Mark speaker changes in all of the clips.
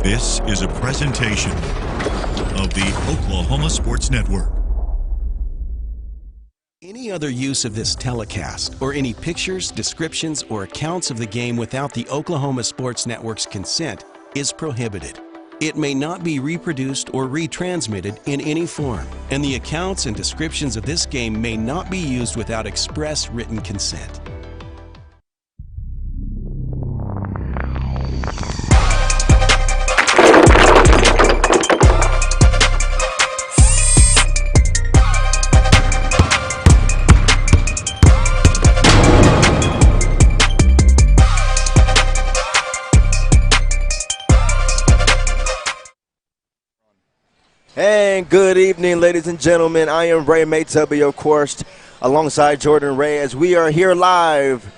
Speaker 1: This is a presentation of the Oklahoma Sports Network.
Speaker 2: Any other use of this telecast or any pictures, descriptions, or accounts of the game without the Oklahoma Sports Network's consent is prohibited. It may not be reproduced or retransmitted in any form, and the accounts and descriptions of this game may not be used without express written consent.
Speaker 3: And good evening, ladies and gentlemen. I am Ray Maytubby, of course, alongside Jordan Ray, as we are here live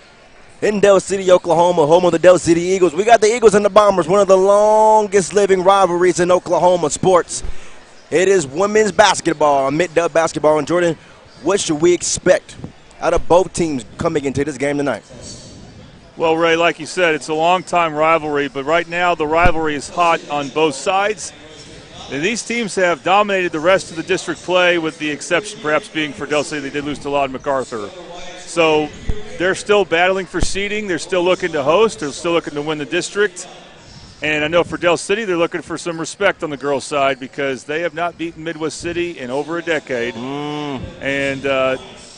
Speaker 3: in Del City, Oklahoma, home of the Del City Eagles. We got the Eagles and the Bombers, one of the longest living rivalries in Oklahoma sports. It is women's basketball, mid-dub basketball. And Jordan, what should we expect out of both teams coming into this game tonight?
Speaker 4: Well, Ray, like you said, it's a long-time rivalry, but right now the rivalry is hot on both sides. And these teams have dominated the rest of the district play, with the exception perhaps being for Del City. They did lose to Lawton MacArthur. So they're still battling for seeding. They're still looking to host. They're still looking to win the district. And I know for Del City, they're looking for some respect on the girls' side because they have not beaten Midwest City in over a decade. And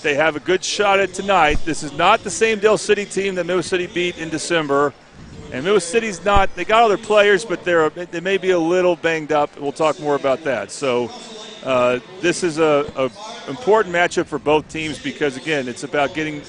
Speaker 4: they have a good shot at tonight. This is not the same Del City team that Midwest City beat in December. And Midwest City's not – they got other players, but they may be a little banged up. We'll talk more about that. So this is a important matchup for both teams because, again, it's about getting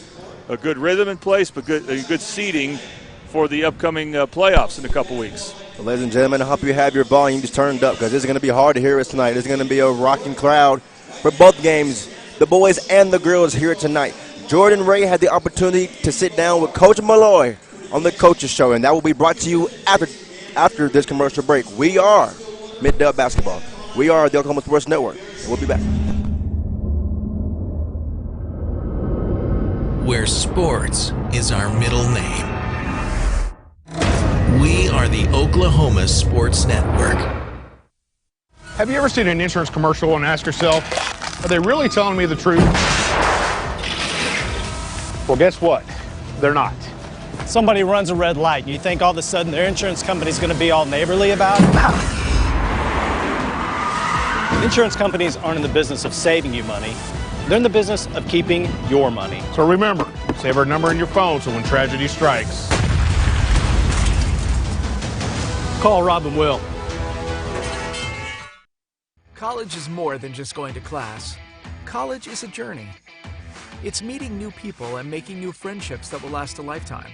Speaker 4: a good rhythm in place but good seeding for the upcoming playoffs in a couple weeks.
Speaker 3: Well, ladies and gentlemen, I hope you have your volumes turned up because this is going to be hard to hear us tonight. This is going to be a rocking crowd for both games, the boys and the girls here tonight. Jordan Ray had the opportunity to sit down with Coach Malloy on the Coaches Show, and that will be brought to you after this commercial break. We are Mid-Dub Basketball. We are the Oklahoma Sports Network. We'll be back.
Speaker 2: Where sports is our middle name. We are the Oklahoma Sports Network.
Speaker 5: Have you ever seen an insurance commercial and asked yourself, are they really telling me the truth? Well, guess what? They're not.
Speaker 6: Somebody runs a red light and you think all of a sudden their insurance company's going to be all neighborly about it? Insurance companies aren't in the business of saving you money. They're in the business of keeping your money.
Speaker 5: So remember, save our number in your phone so when tragedy strikes, call Rob and Will.
Speaker 7: College is more than just going to class. College is a journey. It's meeting new people and making new friendships that will last a lifetime.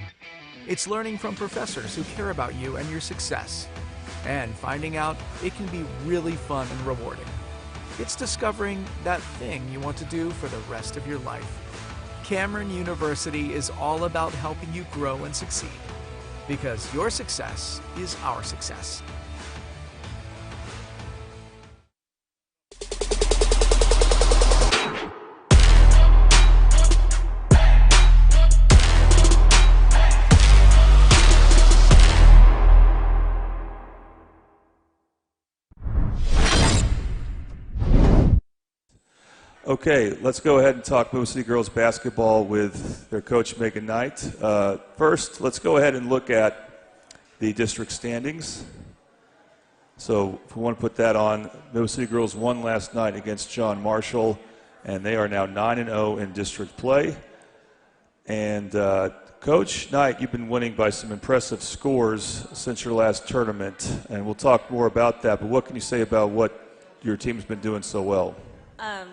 Speaker 7: It's learning from professors who care about you and your success, and finding out it can be really fun and rewarding. It's discovering that thing you want to do for the rest of your life. Cameron University is all about helping you grow and succeed, because your success is our success.
Speaker 4: Okay, let's go ahead and talk Midwest City girls basketball with their coach, Megan Knight. First, let's go ahead and look at the district standings. So if we want to put that on, Midwest City girls won last night against John Marshall, and they are now 9-0 in district play. And Coach Knight, you've been winning by some impressive scores since your last tournament, and we'll talk more about that. But what can you say about what your team's been doing so well?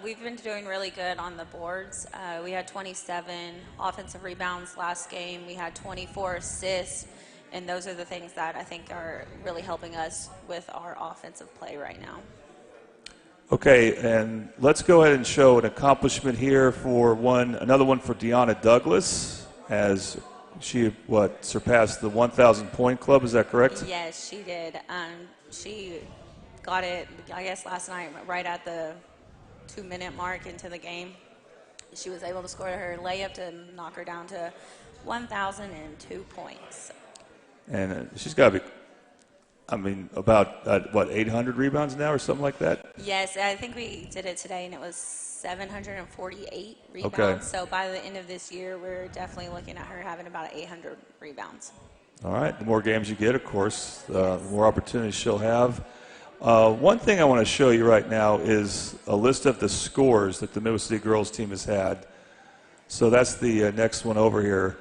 Speaker 8: We've been doing really good on the boards. We had 27 offensive rebounds last game. We had 24 assists, and those are the things that I think are really helping us with our offensive play right now.
Speaker 4: Okay, and let's go ahead and show an accomplishment here for another one for Deanna Douglas, as she, surpassed the 1,000 point club, is that correct?
Speaker 8: Yes, she did. She got it, I guess, last night right at the 2-minute mark into the game. She was able to score her layup to knock her down to 1,002 points.
Speaker 4: And she's got to be I mean, about, 800 rebounds now or something like that?
Speaker 8: Yes, I think we did it today, and it was 748 rebounds.
Speaker 4: Okay.
Speaker 8: So by the end of this year, we're definitely looking at her having about 800 rebounds.
Speaker 4: All right. The more games you get, of course, the more opportunities she'll have. One thing I want to show you right now is a list of the scores that the Middle City girls team has had. So that's the next one over here.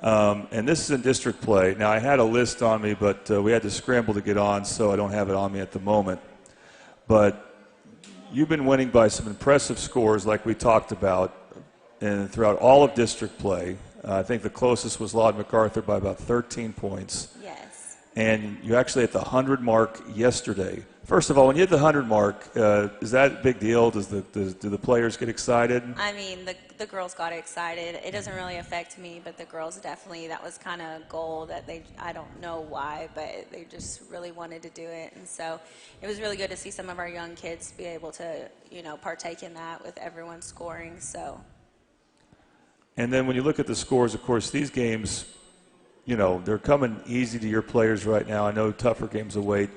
Speaker 4: And this is in district play. Now, I had a list on me, but we had to scramble to get on, so I don't have it on me at the moment. But you've been winning by some impressive scores like we talked about and throughout all of district play. I think the closest was Lawton MacArthur by about 13 points.
Speaker 8: Yes.
Speaker 4: And you actually hit the 100 mark yesterday. First of all, when you hit the 100 mark, is that a big deal? Do the players get excited?
Speaker 8: I mean, the girls got excited. It doesn't really affect me, but the girls definitely, that was kind of a goal that I don't know why, but they just really wanted to do it. And so it was really good to see some of our young kids be able to, partake in that with everyone scoring. So.
Speaker 4: And then when you look at the scores, of course, these games, they're coming easy to your players right now. I know tougher games await.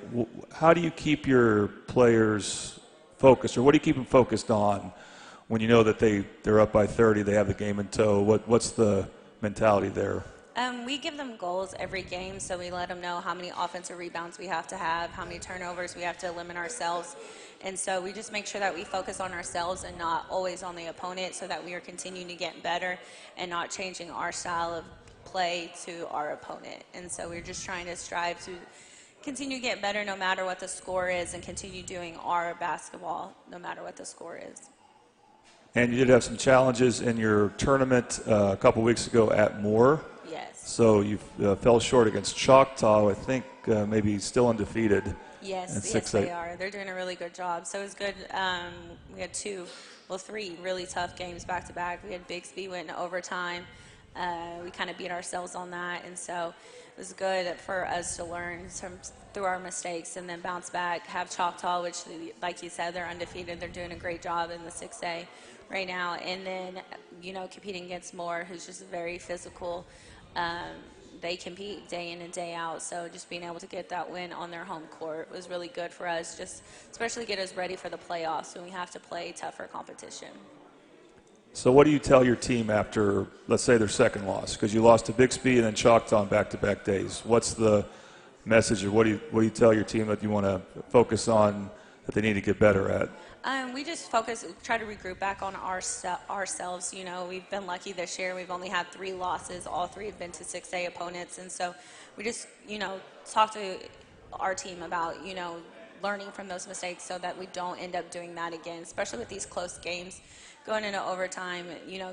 Speaker 4: How do you keep your players focused, or what do you keep them focused on when you know that they're up by 30, they have the game in tow? What's the mentality there?
Speaker 8: We give them goals every game, so we let them know how many offensive rebounds we have to have, how many turnovers we have to limit ourselves. And so we just make sure that we focus on ourselves and not always on the opponent, so that we are continuing to get better and not changing our style of play to our opponent. And so we're just trying to strive to continue to get better no matter what the score is, and continue doing our basketball no matter what the score is.
Speaker 4: And you did have some challenges in your tournament a couple weeks ago at Moore.
Speaker 8: Yes.
Speaker 4: So you fell short against Choctaw, I think maybe still undefeated.
Speaker 8: Yes, they are. They're doing a really good job. So it was good. We had three really tough games back to back. We had Bixby went into overtime. We kind of beat ourselves on that, and so it was good for us to learn through our mistakes and then bounce back. Have Choctaw, which, like you said, they're undefeated. They're doing a great job in the 6A right now. And then, competing against Moore, who's just very physical. They compete day in and day out, so just being able to get that win on their home court was really good for us, just especially get us ready for the playoffs when we have to play tougher competition.
Speaker 4: So what do you tell your team after, let's say, their second loss? Because you lost to Bixby and then Choctaw on back-to-back days. What's the message, or what do you tell your team that you want to focus on that they need to get better at?
Speaker 8: We just try to regroup back on ourselves. We've been lucky this year. We've only had 3 losses. All 3 have been to 6A opponents. And so we just, talk to our team about, learning from those mistakes so that we don't end up doing that again, especially with these close games. Going into overtime,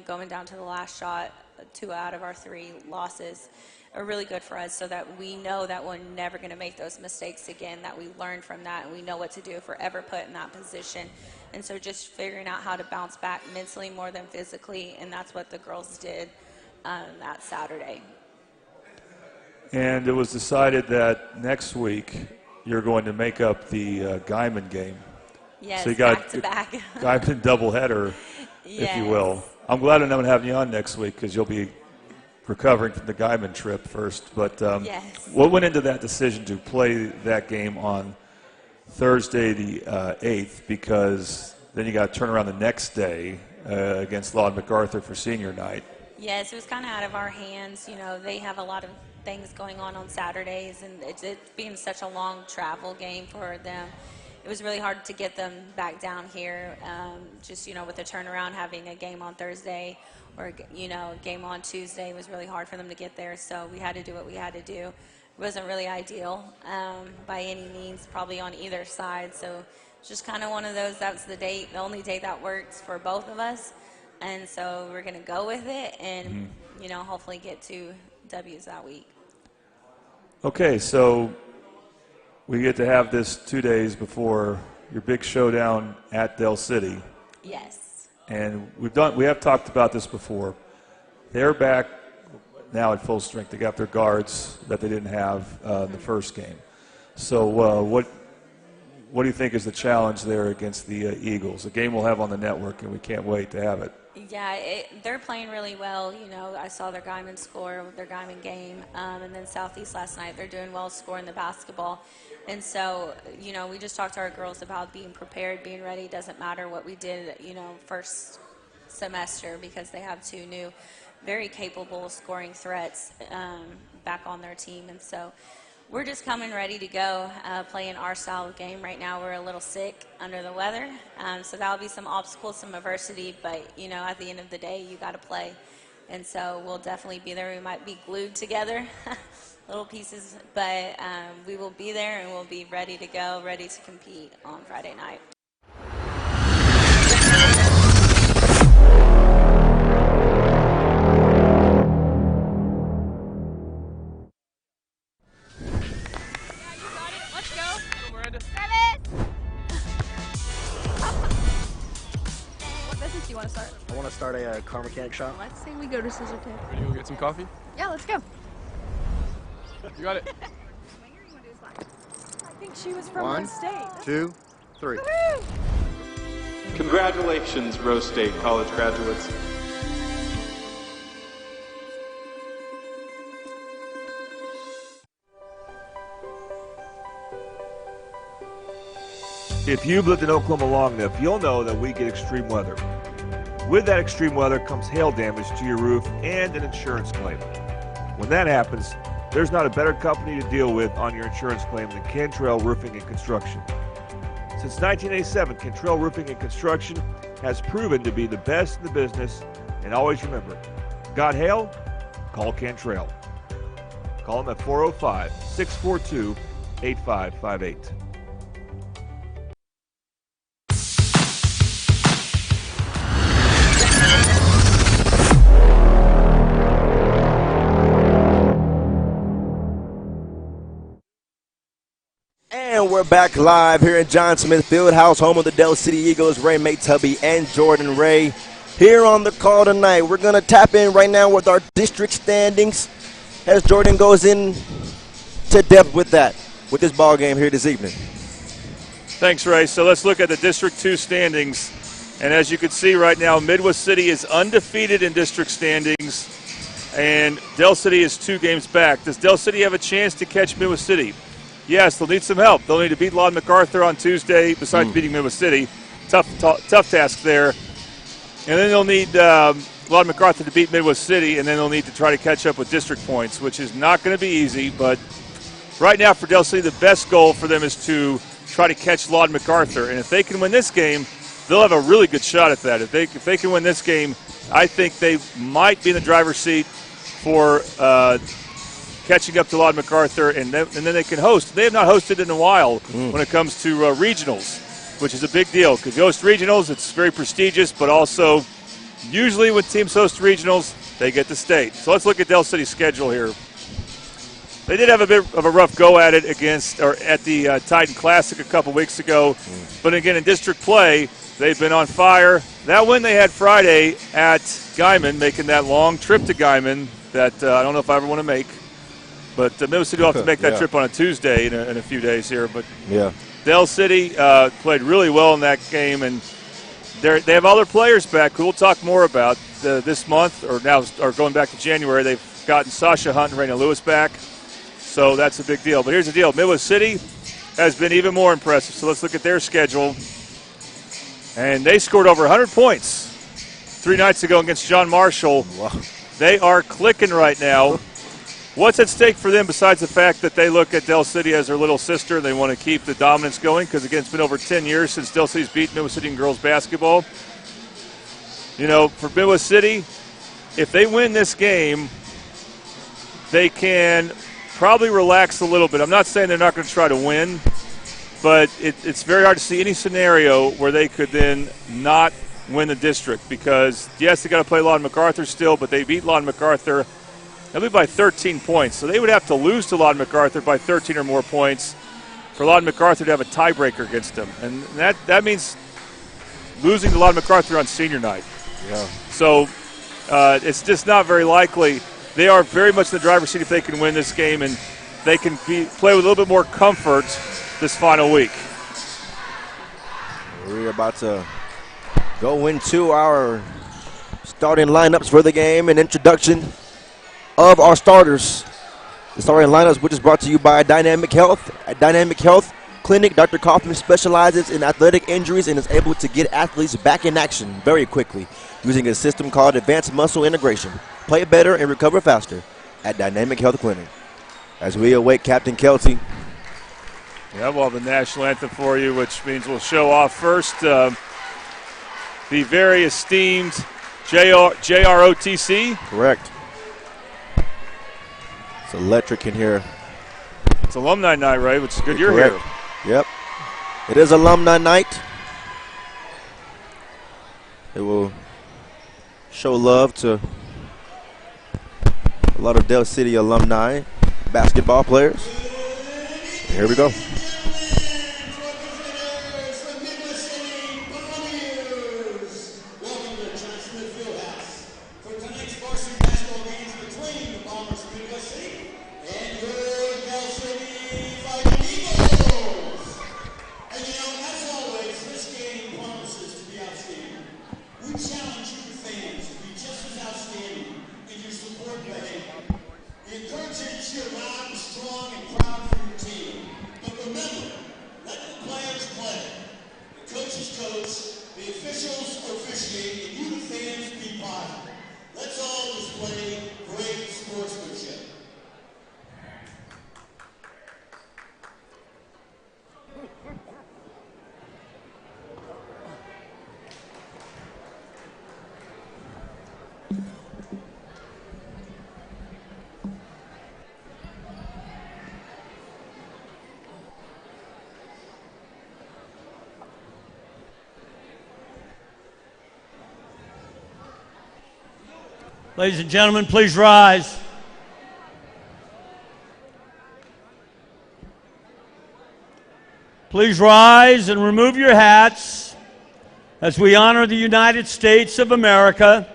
Speaker 8: going down to the last shot, 2 out of our 3 losses are really good for us, so that we know that we're never going to make those mistakes again, that we learn from that and we know what to do if we're ever put in that position. And so just figuring out how to bounce back mentally more than physically, and that's what the girls did that Saturday.
Speaker 4: And it was decided that next week you're going to make up the Guyman game.
Speaker 8: Yes,
Speaker 4: so you got
Speaker 8: back-to-back.
Speaker 4: Guyman doubleheader, if you will. I'm glad I'm going to have you on next week, because you'll be recovering from the Guyman trip first. But
Speaker 8: yes.
Speaker 4: What went into that decision to play that game on Thursday the 8th, because then you got to turn around the next day against Lawton MacArthur for senior night?
Speaker 8: Yes, it was kind of out of our hands. They have a lot of things going on Saturdays, and it's being such a long travel game for them. It was really hard to get them back down here, just, with the turnaround, having a game on Thursday or, a game on Tuesday. It was really hard for them to get there, so we had to do what we had to do. It wasn't really ideal by any means, probably on either side, so it's just kind of one of those, that's the only date that works for both of us, and so we're going to go with it and, hopefully get 2 W's that week.
Speaker 4: Okay, so we get to have this 2 days before your big showdown at Del City.
Speaker 8: Yes.
Speaker 4: And we have talked about this before. They're back now at full strength. They got their guards that they didn't have in the first game. So what do you think is the challenge there against the Eagles? A game we'll have on the network, and we can't wait to have it.
Speaker 8: Yeah, they're playing really well. I saw their Guyman score, their Guyman game, and then Southeast last night. They're doing well scoring the basketball. And so, you know, we just talked to our girls about being prepared, being ready. Doesn't matter what we did, you know, first semester, because they have 2 new, very capable scoring threats back on their team. And so we're just coming ready to go, playing our style of game. Right now we're a little sick, under the weather, so that'll be some obstacles, some adversity, but, you know, at the end of the day, you got to play. And so we'll definitely be there. We might be glued together, little pieces, but we will be there and we'll be ready to go, ready to compete on Friday night.
Speaker 9: I want to start a car mechanic shop.
Speaker 10: Let's say we go to Scissor Tape.
Speaker 11: Ready to go get some coffee?
Speaker 10: Yeah, let's go.
Speaker 11: You got it.
Speaker 10: I think she was from
Speaker 9: 1,
Speaker 10: Rose State.
Speaker 9: 2, 3.
Speaker 10: Woo-hoo!
Speaker 11: Congratulations, Rose State college graduates.
Speaker 12: If you've lived in Oklahoma long enough, you'll know that we get extreme weather. With that extreme weather comes hail damage to your roof and an insurance claim. When that happens, there's not a better company to deal with on your insurance claim than Cantrell Roofing and Construction. Since 1987, Cantrell Roofing and Construction has proven to be the best in the business, and always remember, got hail? Call Cantrell. Call them at 405-642-8558.
Speaker 3: And we're back live here in John Smith Fieldhouse, home of the Dell City Eagles. Ray Maytubby and Jordan Ray here on the call tonight. We're going to tap in right now with our district standings as Jordan goes in to depth with that, with this ball game here this evening.
Speaker 4: Thanks, Ray. So let's look at the District 2 standings. And as you can see right now, Midwest City is undefeated in district standings, and Dell City is 2 games back. Does Dell City have a chance to catch Midwest City? Yes, they'll need some help. They'll need to beat Lawton MacArthur on Tuesday, besides beating Midwest City. Tough task there. And then they'll need Lawton MacArthur to beat Midwest City, and then they'll need to try to catch up with district points, which is not going to be easy. But right now for Dell City, the best goal for them is to try to catch Lawton MacArthur. And if they can win this game, they'll have a really good shot at that. If they can win this game, I think they might be in the driver's seat for catching up to Lawton MacArthur, and then they can host. They have not hosted in a while when it comes to regionals, which is a big deal. Because you host regionals, it's very prestigious, but also usually when teams host regionals, they get the state. So let's look at Dell City's schedule here. They did have a bit of a rough go at it at the Titan Classic a couple weeks ago, but again in district play, they've been on fire. That win they had Friday at Guyman, making that long trip to Guyman that I don't know if I ever want to make. But Middle City will have to make that trip on a Tuesday in a few days here. But Dell City played really well in that game, and they have other players back who we'll talk more about this month, or going back to January. They've gotten Sasha Hunt and Raina Lewis back, so that's a big deal. But here's the deal. Midwest City has been even more impressive. So let's look at their schedule. And they scored over 100 points 3 nights ago against John Marshall.
Speaker 3: Wow.
Speaker 4: They are clicking right now. What's at stake for them besides the fact that they look at Dell City as their little sister? They want to keep the dominance going because, again, it's been over 10 years since Dell City's beaten Midwest City in girls basketball. You know, for Midwest City, if they win this game, they can probably relax a little bit. I'm not saying they're not going to try to win, but it's very hard to see any scenario where they could then not win the district because, yes, they got to play Lawton MacArthur still, but they beat Lawton MacArthur I believe by 13 points. So they would have to lose to Lawton MacArthur by 13 or more points for Lawton MacArthur to have a tiebreaker against them. And that means losing to Lawton MacArthur on senior night.
Speaker 3: Yeah.
Speaker 4: So it's just not very likely. They are very much in the driver's seat if they can win this game, and they can play with a little bit more comfort this final week.
Speaker 3: We're about to go into our starting lineups for the game and introduction of our starters. The starting lineups, which is brought to you by Dynamic Health. At Dynamic Health Clinic, Dr. Kaufman specializes in athletic injuries and is able to get athletes back in action very quickly using a system called Advanced Muscle Integration. Play better and recover faster at Dynamic Health Clinic. As we await Captain Kelty.
Speaker 4: Yeah, we'll have the national anthem for you, which means we'll show off first the very esteemed JROTC.
Speaker 3: Correct. It's electric in here.
Speaker 4: It's alumni night, right? Which is good. You're
Speaker 3: Correct.
Speaker 4: here.
Speaker 3: Yep. It is alumni night. It will show love to a lot of Del City alumni basketball players. Here we go.
Speaker 13: Ladies and gentlemen, please rise. Please rise and remove your hats as we honor the United States of America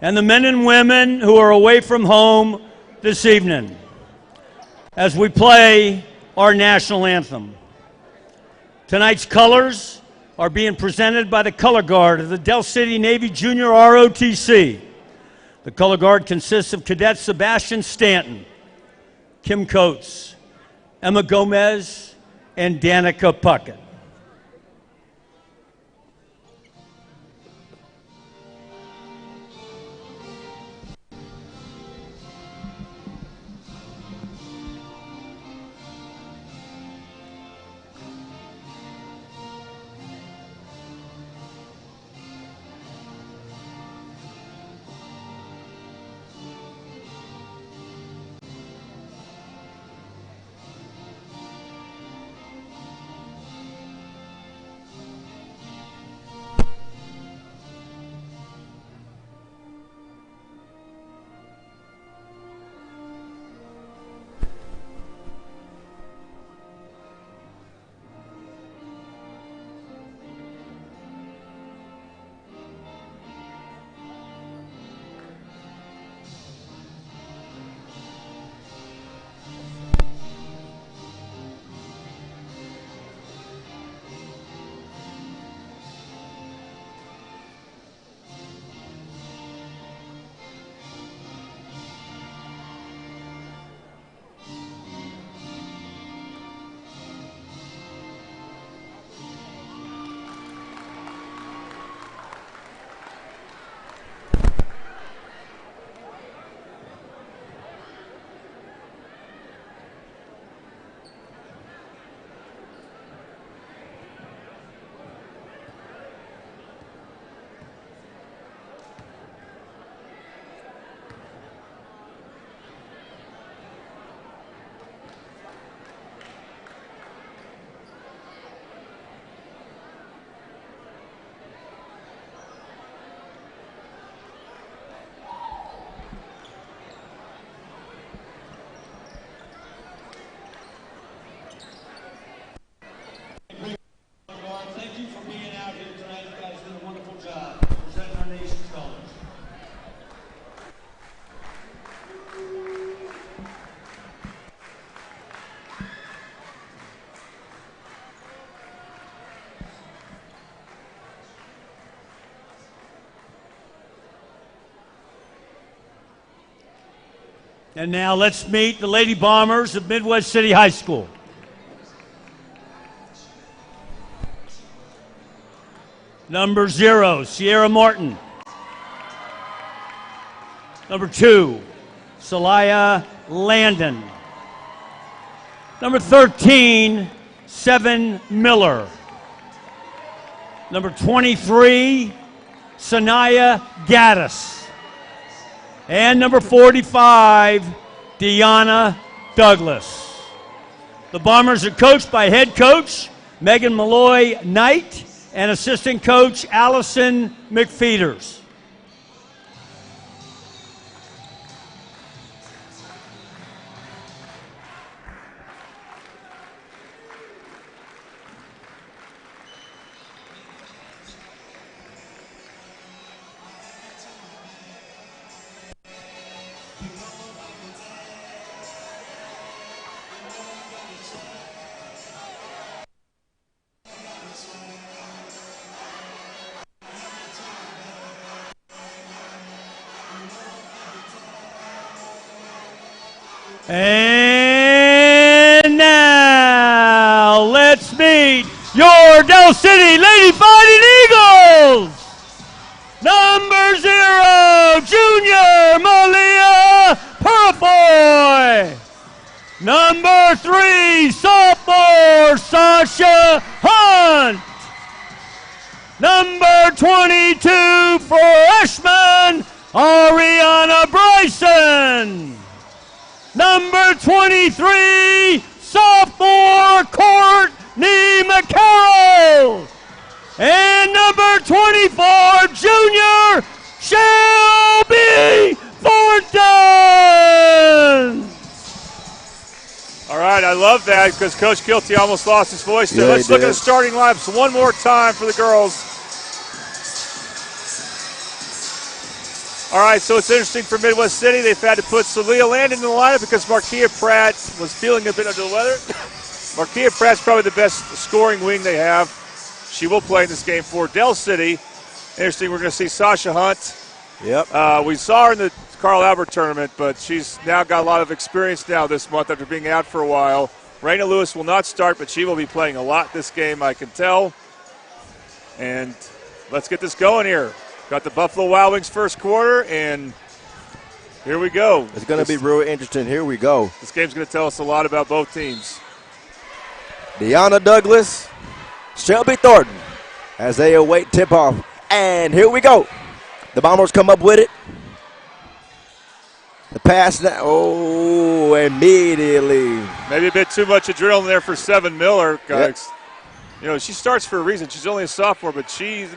Speaker 13: and the men and women who are away from home this evening as we play our national anthem. Tonight's colors are being presented by the Color Guard of the Del City Navy Junior ROTC. The Color Guard consists of Cadets Sebastian Stanton, Kim Coates, Emma Gomez, and Danica Puckett. And now let's meet the Lady Bombers of Midwest City High School. Number 0, Sierra Martin. Number 2, Salaya Landon. Number 13, Seven Miller. Number 23, Sanaya Gaddis. And number 45, Deanna Douglas. The Bombers are coached by head coach Megan Malloy Knight and assistant coach Allison McFeeters. And now, let's meet your Del City Lady Fighting Eagles. Number 0, Junior Malia Purafoy. Number 3, sophomore Sasha Hunt. Number 22, freshman Ariana Bryson. Number 23, sophomore Courtney McCarroll. And number 24, junior Shelby Thornton.
Speaker 4: All right, I love that because Coach Kilty almost lost his voice there.
Speaker 3: Yeah,
Speaker 4: Let's look at the starting lineups one more time for the girls. All right, so it's interesting for Midwest City. They've had to put Celia Landon in the lineup because Markia Pratt was feeling a bit under the weather. Markia Pratt's probably the best scoring wing they have. She will play in this game for Del City. Interesting, we're going to see Sasha Hunt.
Speaker 3: Yep.
Speaker 4: We saw her in the Carl Albert tournament, but she's now got a lot of experience now this month after being out for a while. Raina Lewis will not start, but she will be playing a lot this game, I can tell. And let's get this going here. Got the Buffalo Wild Wings first quarter, and here we go.
Speaker 3: It's going to be real interesting. Here we go.
Speaker 4: This game's going to tell us a lot about both teams.
Speaker 3: Deanna Douglas, Shelby Thornton, as they await tip-off. And here we go. The Bombers come up with it. The pass now. Oh, immediately.
Speaker 4: Maybe a bit too much adrenaline there for Seven Miller, guys. Yep. You know, she starts for a reason. She's only a sophomore, but she's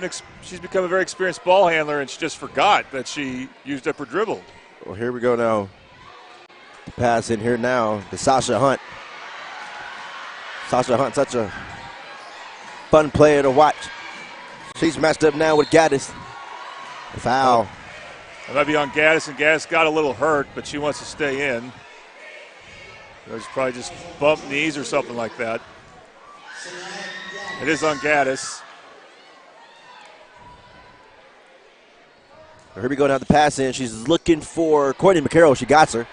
Speaker 4: become a very experienced ball handler, and she just forgot that she used up her dribble.
Speaker 3: Well, here we go now. The pass in here now to Sasha Hunt. Sasha Hunt, such a fun player to watch. She's matched up now with Gaddis. The foul.
Speaker 4: That might be on Gaddis, and Gaddis got a little hurt, but she wants to stay in. There's probably just bumped knees or something like that. It is on Gaddis.
Speaker 3: Here we go now, the pass in. She's looking for Courtney McCarroll. She got her.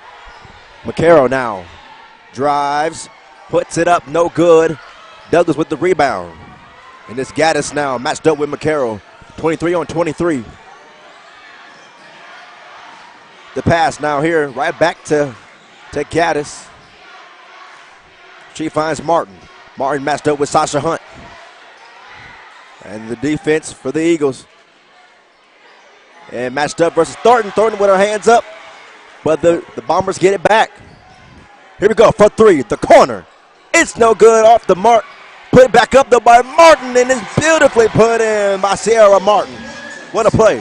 Speaker 3: McCarroll now drives, puts it up, no good. Douglas with the rebound. And it's Gaddis now matched up with McCarroll. 23 on 23. The pass now here, right back to Gaddis. She finds Martin. Martin matched up with Sasha Hunt. And the defense for the Eagles. And matched up versus Thornton. Thornton with her hands up. But the Bombers get it back. Here we go for three. The corner. It's no good off the mark. Put it back up though by Martin. And it's beautifully put in by Sierra Martin. What a play.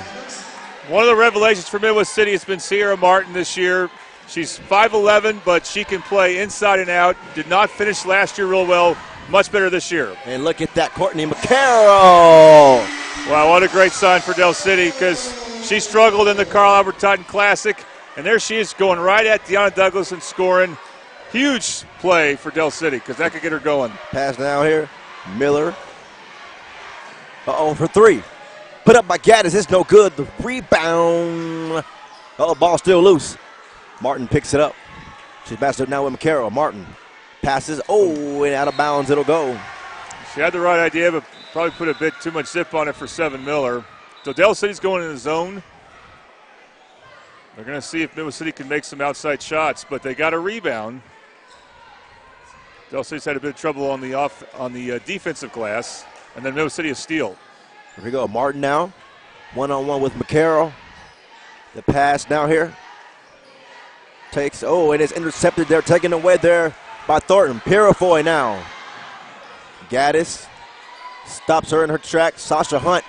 Speaker 4: One of the revelations for Midwest City has been Sierra Martin this year. She's 5'11", but she can play inside and out. Did not finish last year real well. Much better this year.
Speaker 3: And look at that, Courtney McCarroll.
Speaker 4: Wow, what a great sign for Del City because she struggled in the Carl Albert Titan Classic. And there she is going right at Deanna Douglas and scoring. Huge play for Del City because that could get her going.
Speaker 3: Pass down here. Miller. Uh-oh, for three. Put up by Gaddis. It's no good. The rebound. Oh, ball still loose. Martin picks it up. She's matched up now with McCarroll. Martin passes. Oh, and out of bounds it'll go.
Speaker 4: She had the right idea, but probably put a bit too much zip on it for Seven Miller. So Del City's going in the zone. They're going to see if Midwest City can make some outside shots, but they got a rebound. Del City's had a bit of trouble on the defensive glass, and then Midwest City a steal.
Speaker 3: Here we go. Martin now, one-on-one with McCarroll. The pass now here. Takes, and it's intercepted there, taken away there by Thornton. Purifoy now. Gaddis stops her in her tracks. Sasha Hunt.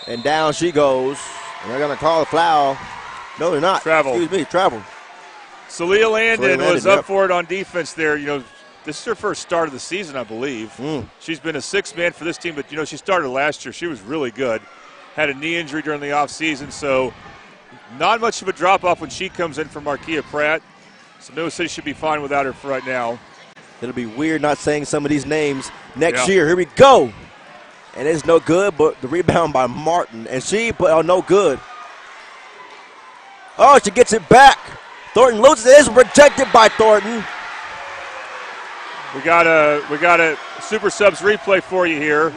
Speaker 3: And down she goes. And they're going to call a foul. No, they're not.
Speaker 4: Travel.
Speaker 3: Excuse me, travel.
Speaker 4: Celia Landon was up for it on defense there. You know, this is her first start of the season, I believe. She's been a sixth man for this team, but, you know, she started last year. She was really good. Had a knee injury during the offseason, so not much of a drop-off when she comes in for Marquia Pratt. So Midwest City should be fine without her for right now.
Speaker 3: It'll be weird not saying some of these names next year. Here we go. And it's no good, but the rebound by Martin. And she put no good. Oh, she gets it back. Thornton loses it. It's rejected by Thornton.
Speaker 4: We got a Super Subs replay for you here.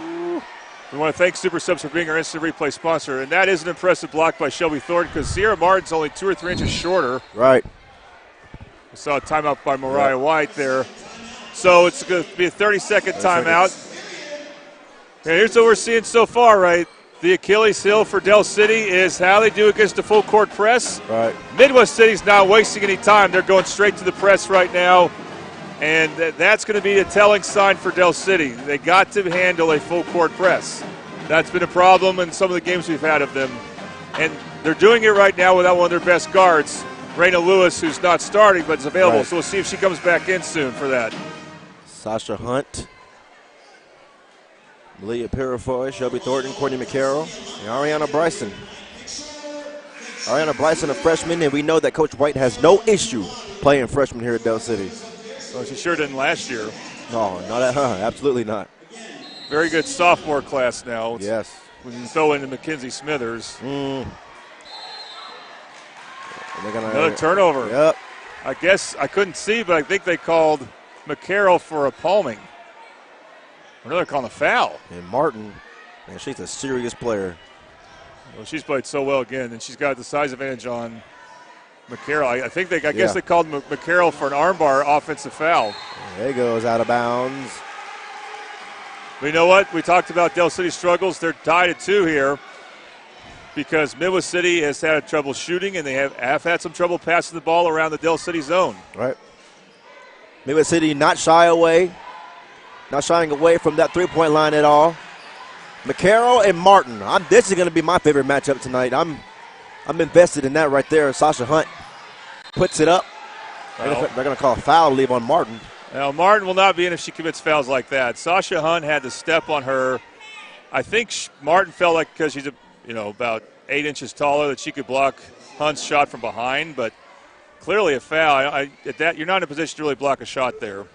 Speaker 4: We want to thank Super Subs for being our instant replay sponsor. And that is an impressive block by Shelby Thornton because Sierra Martin's only 2 or 3 inches shorter.
Speaker 3: Right.
Speaker 4: We saw a timeout by Mariah White there. So it's going to be a 30-second timeout. And here's what we're seeing so far, right? The Achilles heel for Del City is how they do against the full court press.
Speaker 3: Right.
Speaker 4: Midwest City's not wasting any time. They're going straight to the press right now. And that's going to be a telling sign for Del City. They got to handle a full court press. That's been a problem in some of the games we've had of them. And they're doing it right now without one of their best guards, Raina Lewis, who's not starting but is available. So we'll see if she comes back in soon for that.
Speaker 3: Sasha Hunt, Malia Purifoy, Shelby Thornton, Courtney McCarroll, and Ariana Bryson. Ariana Bryson, a freshman, and we know that Coach White has no issue playing freshmen here at Del City.
Speaker 4: Well, she sure didn't last year.
Speaker 3: No, absolutely not.
Speaker 4: Very good sophomore class now.
Speaker 3: Yes.
Speaker 4: When you throw in the Mackenzie Smithers. Another turnover.
Speaker 3: Yep.
Speaker 4: I guess I couldn't see, but I think they called McCarroll for a palming. Or no, they're calling a foul.
Speaker 3: And Martin, man, she's a serious player.
Speaker 4: Well, she's played so well again, and she's got the size advantage on McCarroll. I guess they called McCarroll for an armbar offensive foul.
Speaker 3: There he goes, out of bounds.
Speaker 4: But you know what? We talked about Del City struggles. They're tied at 2 here because Midwest City has had trouble shooting, and they have had some trouble passing the ball around the Del City zone.
Speaker 3: Right. Midwest City not shying away from that three-point line at all. McCarroll and Martin. This is going to be my favorite matchup tonight. I'm invested in that right there. Sasha Hunt puts it up. They're going to call a foul, leave on Martin.
Speaker 4: Now, Martin will not be in if she commits fouls like that. Sasha Hunt had to step on her. I think Martin felt like because she's about 8 inches taller that she could block Hunt's shot from behind, but clearly a foul. You're not in a position to really block a shot there.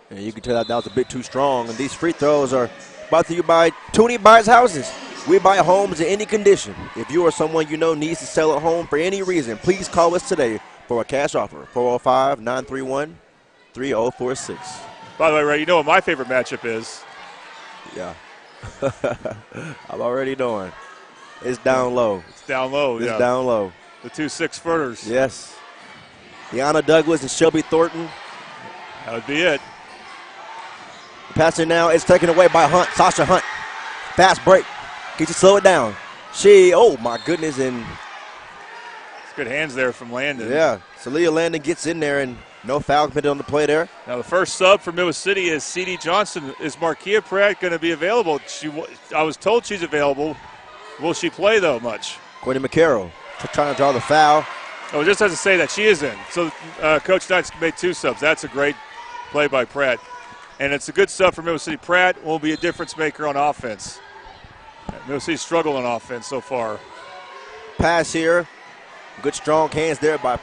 Speaker 3: And you can tell that was a bit too strong. And these free throws are brought to you by Tooney Buys Houses. We buy homes in any condition. If you or someone you know needs to sell a home for any reason, please call us today for a cash offer. 405-931-3046.
Speaker 4: By the way, Ray, you know what my favorite matchup is?
Speaker 3: Yeah. I'm already knowing. It's down low.
Speaker 4: It's down low,
Speaker 3: It's down low.
Speaker 4: The 2 6-footers.
Speaker 3: Yes. Deanna Douglas and Shelby Thornton.
Speaker 4: That would be it.
Speaker 3: The passer now is taken away by Hunt. Sasha Hunt. Fast break. Can you slow it down? Oh my goodness, and
Speaker 4: it's good hands there from Landon.
Speaker 3: Yeah, Celia Landon gets in there, and no foul committed on the play there.
Speaker 4: Now the first sub for Midwest City is C.D. Johnson. Is Marquia Pratt going to be available? I was told she's available. Will she play, though, much?
Speaker 3: Courtney McCarroll trying to draw the foul.
Speaker 4: Oh, just has to say that she is in. So Coach Knight's made 2 subs. That's a great play by Pratt. And it's a good sub for Midwest City. Pratt will be a difference maker on offense. Midwest City struggled on offense so far.
Speaker 3: Pass here. Good strong hands there by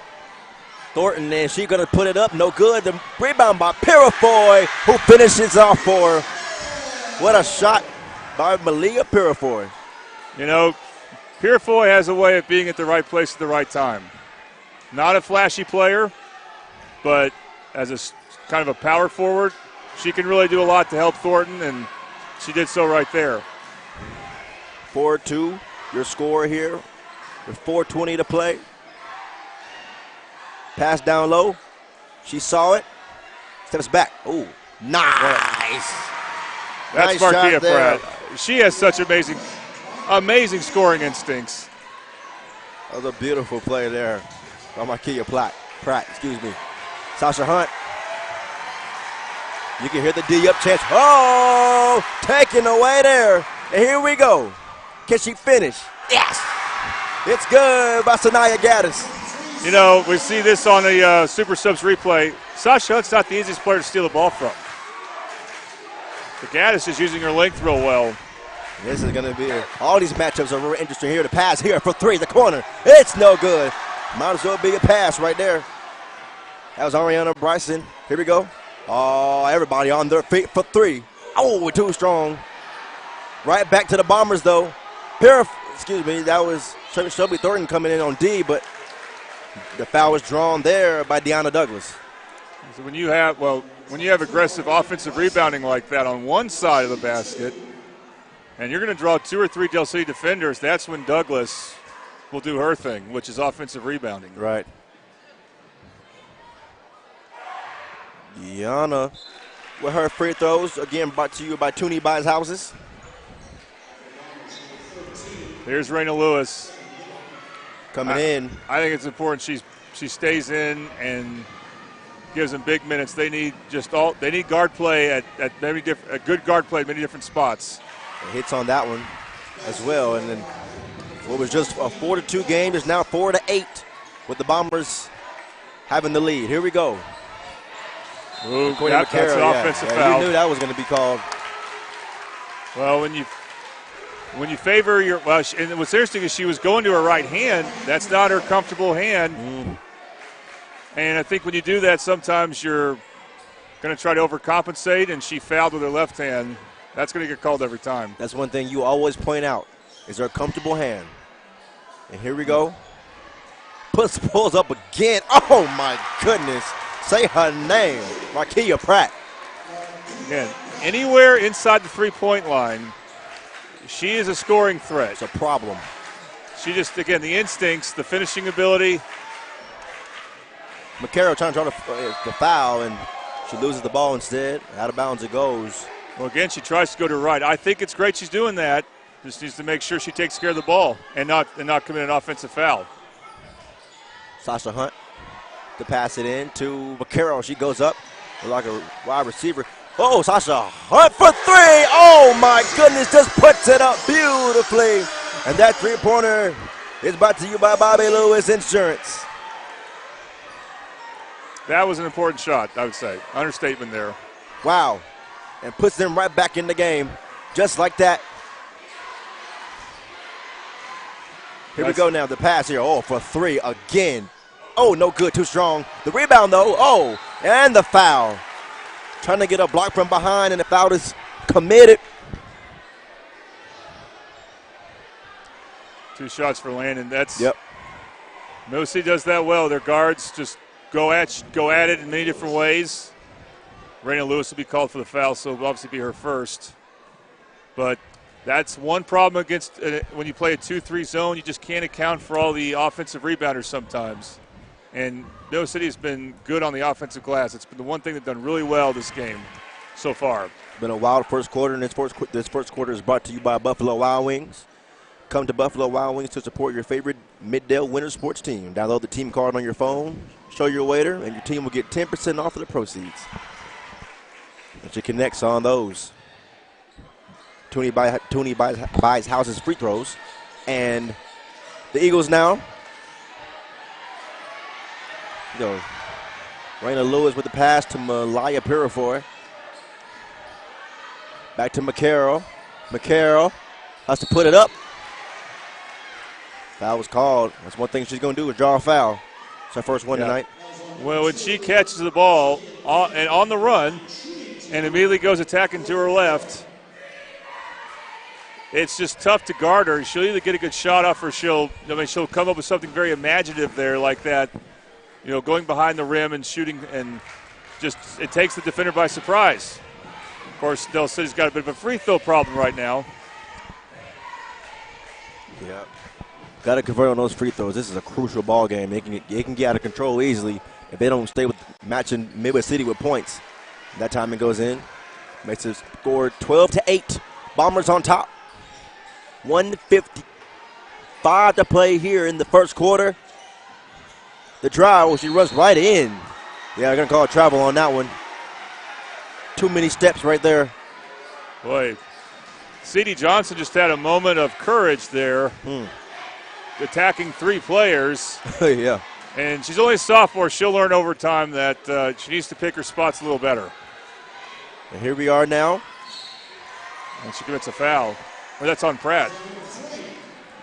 Speaker 3: Thornton, and she's going to put it up. No good. The rebound by Purifoy, who finishes off for her. What a shot by Malia Purifoy.
Speaker 4: You know, Purifoy has a way of being at the right place at the right time. Not a flashy player, but as kind of a power forward, she can really do a lot to help Thornton, and she did so right there.
Speaker 3: 4-2, your score here with 4:20 to play. Pass down low. She saw it. Steps back. Ooh, nice.
Speaker 4: That's
Speaker 3: Nice
Speaker 4: Markia
Speaker 3: shot there.
Speaker 4: Pratt. She has such amazing scoring instincts.
Speaker 3: That was a beautiful play there by Markia Pratt, excuse me. Sasha Hunt. You can hear the D-up chance. Oh, taken away there. And here we go. Can she finish? Yes. It's good by Sanaya Gaddis.
Speaker 4: You know, we see this on the Super Subs replay. Sasha Hunt's not the easiest player to steal the ball from. The Gaddis is using her length real well.
Speaker 3: This is going to be all these matchups are very interesting here. The pass here for three, the corner. It's no good. Might as well be a pass right there. That was Ariana Bryson. Here we go. Oh, everybody on their feet for three. Oh, too strong. Right back to the Bombers, though. That was Shelby Thornton coming in on D, but the foul was drawn there by Deanna Douglas.
Speaker 4: So when you have aggressive offensive rebounding like that on one side of the basket, and you're going to draw 2 or 3 Del City defenders, that's when Douglas will do her thing, which is offensive rebounding.
Speaker 3: Right. Deanna with her free throws, again brought to you by Toonie Buys Houses.
Speaker 4: Here's Raina Lewis.
Speaker 3: Coming in.
Speaker 4: I think it's important she stays in and gives them big minutes. They need guard play at many different, a good guard play at many different spots.
Speaker 3: Hits on that one as well, and then what was just a 4-2 game is now 4-8 with the Bombers having the lead. Here we go.
Speaker 4: Ooh, that's an offensive foul.
Speaker 3: You knew that was going to be called.
Speaker 4: Well, when you favor your and what's interesting is she was going to her right hand. That's not her comfortable hand. And I think when you do that, sometimes you're going to try to overcompensate, and she fouled with her left hand. That's going to get called every time.
Speaker 3: That's one thing you always point out is her comfortable hand. And here we go. Pulls up again. Oh, my goodness. Say her name. Markia Pratt.
Speaker 4: Again, anywhere inside the three-point line, she is a scoring threat.
Speaker 3: It's a problem.
Speaker 4: She just, again, the instincts, the finishing ability.
Speaker 3: McCarroll trying to draw the foul, and she loses the ball instead. Out of bounds it goes.
Speaker 4: Well, again, she tries to go to her right. I think it's great she's doing that. Just needs to make sure she takes care of the ball and not commit an offensive foul.
Speaker 3: Sasha Hunt to pass it in to McCarroll. She goes up like a wide receiver. Oh, Sasha Hunt for three. Oh, my goodness, just puts it up beautifully. And that three-pointer is brought to you by Bobby Lewis Insurance.
Speaker 4: That was an important shot, I would say. Understatement there.
Speaker 3: Wow. And puts them right back in the game, just like that. Here we go now, the pass here. Oh, for three again. Oh, no good, too strong. The rebound, though. Oh, and the foul. Trying to get a block from behind, and the foul is committed.
Speaker 4: 2 shots for Landon. That's
Speaker 3: yep.
Speaker 4: Milwaukee does that well. Their guards just go at it in many different ways. Raina Lewis will be called for the foul, so it'll obviously be her first. But that's one problem against when you play a 2-3 zone. You just can't account for all the offensive rebounders sometimes. And Mill City has been good on the offensive glass. It's been the one thing they've done really well this game so far.
Speaker 3: Been a wild first quarter, and this first quarter is brought to you by Buffalo Wild Wings. Come to Buffalo Wild Wings to support your favorite Middale winter sports team. Download the team card on your phone, show your waiter, and your team will get 10% off of the proceeds. But you connects on those. Toonie buys Houses free throws. And the Eagles now. Go. Raina Lewis with the pass to Malaya Purifoy. Back to McCarroll. McCarroll has to put it up. Foul was called. That's one thing she's going to do is draw a foul. It's her first one tonight.
Speaker 4: Well, when she catches the ball on the run and immediately goes attacking to her left, it's just tough to guard her. She'll either get a good shot off or she'll come up with something very imaginative there like that going behind the rim and shooting, and just it takes the defender by surprise. Of course, Del City's got a bit of a free throw problem right now.
Speaker 3: Yeah. Got to convert on those free throws. This is a crucial ball game. It can get out of control easily if they don't stay with matching Midwest City with points. That time it goes in. Makes it score 12-8. Bombers on top. 1:55 to play here in the first quarter. The drive, she runs right in. Yeah, they're going to call travel on that one. Too many steps right there.
Speaker 4: Boy, C.D. Johnson just had a moment of courage there, attacking 3 players.
Speaker 3: Yeah.
Speaker 4: And she's only a sophomore. She'll learn over time that she needs to pick her spots a little better.
Speaker 3: And here we are now.
Speaker 4: And she commits a foul. Or that's on Pratt.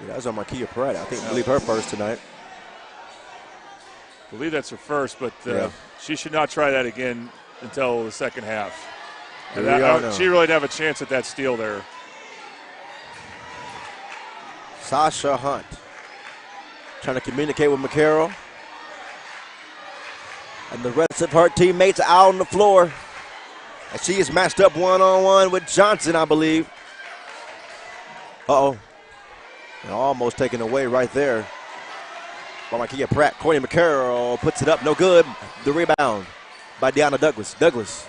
Speaker 3: Yeah, that was on Markia Pratt. I believe her first tonight.
Speaker 4: I believe that's her first, but
Speaker 3: Yeah.
Speaker 4: she should not try that again until the second half.
Speaker 3: Here we are now.
Speaker 4: She really didn't have a chance at that steal there.
Speaker 3: Sasha Hunt trying to communicate with McCarroll. And the rest of her teammates out on the floor. And she is matched up one-on-one with Johnson, I believe. Uh-oh. And almost taken away right there by Markia Pratt. Courtney McCarroll puts it up. No good. The rebound by Deanna Douglas. Douglas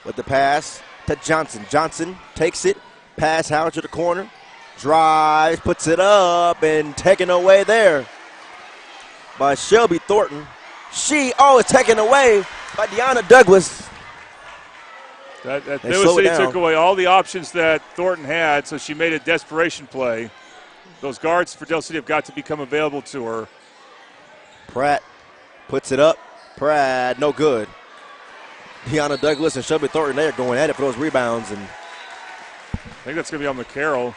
Speaker 3: with the pass to Johnson. Johnson takes it. Pass out to the corner. Drives, puts it up, and taken away there by Shelby Thornton. Is taken away by Deanna Douglas.
Speaker 4: That Midwest City took away all the options that Thornton had, so she made a desperation play. Those guards for Del City have got to become available to her.
Speaker 3: Pratt puts it up. Pratt, no good. Deanna Douglas and Shelby Thornton, they're going at it for those rebounds. And
Speaker 4: I think that's going to be on McCarroll.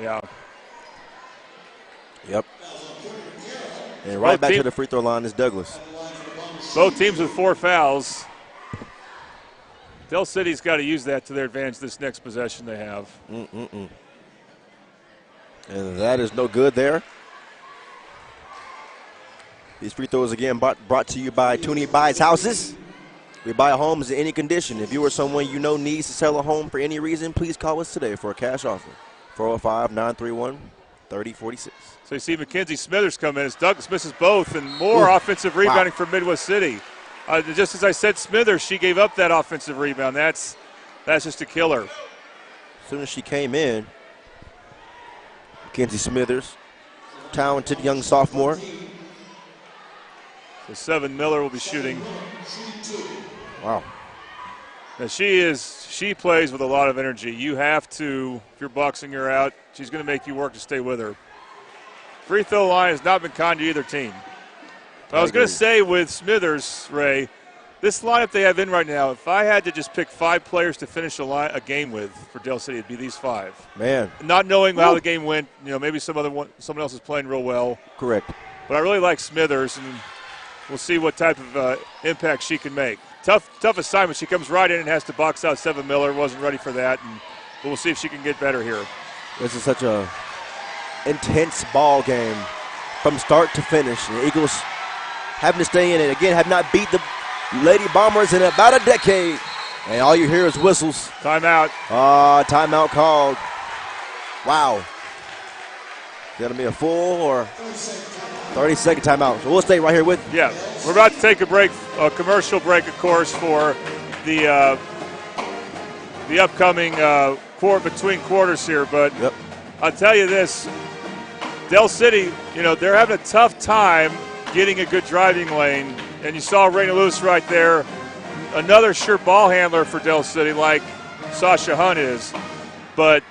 Speaker 4: Yeah.
Speaker 3: Yep. And right back to the free throw line is Douglas.
Speaker 4: Both teams with 4 fouls. Del City's got to use that to their advantage this next possession they have.
Speaker 3: And that is no good there. These free throws again brought to you by Tooney Buys Houses. We buy homes in any condition. If you or someone you know needs to sell a home for any reason, please call us today for a cash offer. 405-931-3046.
Speaker 4: So you see Mackenzie Smithers come in as Douglas misses both, and more offensive rebounding for Midwest City. Just as I said, Smithers, she gave up that offensive rebound. That's just a killer.
Speaker 3: As soon as she came in, Mackenzie Smithers, talented young sophomore.
Speaker 4: So Seven Miller will be shooting.
Speaker 3: Wow.
Speaker 4: Now she plays with a lot of energy. You have to, if you're boxing her out, she's going to make you work to stay with her. Free throw line has not been kind to either team. I was going to say with Smithers, Ray, this lineup they have in right now, if I had to just pick 5 players to finish a game with for Del City, it'd be these 5.
Speaker 3: Man.
Speaker 4: Not knowing how the game went, maybe someone else is playing real well.
Speaker 3: Correct.
Speaker 4: But I really like Smithers, and we'll see what type of impact she can make. Tough assignment. She comes right in and has to box out Seven Miller. Wasn't ready for that, but we'll see if she can get better here.
Speaker 3: This is such a intense ball game from start to finish. The Eagles having to stay in it. Again, have not beat the Lady Bombers in about a decade. And all you hear is whistles.
Speaker 4: Timeout.
Speaker 3: Timeout called. Wow. Going to be a full or 30-second timeout. So we'll stay right here with you.
Speaker 4: Yeah, we're about to take a break, a commercial break, of course, for the upcoming between quarters here. But I'll tell you this, Del City, they're having a tough time getting a good driving lane. And you saw Raina Lewis right there, another sure ball handler for Del City like Sasha Hunt is. But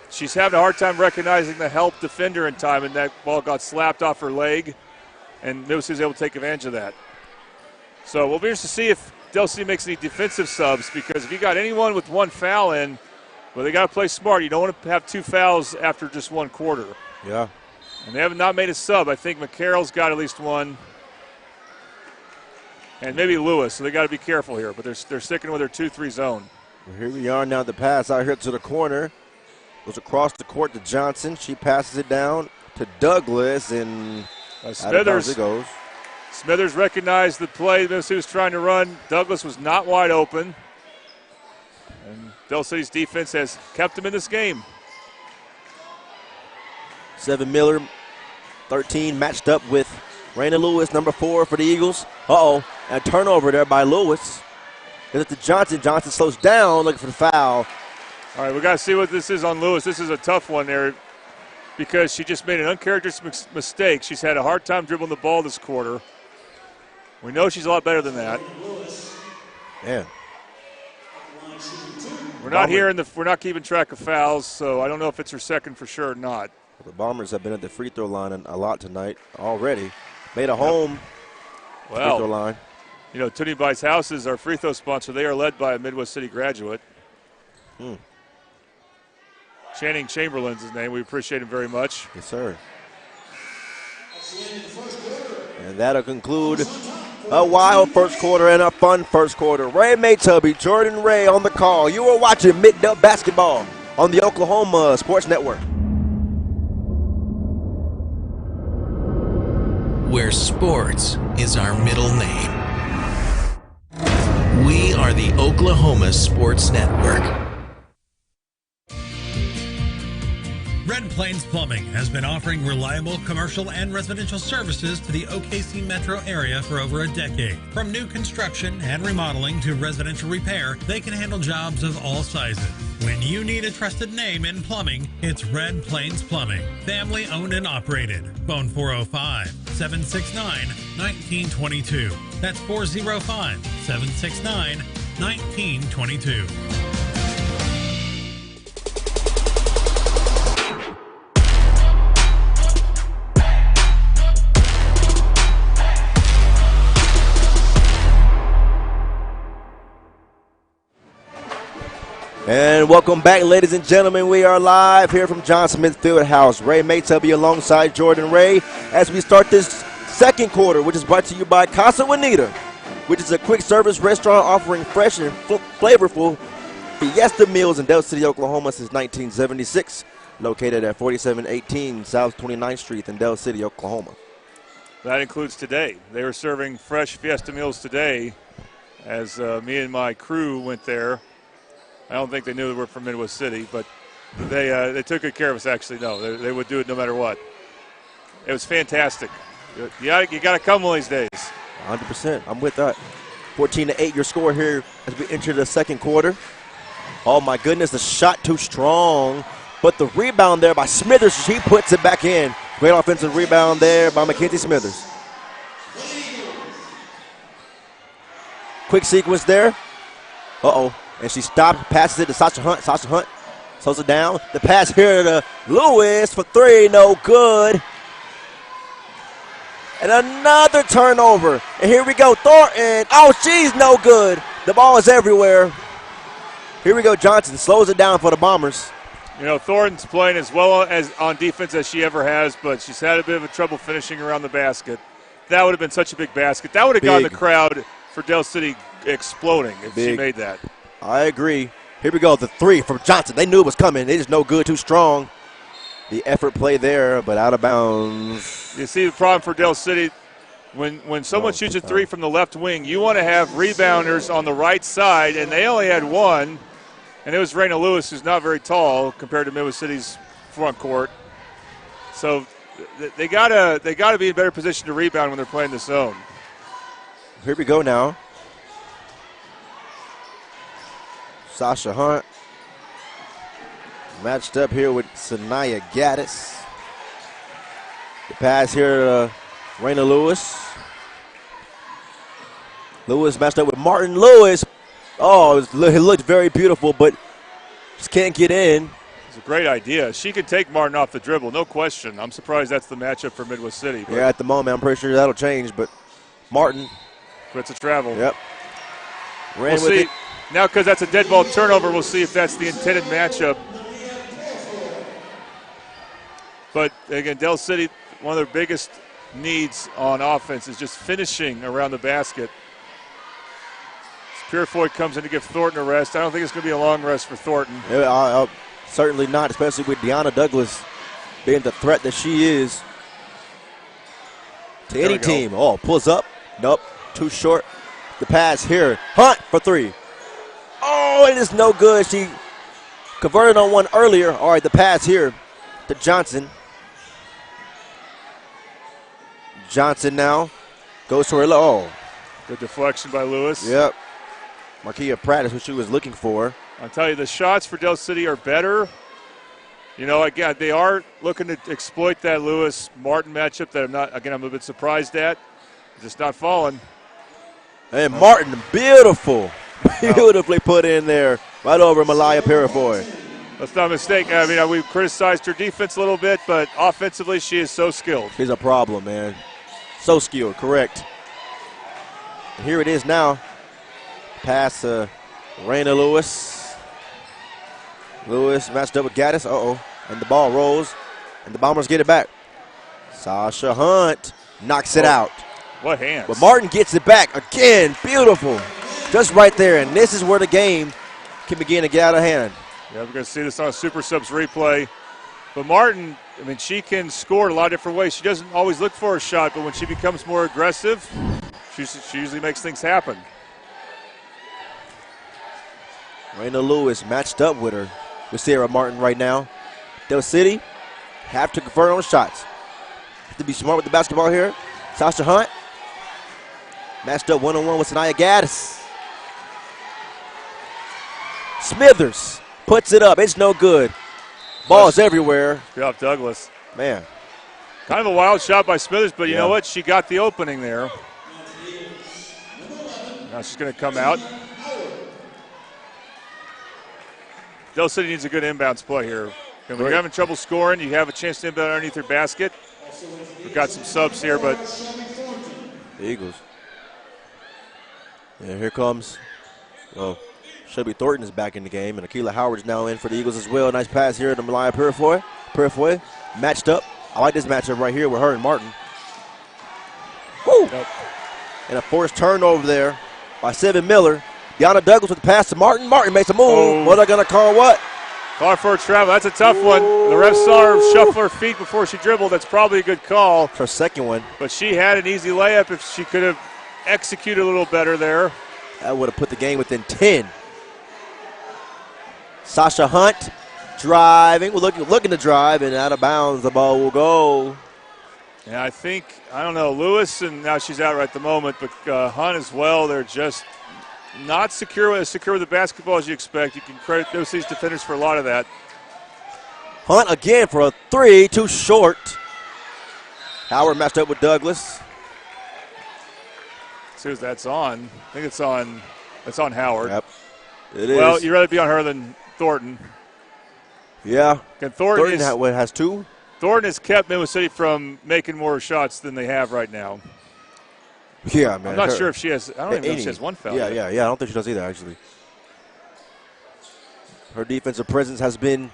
Speaker 4: she's having a hard time recognizing the help defender in time, and that ball got slapped off her leg, and Lewis is able to take advantage of that. So we'll be interested to see if Del City makes any defensive subs, because if you got anyone with 1 foul in, well, they got to play smart. You don't want to have 2 fouls after just 1 quarter.
Speaker 3: Yeah.
Speaker 4: And they have not made a sub. I think McCarroll's got at least 1. And maybe Lewis, so they got to be careful here. But they're sticking with their 2-3 zone.
Speaker 3: Well, here we are now. The pass out here to the corner goes across the court to Johnson. She passes it down to Douglas, and Smithers goes.
Speaker 4: Smithers recognized the play Mississippi was trying to run. Douglas was not wide open. And Del City's defense has kept him in this game.
Speaker 3: 7 Miller, 13, matched up with Raina Lewis, number 4 for the Eagles. Uh-oh, and a turnover there by Lewis. It's to Johnson. Johnson slows down, looking for the foul.
Speaker 4: All right, we got to see what this is on Lewis. This is a tough one there because she just made an uncharacteristic mistake. She's had a hard time dribbling the ball this quarter. We know she's a lot better than that.
Speaker 3: Man.
Speaker 4: We're not keeping track of fouls, so I don't know if it's her second for sure or not.
Speaker 3: The Bombers have been at the free throw line a lot tonight already. Made a home free throw line.
Speaker 4: You know, Toonie Bites House is our free throw sponsor. They are led by a Midwest City graduate. Channing Chamberlain's his name. We appreciate him very much.
Speaker 3: Yes, sir. And that'll conclude a wild first quarter and a fun first quarter. Ray Maytubby, Jordan Ray on the call. You are watching Mid-Delt Basketball on the Oklahoma Sports Network.
Speaker 2: Where sports is our middle name. We are the Oklahoma Sports Network.
Speaker 14: Red Plains Plumbing has been offering reliable commercial and residential services to the OKC metro area for over a decade. From new construction and remodeling to residential repair, they can handle jobs of all sizes. When you need a trusted name in plumbing, it's Red Plains Plumbing. Family owned and operated. Phone 405-769-1922. That's 405-769-1922.
Speaker 3: And welcome back, ladies and gentlemen. We are live here from John Smith Fieldhouse. Ray Maytubby alongside Jordan Ray as we start this second quarter, which is brought to you by Casa Juanita, which is a quick service restaurant offering fresh and flavorful fiesta meals in Del City, Oklahoma since 1976, located at 4718 South 29th Street in Del City, Oklahoma.
Speaker 4: That includes today. They were serving fresh fiesta meals today as me and my crew went there. I don't think they knew they were from Midwest City, but they took good care of us, actually. No, they would do it no matter what. It was fantastic. You got to come one of these days.
Speaker 3: 100%. I'm with that. 14-8 your score here as we enter the second quarter. Oh, my goodness, the shot too strong. But the rebound there by Smithers, she puts it back in. Great offensive rebound there by Mackenzie Smithers. Quick sequence there. Uh-oh. And she stopped, passes it to Sasha Hunt. Sasha Hunt slows it down. The pass here to Lewis for three, no good. And another turnover. And here we go, Thornton. Oh, she's no good. The ball is everywhere. Here we go, Johnson slows it down for the Bombers.
Speaker 4: You know, Thornton's playing as well as on defense as she ever has, but she's had a bit of a trouble finishing around the basket. That would have been such a big basket. That would have gotten the crowd for Del City exploding if she made that.
Speaker 3: I agree. Here we go, the three from Johnson. They knew it was coming. They just no good, too strong. The effort play there, but out of bounds.
Speaker 4: You see the problem for Del City, when someone shoots a three from the left wing, you want to have rebounders on the right side, and they only had one, and it was Raina Lewis, who's not very tall compared to Midwest City's front court. So they gotta be in a better position to rebound when they're playing the zone.
Speaker 3: Here we go now. Sasha Hunt matched up here with Sanaya Gaddis. The pass here to Raina Lewis. Lewis matched up with Martin Lewis. Oh, it looked very beautiful, but just can't get in.
Speaker 4: It's a great idea. She can take Martin off the dribble, no question. I'm surprised that's the matchup for Midwest City.
Speaker 3: Yeah, at the moment, I'm pretty sure that'll change, but Martin
Speaker 4: quits a travel.
Speaker 3: Yep.
Speaker 4: We'll see. Now, because that's a dead ball turnover, we'll see if that's the intended matchup. But, again, Del City, one of their biggest needs on offense is just finishing around the basket. Purefoy comes in to give Thornton a rest. I don't think it's going to be a long rest for Thornton.
Speaker 3: Yeah, certainly not, especially with Deanna Douglas being the threat that she is. to any team. Oh, pulls up. Nope, too short. The pass here. Hunt for 3. Oh, it is no good. She converted on one earlier. All right, the pass here to Johnson. Johnson now goes to her low.
Speaker 4: Good deflection by Lewis.
Speaker 3: Yep. Marquia Pratt is what she was looking for.
Speaker 4: I'll tell you, the shots for Del City are better. You know, again, they are looking to exploit that Lewis-Martin matchup that I'm a little bit surprised at. Just not falling.
Speaker 3: And Martin, beautifully put in there, right over Malaya Purifoy.
Speaker 4: Let's not mistake. I mean, we've criticized her defense a little bit, but offensively, she is so skilled.
Speaker 3: She's a problem, man. So skilled, correct. And here it is now. Pass to Raina Lewis. Lewis matched up with Gaddis. And the ball rolls, and the Bombers get it back. Sasha Hunt knocks it out.
Speaker 4: What hands.
Speaker 3: But Martin gets it back. Again, beautiful. Just right there, and this is where the game can begin to get out of hand.
Speaker 4: Yeah, we're going to see this on a Super Subs replay. But Martin, I mean, she can score a lot of different ways. She doesn't always look for a shot, but when she becomes more aggressive, she usually makes things happen.
Speaker 3: Raina Lewis matched up with her, with Sarah Martin right now. Del City have to convert on shots. Have to be smart with the basketball here. Sasha Hunt matched up one-on-one with Sanaya Gaddis. Smithers puts it up. It's no good. Ball's everywhere.
Speaker 4: Good off Douglas.
Speaker 3: Man.
Speaker 4: Kind of a wild shot by Smithers, but you know what? She got the opening there. Now she's going to come out. Del City needs a good inbounds play here. When you're having trouble scoring, you have a chance to inbound underneath your basket. We've got some subs here, but
Speaker 3: the Eagles. And here comes, Shelby Thornton is back in the game, and Akila Howard's now in for the Eagles as well. Nice pass here to Malaya Purifoy. Purifoy matched up. I like this matchup right here with her and Martin. Woo! Yep. And a forced turnover there by Seven Miller. Deanna Douglas with the pass to Martin. Martin makes a move. What are they going to call what?
Speaker 4: Call for a travel. That's a tough one. The ref saw her shuffle her feet before she dribbled. That's probably a good call.
Speaker 3: Her second one.
Speaker 4: But she had an easy layup if she could have executed a little better there.
Speaker 3: That would have put the game within 10. Sasha Hunt driving. We're looking to drive, and out of bounds the ball will go.
Speaker 4: Yeah, I don't know, Lewis, and now she's out right at the moment, but Hunt as well. They're just not as secure with the basketball as you expect. You can credit those defenders for a lot of that.
Speaker 3: Hunt again for a 3, too short. Howard matched up with Douglas.
Speaker 4: Let's see who that's on. I think it's on Howard.
Speaker 3: Yep, it is.
Speaker 4: Well, you'd rather be on her than Thornton.
Speaker 3: Yeah.
Speaker 4: Thornton
Speaker 3: has 2.
Speaker 4: Thornton has kept Midwest City from making more shots than they have right now.
Speaker 3: Yeah, man.
Speaker 4: I'm not sure if she has. I don't even know if she has one foul.
Speaker 3: Yeah. I don't think she does either, actually. Her defensive presence has been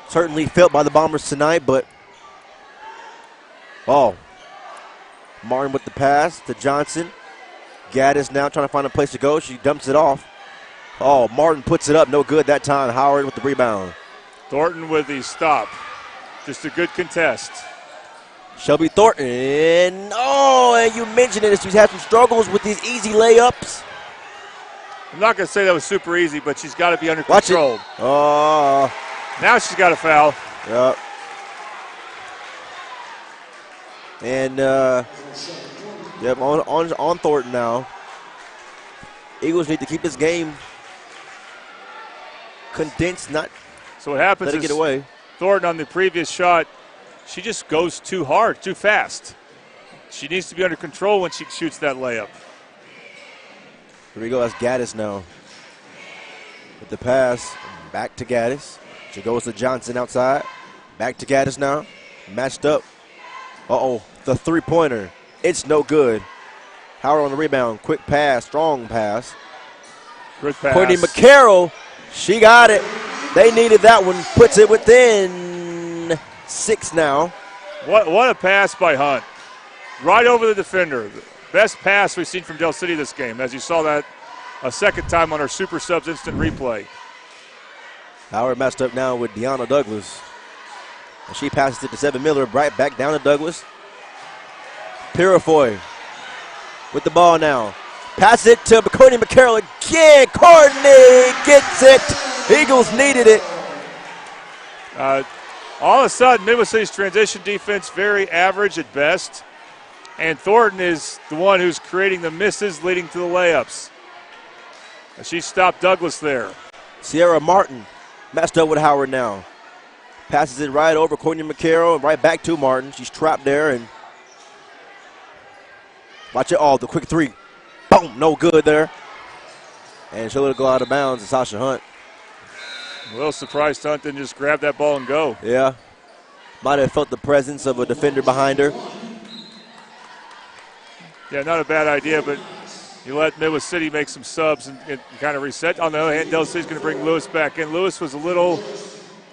Speaker 3: certainly felt by the Bombers tonight, but Martin with the pass to Johnson. Gaddis now trying to find a place to go. She dumps it off. Martin puts it up. No good that time. Howard with the rebound.
Speaker 4: Thornton with the stop. Just a good contest.
Speaker 3: Shelby Thornton. And you mentioned it. She's had some struggles with these easy layups.
Speaker 4: I'm not going to say that was super easy, but she's got to be under control. Now she's got a foul.
Speaker 3: Yep. And, on Thornton now. Eagles need to keep this game condensed,
Speaker 4: so what happens
Speaker 3: let it
Speaker 4: is
Speaker 3: get away.
Speaker 4: Thornton on the previous shot, she just goes too hard, too fast. She needs to be under control when she shoots that layup.
Speaker 3: Here we go. That's Gaddis now. With the pass, back to Gaddis. She goes to Johnson outside. Back to Gaddis now. Matched up. The three-pointer. It's no good. Howard on the rebound. Quick pass, strong pass.
Speaker 4: Good pass.
Speaker 3: Courtney McCarroll, she got it. They needed that one. Puts it within 6 now.
Speaker 4: What a pass by Hunt. Right over the defender. The best pass we've seen from Del City this game, as you saw that a second time on our Super Subs instant replay.
Speaker 3: Howard matched up now with Deanna Douglas. And she passes it to Seven Miller, right back down to Douglas. Purifoy with the ball now. Pass it to Courtney McCarroll again. Courtney gets it. Eagles needed it.
Speaker 4: All of a sudden, Midwest City's transition defense very average at best. And Thornton is the one who's creating the misses leading to the layups. And she stopped Douglas there.
Speaker 3: Sierra Martin matched up with Howard now. Passes it right over Courtney McCarroll and right back to Martin. She's trapped there and watch it all. The quick three. Boom, no good there. And she'll let it go out of bounds to Sasha Hunt.
Speaker 4: A little surprised Hunt didn't just grab that ball and go.
Speaker 3: Yeah. Might have felt the presence of a defender behind her.
Speaker 4: Yeah, not a bad idea, but you let Midwest City make some subs and kind of reset. On the other hand, Del City's going to bring Lewis back in. Lewis was a little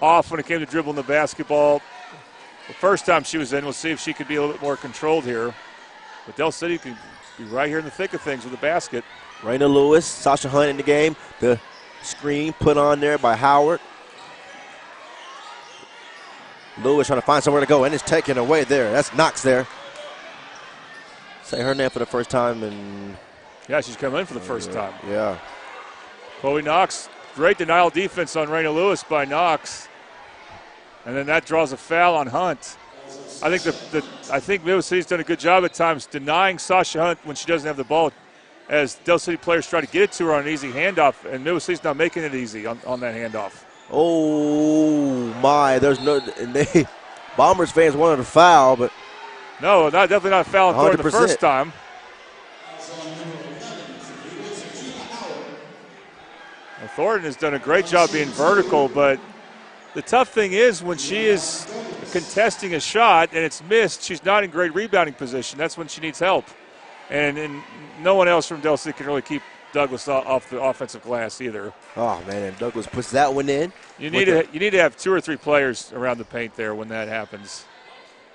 Speaker 4: off when it came to dribbling the basketball. The first time she was in, we'll see if she could be a little bit more controlled here. But Del City can be right here in the thick of things with the basket.
Speaker 3: Raina Lewis, Sasha Hunt in the game. The screen put on there by Howard. Lewis trying to find somewhere to go, and it's taken away there. That's Knox there. Say her name for the first time. And
Speaker 4: yeah, she's come in for the first time.
Speaker 3: Yeah.
Speaker 4: Chloe Knox, great denial defense on Raina Lewis by Knox. And then that draws a foul on Hunt. I think Midwest City's done a good job at times denying Sasha Hunt when she doesn't have the ball, as Del City players try to get it to her on an easy handoff, and Midwest City's not making it easy on that handoff.
Speaker 3: Oh my! There's no. And they Bombers fans wanted a foul, but
Speaker 4: no, definitely not a foul on Thornton the first time. Well, Thornton has done a great job being vertical, but the tough thing is when she is contesting a shot and it's missed, she's not in great rebounding position. That's when she needs help. And no one else from Del City can really keep Douglas off the offensive glass either.
Speaker 3: Oh, man, and Douglas puts that one in.
Speaker 4: You need to have 2 or 3 players around the paint there when that happens.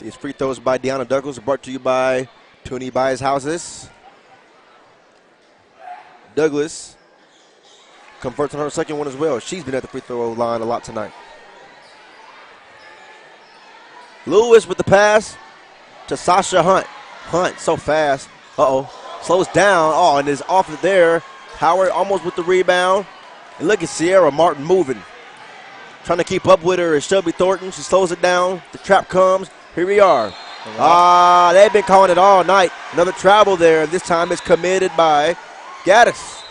Speaker 3: These free throws by Deanna Douglas are brought to you by Toonie Buys Houses. Douglas converts on her second one as well. She's been at the free throw line a lot tonight. Lewis with the pass to Sasha Hunt. Hunt so fast. Slows down. Oh, and is off it there. Howard almost with the rebound. And look at Sierra Martin moving. Trying to keep up with her is Shelby Thornton. She slows it down. The trap comes. Here we are. They've been calling it all night. Another travel there. This time it's committed by Gaddis.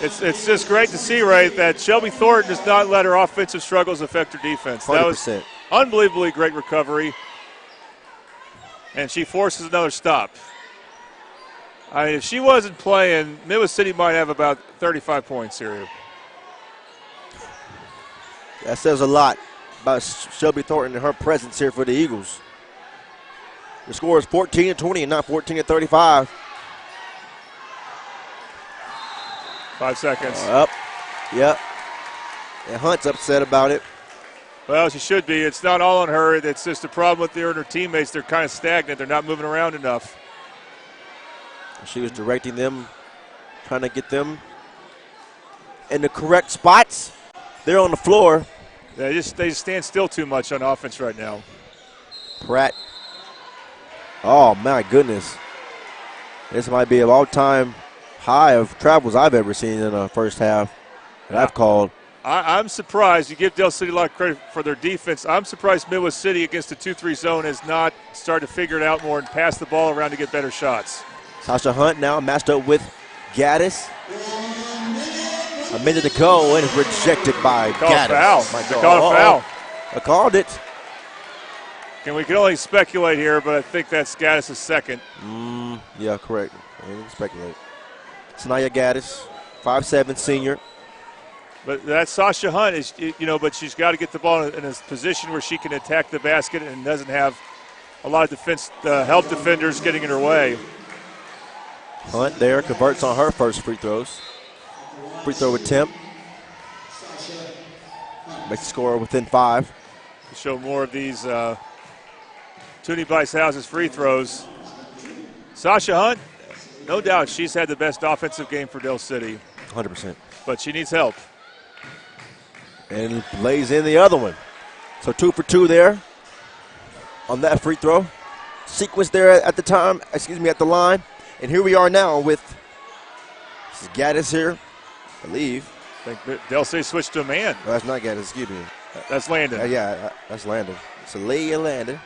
Speaker 4: It's just great to see, Ray, that Shelby Thornton does not let her offensive struggles affect her defense.
Speaker 3: 100%.
Speaker 4: That was unbelievably great recovery. And she forces another stop. I mean, if she wasn't playing, Midwest City might have about 35 points here.
Speaker 3: That says a lot about Shelby Thornton and her presence here for the Eagles. The score is 14-20 and not 14-35.
Speaker 4: 5 seconds.
Speaker 3: Yep. And Hunt's upset about it.
Speaker 4: Well, she should be. It's not all on her. It's just a problem with her and her teammates. They're kind of stagnant. They're not moving around enough.
Speaker 3: She was directing them, trying to get them in the correct spots. They're on the floor.
Speaker 4: They just stand still too much on offense right now.
Speaker 3: Pratt. Oh, my goodness. This might be an all-time high of travels I've ever seen in the first half that I've called.
Speaker 4: I'm surprised. You give Del City a lot of credit for their defense. I'm surprised Midwest City against the 2-3 zone has not started to figure it out more and pass the ball around to get better shots.
Speaker 3: Sasha Hunt now matched up with Gaddis. A minute to go, and it's rejected by Gaddis.
Speaker 4: They called a foul.
Speaker 3: I called it.
Speaker 4: And we can only speculate here, but I think that's Gaddis' second.
Speaker 3: Yeah, correct. I can speculate. Sanaya Gaddis, 5'7", senior.
Speaker 4: But that Sasha Hunt is, but she's got to get the ball in a position where she can attack the basket and doesn't have a lot of help defenders getting in her way.
Speaker 3: Hunt there converts on her first free throws. Free throw attempt. Makes the score within 5.
Speaker 4: To show more of these Toonie Buys Houses free throws. Sasha Hunt, no doubt she's had the best offensive game for Del City.
Speaker 3: 100%.
Speaker 4: But she needs help.
Speaker 3: And lays in the other one. So 2 for 2 there on that free throw. sequence there at the time, at the line. And here we are now with Gaddis here, I believe.
Speaker 4: I think Del City switched to a man.
Speaker 3: No, that's not Gaddis, excuse me.
Speaker 4: That's Landon.
Speaker 3: That's Landon. It's Leah Landon.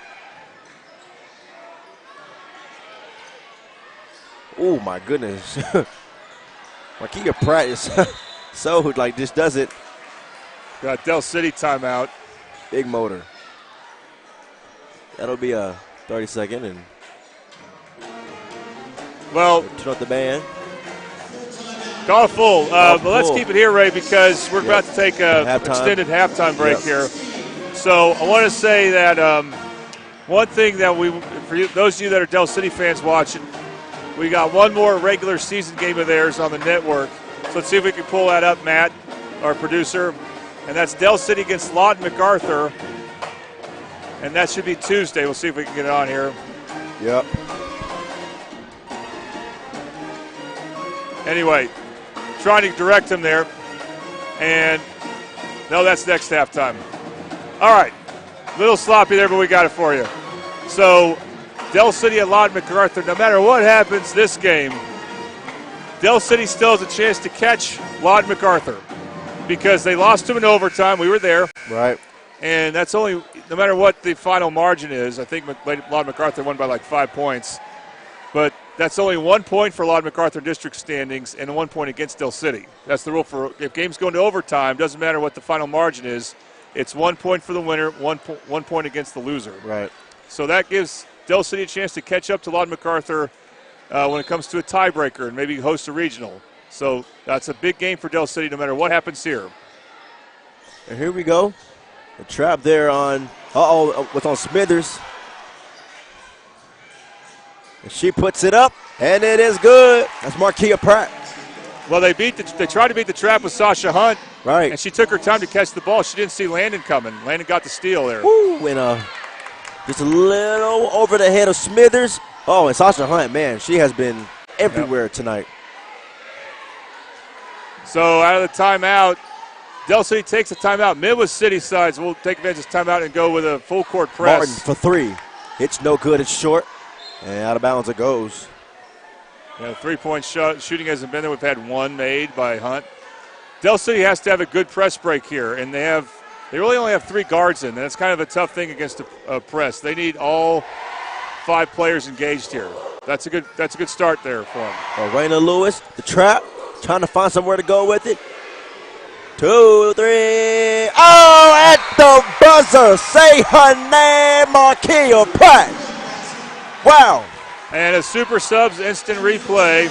Speaker 3: Oh, my goodness. Marquia Pratt is so, like, just does it.
Speaker 4: Got Del City timeout.
Speaker 3: Big motor. That'll be a 30-second. And
Speaker 4: well,
Speaker 3: turn up the band.
Speaker 4: Call it full. But let's keep it here, Ray, because we're about to take an extended halftime break here. So I want to say that one thing that for you, those of you that are Del City fans watching, we got one more regular season game of theirs on the network. So let's see if we can pull that up, Matt, our producer. And that's Del City against Lawton MacArthur. And that should be Tuesday. We'll see if we can get it on here.
Speaker 3: Yep.
Speaker 4: Anyway, trying to direct him there. And no, that's next halftime. All right. A little sloppy there, but we got it for you. So Del City and Lawton MacArthur, no matter what happens this game, Del City still has a chance to catch Lawton MacArthur because they lost him in overtime. We were there.
Speaker 3: Right.
Speaker 4: And that's only, no matter what the final margin is, I think Lawton MacArthur won by like 5 points. But that's only 1 point for Lawton MacArthur district standings and 1 point against Del City. That's the rule for if games go into overtime, doesn't matter what the final margin is. It's 1 point for the winner, 1 point against the loser.
Speaker 3: Right.
Speaker 4: So that gives Del City a chance to catch up to Lawton MacArthur when it comes to a tiebreaker and maybe host a regional. So that's a big game for Del City no matter what happens here.
Speaker 3: And here we go. The trap there on, was on Smithers. And she puts it up, and it is good. That's Marquia Pratt.
Speaker 4: Well, they tried to beat the trap with Sasha Hunt.
Speaker 3: Right.
Speaker 4: And she took her time to catch the ball. She didn't see Landon coming. Landon got the steal there.
Speaker 3: Woo, and just a little over the head of Smithers. Oh, and Sasha Hunt, man, she has been everywhere tonight.
Speaker 4: So out of the timeout, Del City takes a timeout. Midwest City sides will take advantage of this timeout and go with a full court press.
Speaker 3: Martin for 3. It's no good. It's short. And out of bounds it goes.
Speaker 4: Yeah, 3-point shooting hasn't been there. We've had one made by Hunt. Del City has to have a good press break here, and they really only have 3 guards in, and it's kind of a tough thing against a press. They need all 5 players engaged here. That's a good start there for them.
Speaker 3: Raina Lewis, the trap, trying to find somewhere to go with it. 2, 3. Oh, at the buzzer. Say her name, Marquia Pratt. Wow.
Speaker 4: And a Super Subs instant replay.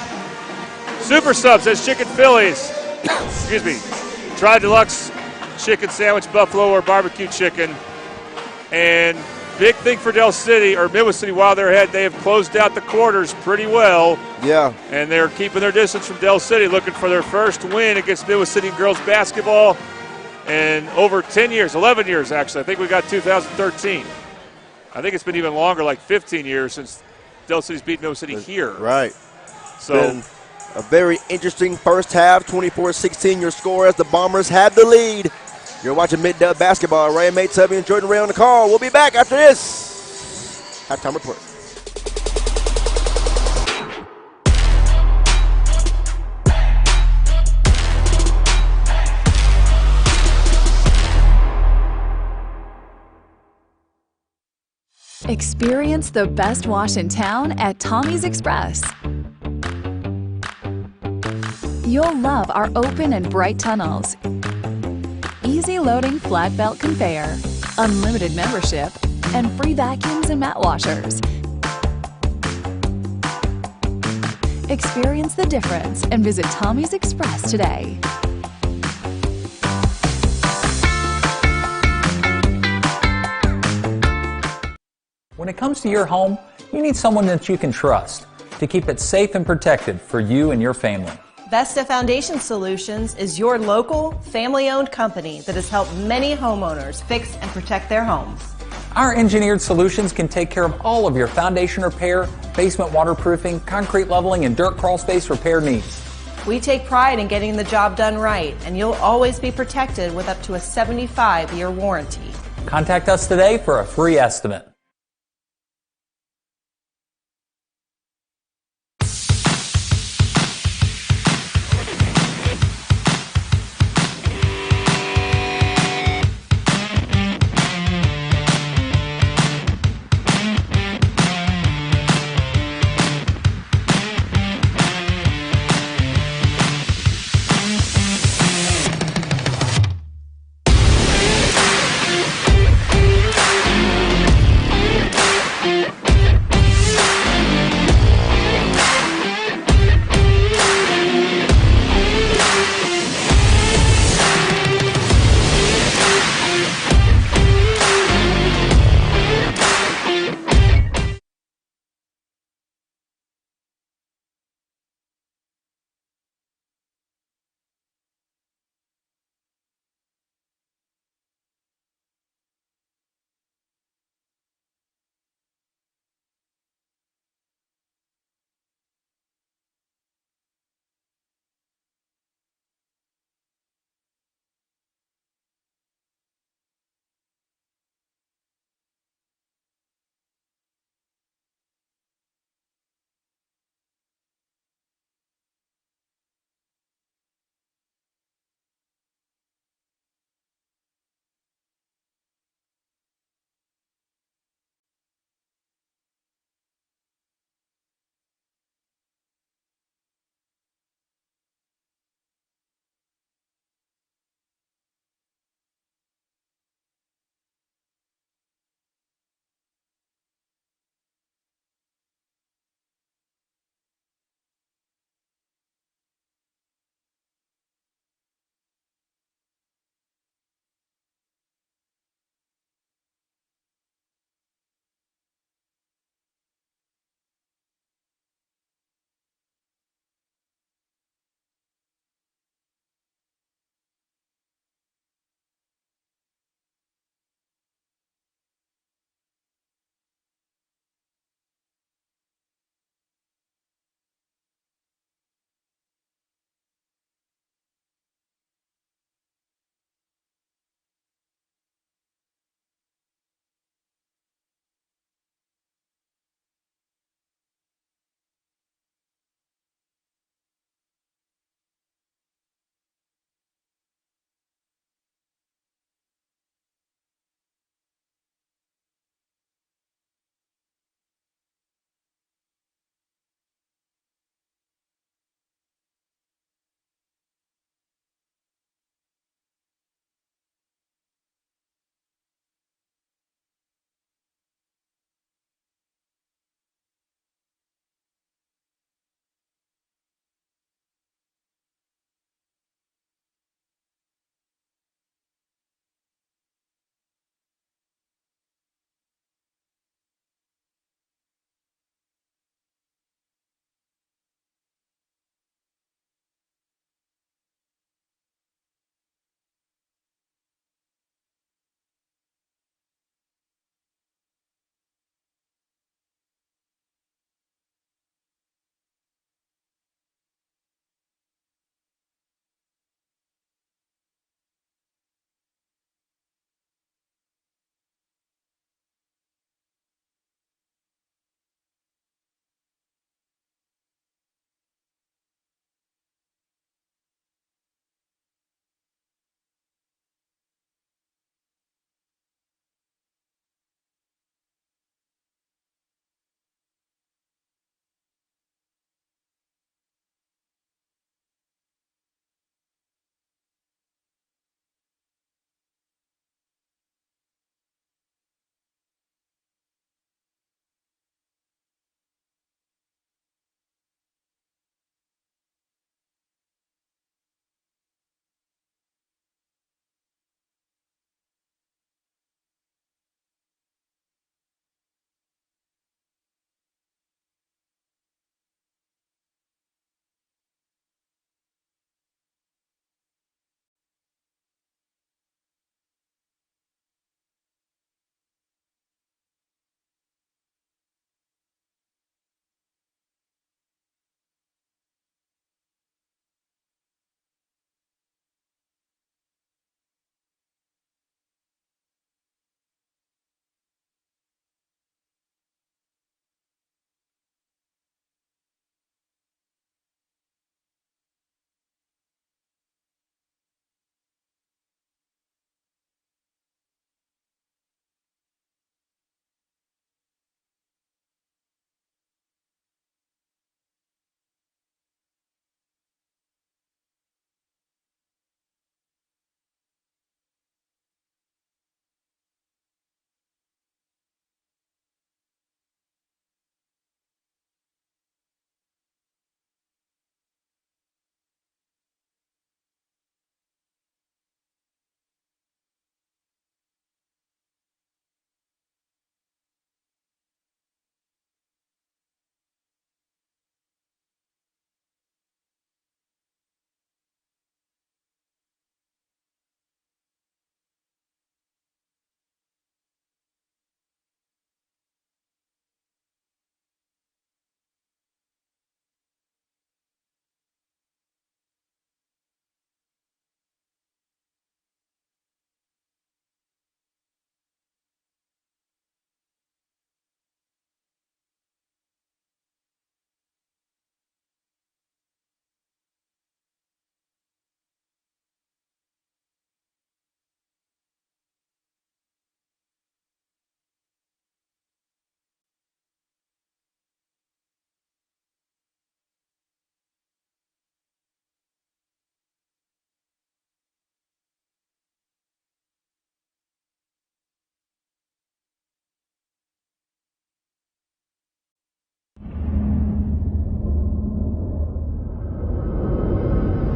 Speaker 4: Super Subs has chicken Phillies. Excuse me. Tri-Deluxe chicken sandwich, buffalo or barbecue chicken. And big thing for Del City, or Midwest City, while they're ahead, they have closed out the quarters pretty well.
Speaker 3: Yeah.
Speaker 4: And they're keeping their distance from Del City, looking for their first win against Midwest City girls basketball in over 10 years, 11 years actually. I think we got 2013. I think it's been even longer, like 15 years since Del City's beat Midwest City here.
Speaker 3: Right.
Speaker 4: So
Speaker 3: been a very interesting first half, 24-16 your score as the Bombers have the lead. You're watching Mid-Dub Basketball. Ray Tubby and Jordan Ray on the call. We'll be back after this halftime report.
Speaker 15: Experience the best wash in town at Tommy's Express. You'll love our open and bright tunnels, easy loading flat belt conveyor, unlimited membership, and free vacuums and mat washers. Experience the difference and visit Tommy's Express today.
Speaker 16: When it comes to your home, you need someone that you can trust to keep it safe and protected for you and your family.
Speaker 17: Vesta Foundation Solutions is your local, family-owned company that has helped many homeowners fix and protect their homes.
Speaker 16: Our engineered solutions can take care of all of your foundation repair, basement waterproofing, concrete leveling, and dirt crawl space repair needs.
Speaker 17: We take pride in getting the job done right, and you'll always be protected with up to a 75-year warranty.
Speaker 16: Contact us today for a free estimate.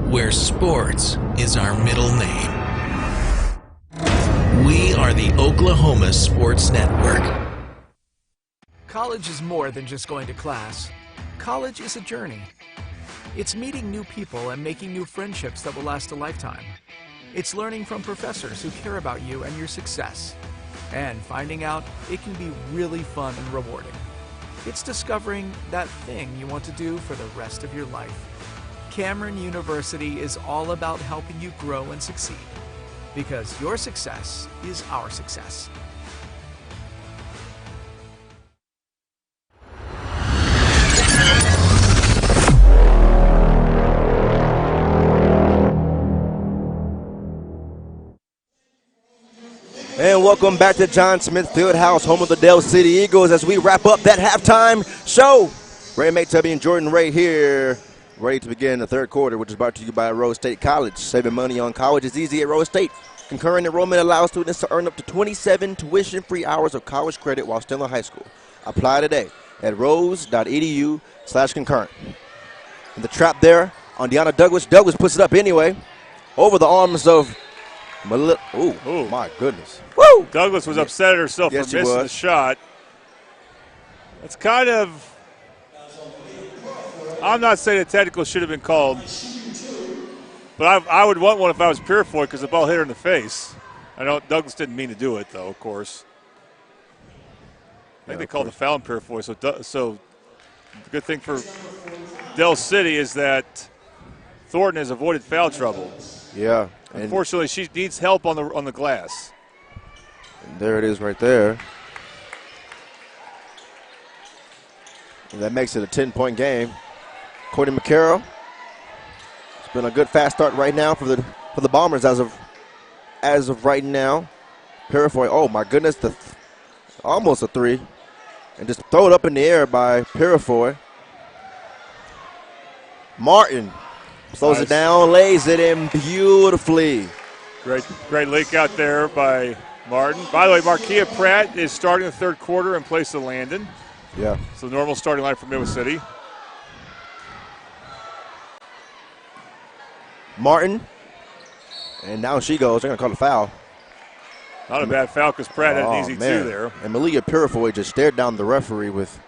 Speaker 2: where sports is our middle name. We are the Oklahoma Sports Network.
Speaker 7: College is more than just going to class. College is a journey. It's meeting new people and making new friendships that will last a lifetime. It's learning from professors who care about you and your success. And finding out it can be really fun and rewarding. It's discovering that thing you want to do for the rest of your life. Cameron University is all about helping you grow and succeed. Because your success is our success.
Speaker 3: And welcome back to John Smith Fieldhouse, home of the Dell City Eagles, as we wrap up that halftime show. Ray Maytubby and Jordan Ray here, ready to begin the third quarter, which is brought to you by Rose State College. Saving money on college is easy at Rose State. Concurrent enrollment allows students to earn up to 27 tuition-free hours of college credit while still in high school. Apply today at rose.edu/concurrent. And the trap there on Deanna Douglas. Douglas puts it up anyway, over the arms of Oh, my goodness.
Speaker 4: Woo! Douglas was upset at herself
Speaker 3: Yes,
Speaker 4: for
Speaker 3: she
Speaker 4: missing
Speaker 3: was.
Speaker 4: the shot. It's kind of, I'm not saying a technical should have been called, but I would want one if I was Purifoy because the ball hit her in the face. I know Douglas didn't mean to do it, though, of course. I think they called the foul on Purifoy, so the good thing for Dell City is that Thornton has avoided foul trouble.
Speaker 3: Yeah.
Speaker 4: Unfortunately, she needs help on the glass.
Speaker 3: And there it is right there. And that makes it a 10-point game. Courtney McCarroll. It's been a good fast start right now for the Bombers as of right now. Purifoy, oh my goodness, almost a three. And just throw it up in the air by Purifoy. Martin slows it down, lays it in beautifully.
Speaker 4: Great leak out there by Martin. By the way, Marquia Pratt is starting the third quarter in place of Landon.
Speaker 3: Yeah.
Speaker 4: So the normal starting line for Midway City.
Speaker 3: Martin. And down she goes. They're going to call a foul.
Speaker 4: Not a bad foul because Pratt had an easy two there.
Speaker 3: And Malia Purifoy just stared down the referee with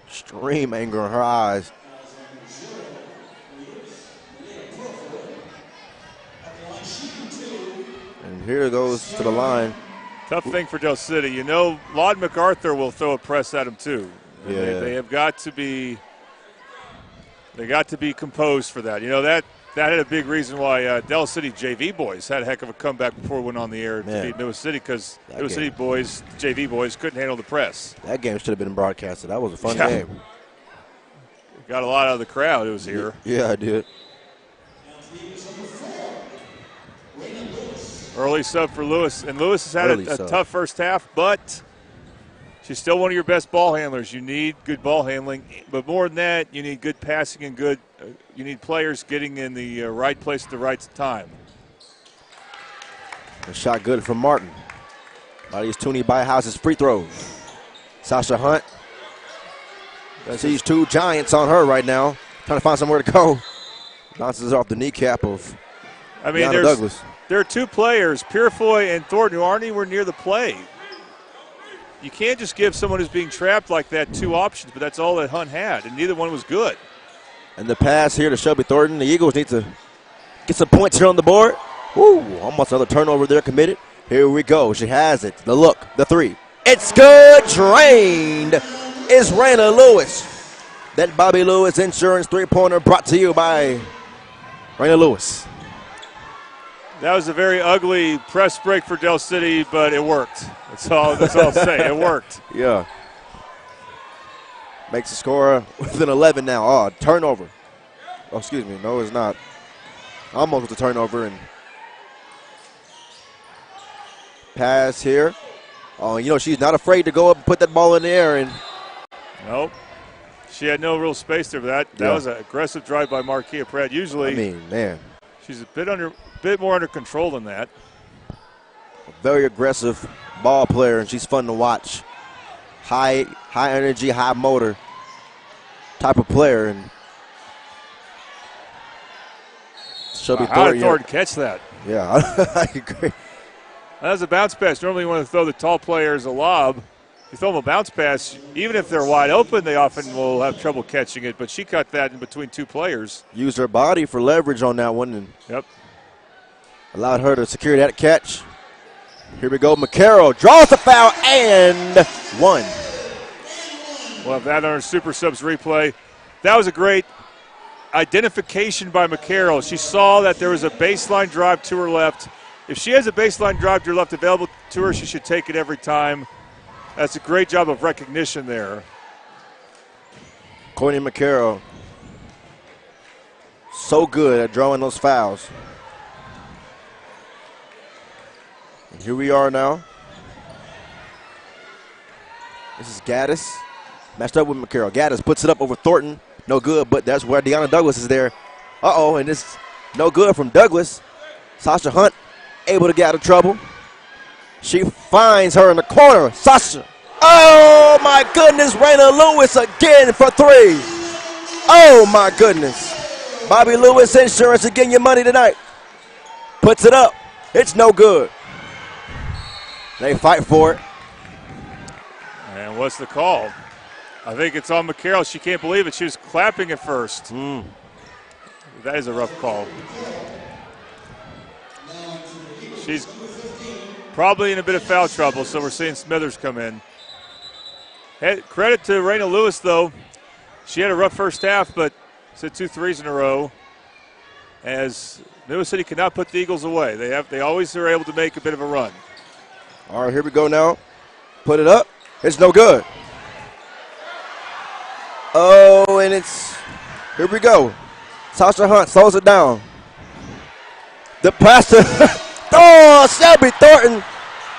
Speaker 3: extreme anger in her eyes. And here it goes to the line.
Speaker 4: Tough thing for Dell City. You know, Laud MacArthur will throw a press at him too.
Speaker 3: Yeah.
Speaker 4: They have got to be. They got to be composed for that. You know that had a big reason why Dell City JV boys had a heck of a comeback before we went on the air to beat Midway City because Midway City boys, JV boys, couldn't handle the press.
Speaker 3: That game should have been broadcasted. That was a fun game.
Speaker 4: Got a lot out of the crowd who was here.
Speaker 3: Yeah, I did.
Speaker 4: Early sub for Lewis, and Lewis has had a tough first half, but she's still one of your best ball handlers. You need good ball handling, but more than that, you need good passing and you need players getting in the right place at the right time.
Speaker 3: A shot good from Martin. These Tooney Byhouse's free throws. Sasha Hunt sees two giants on her right now, trying to find somewhere to go. Bounces off the kneecap of Deanna Douglas.
Speaker 4: There are two players, Purifoy and Thornton, who aren't anywhere near the play. You can't just give someone who's being trapped like that two options, but that's all that Hunt had, and neither one was good.
Speaker 3: And the pass here to Shelby Thornton. The Eagles need to get some points here on the board. Woo, almost another turnover there committed. Here we go. She has it. The look, the three. It's good. Drained is Raina Lewis. That Bobby Lewis Insurance three-pointer brought to you by Raina Lewis.
Speaker 4: That was a very ugly press break for Dell City, but it worked. That's all I'll say. It worked.
Speaker 3: Yeah. Makes the score within 11 now. Oh, turnover. Oh, excuse me. No, it's not. Almost with a turnover. And pass here. Oh, you know, she's not afraid to go up and put that ball in the air. And
Speaker 4: nope. She had no real space there for that. That was an aggressive drive by Marquia Pratt. Usually,
Speaker 3: I mean, man.
Speaker 4: She's a bit more under control than that.
Speaker 3: A very aggressive ball player, and she's fun to watch. High energy, high motor type of player. And Shelby
Speaker 4: How did
Speaker 3: Thornton.
Speaker 4: Thornton catch that?
Speaker 3: Yeah, I agree.
Speaker 4: That was a bounce pass. Normally you want to throw the tall players a lob. You throw them a bounce pass, even if they're wide open, they often will have trouble catching it. But she caught that in between two players.
Speaker 3: Used her body for leverage on that one and
Speaker 4: Yep.
Speaker 3: allowed her to secure that catch. Here we go. McCarroll draws the foul and one.
Speaker 4: We'll have that on our Super Subs replay. That was a great identification by McCarroll. She saw that there was a baseline drive to her left. If she has a baseline drive to her left available to her, she should take it every time. That's a great job of recognition there.
Speaker 3: Courtney McCarroll, so good at drawing those fouls. And here we are now. This is Gaddis, matched up with McCarroll. Gaddis puts it up over Thornton. No good, but that's where Deanna Douglas is there. Uh-oh, and it's no good from Douglas. Sasha Hunt able to get out of trouble. She finds her in the corner. Sasha. Oh, my goodness. Raina Lewis again for three. Oh, my goodness. Bobby Lewis Insurance again your money tonight. Puts it up. It's no good. They fight for it.
Speaker 4: And what's the call? I think it's on McCarroll. She can't believe it. She was clapping at first. That is a rough call. She's probably in a bit of foul trouble, so we're seeing Smithers come in. Credit to Raina Lewis, though. She had a rough first half, but it's hit 2 threes in a row. As Midwest City cannot put the Eagles away. They always are able to make a bit of a run.
Speaker 3: All right, here we go now. Put it up. It's no good. Oh, and it's, here we go. Sasha Hunt slows it down. The passer, oh, Shelby Thornton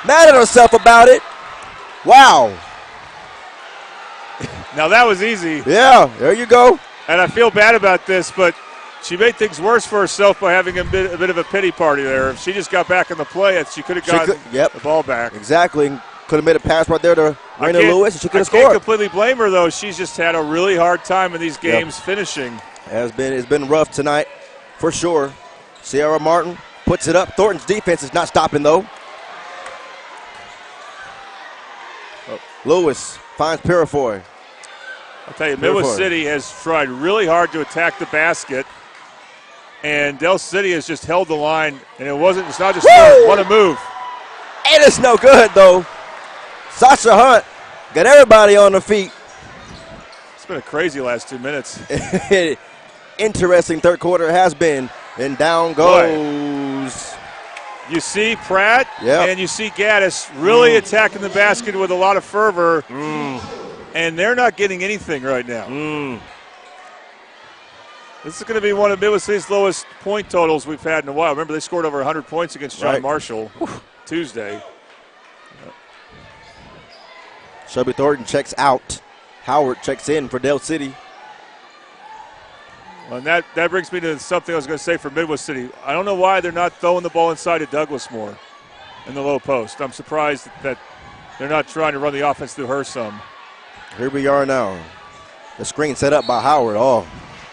Speaker 3: mad at herself about it. Wow.
Speaker 4: Now that was easy.
Speaker 3: Yeah, there you go.
Speaker 4: And I feel bad about this, but she made things worse for herself by having a bit of a pity party there. If she just got back in the play, she could have gotten the ball back.
Speaker 3: Exactly. Could have made a pass right there to Raina Lewis, and she could have
Speaker 4: I
Speaker 3: scored.
Speaker 4: can't completely blame her, though. She's just had a really hard time in these games finishing.
Speaker 3: It's been rough tonight, for sure. Sierra Martin puts it up. Thornton's defense is not stopping, though. Lewis finds Purifoy.
Speaker 4: I'll tell you, Midwest City has tried really hard to attack the basket, and Del City has just held the line, and it's not just what a move.
Speaker 3: And it's no good, though. Sasha Hunt got everybody on their feet.
Speaker 4: It's been a crazy last 2 minutes.
Speaker 3: Interesting third quarter has been, and down goes.
Speaker 4: You see Pratt and you see Gaddis really attacking the basket with a lot of fervor, and they're not getting anything right now. This is going to be one of Midwest City's lowest point totals we've had in a while. Remember, they scored over 100 points against John Marshall Tuesday.
Speaker 3: Shelby Thornton checks out. Howard checks in for Del City.
Speaker 4: Well, and that brings me to something I was going to say for Midwest City. I don't know why they're not throwing the ball inside to Douglas more in the low post. I'm surprised that they're not trying to run the offense through her some.
Speaker 3: Here we are now. The screen set up by Howard. Oh,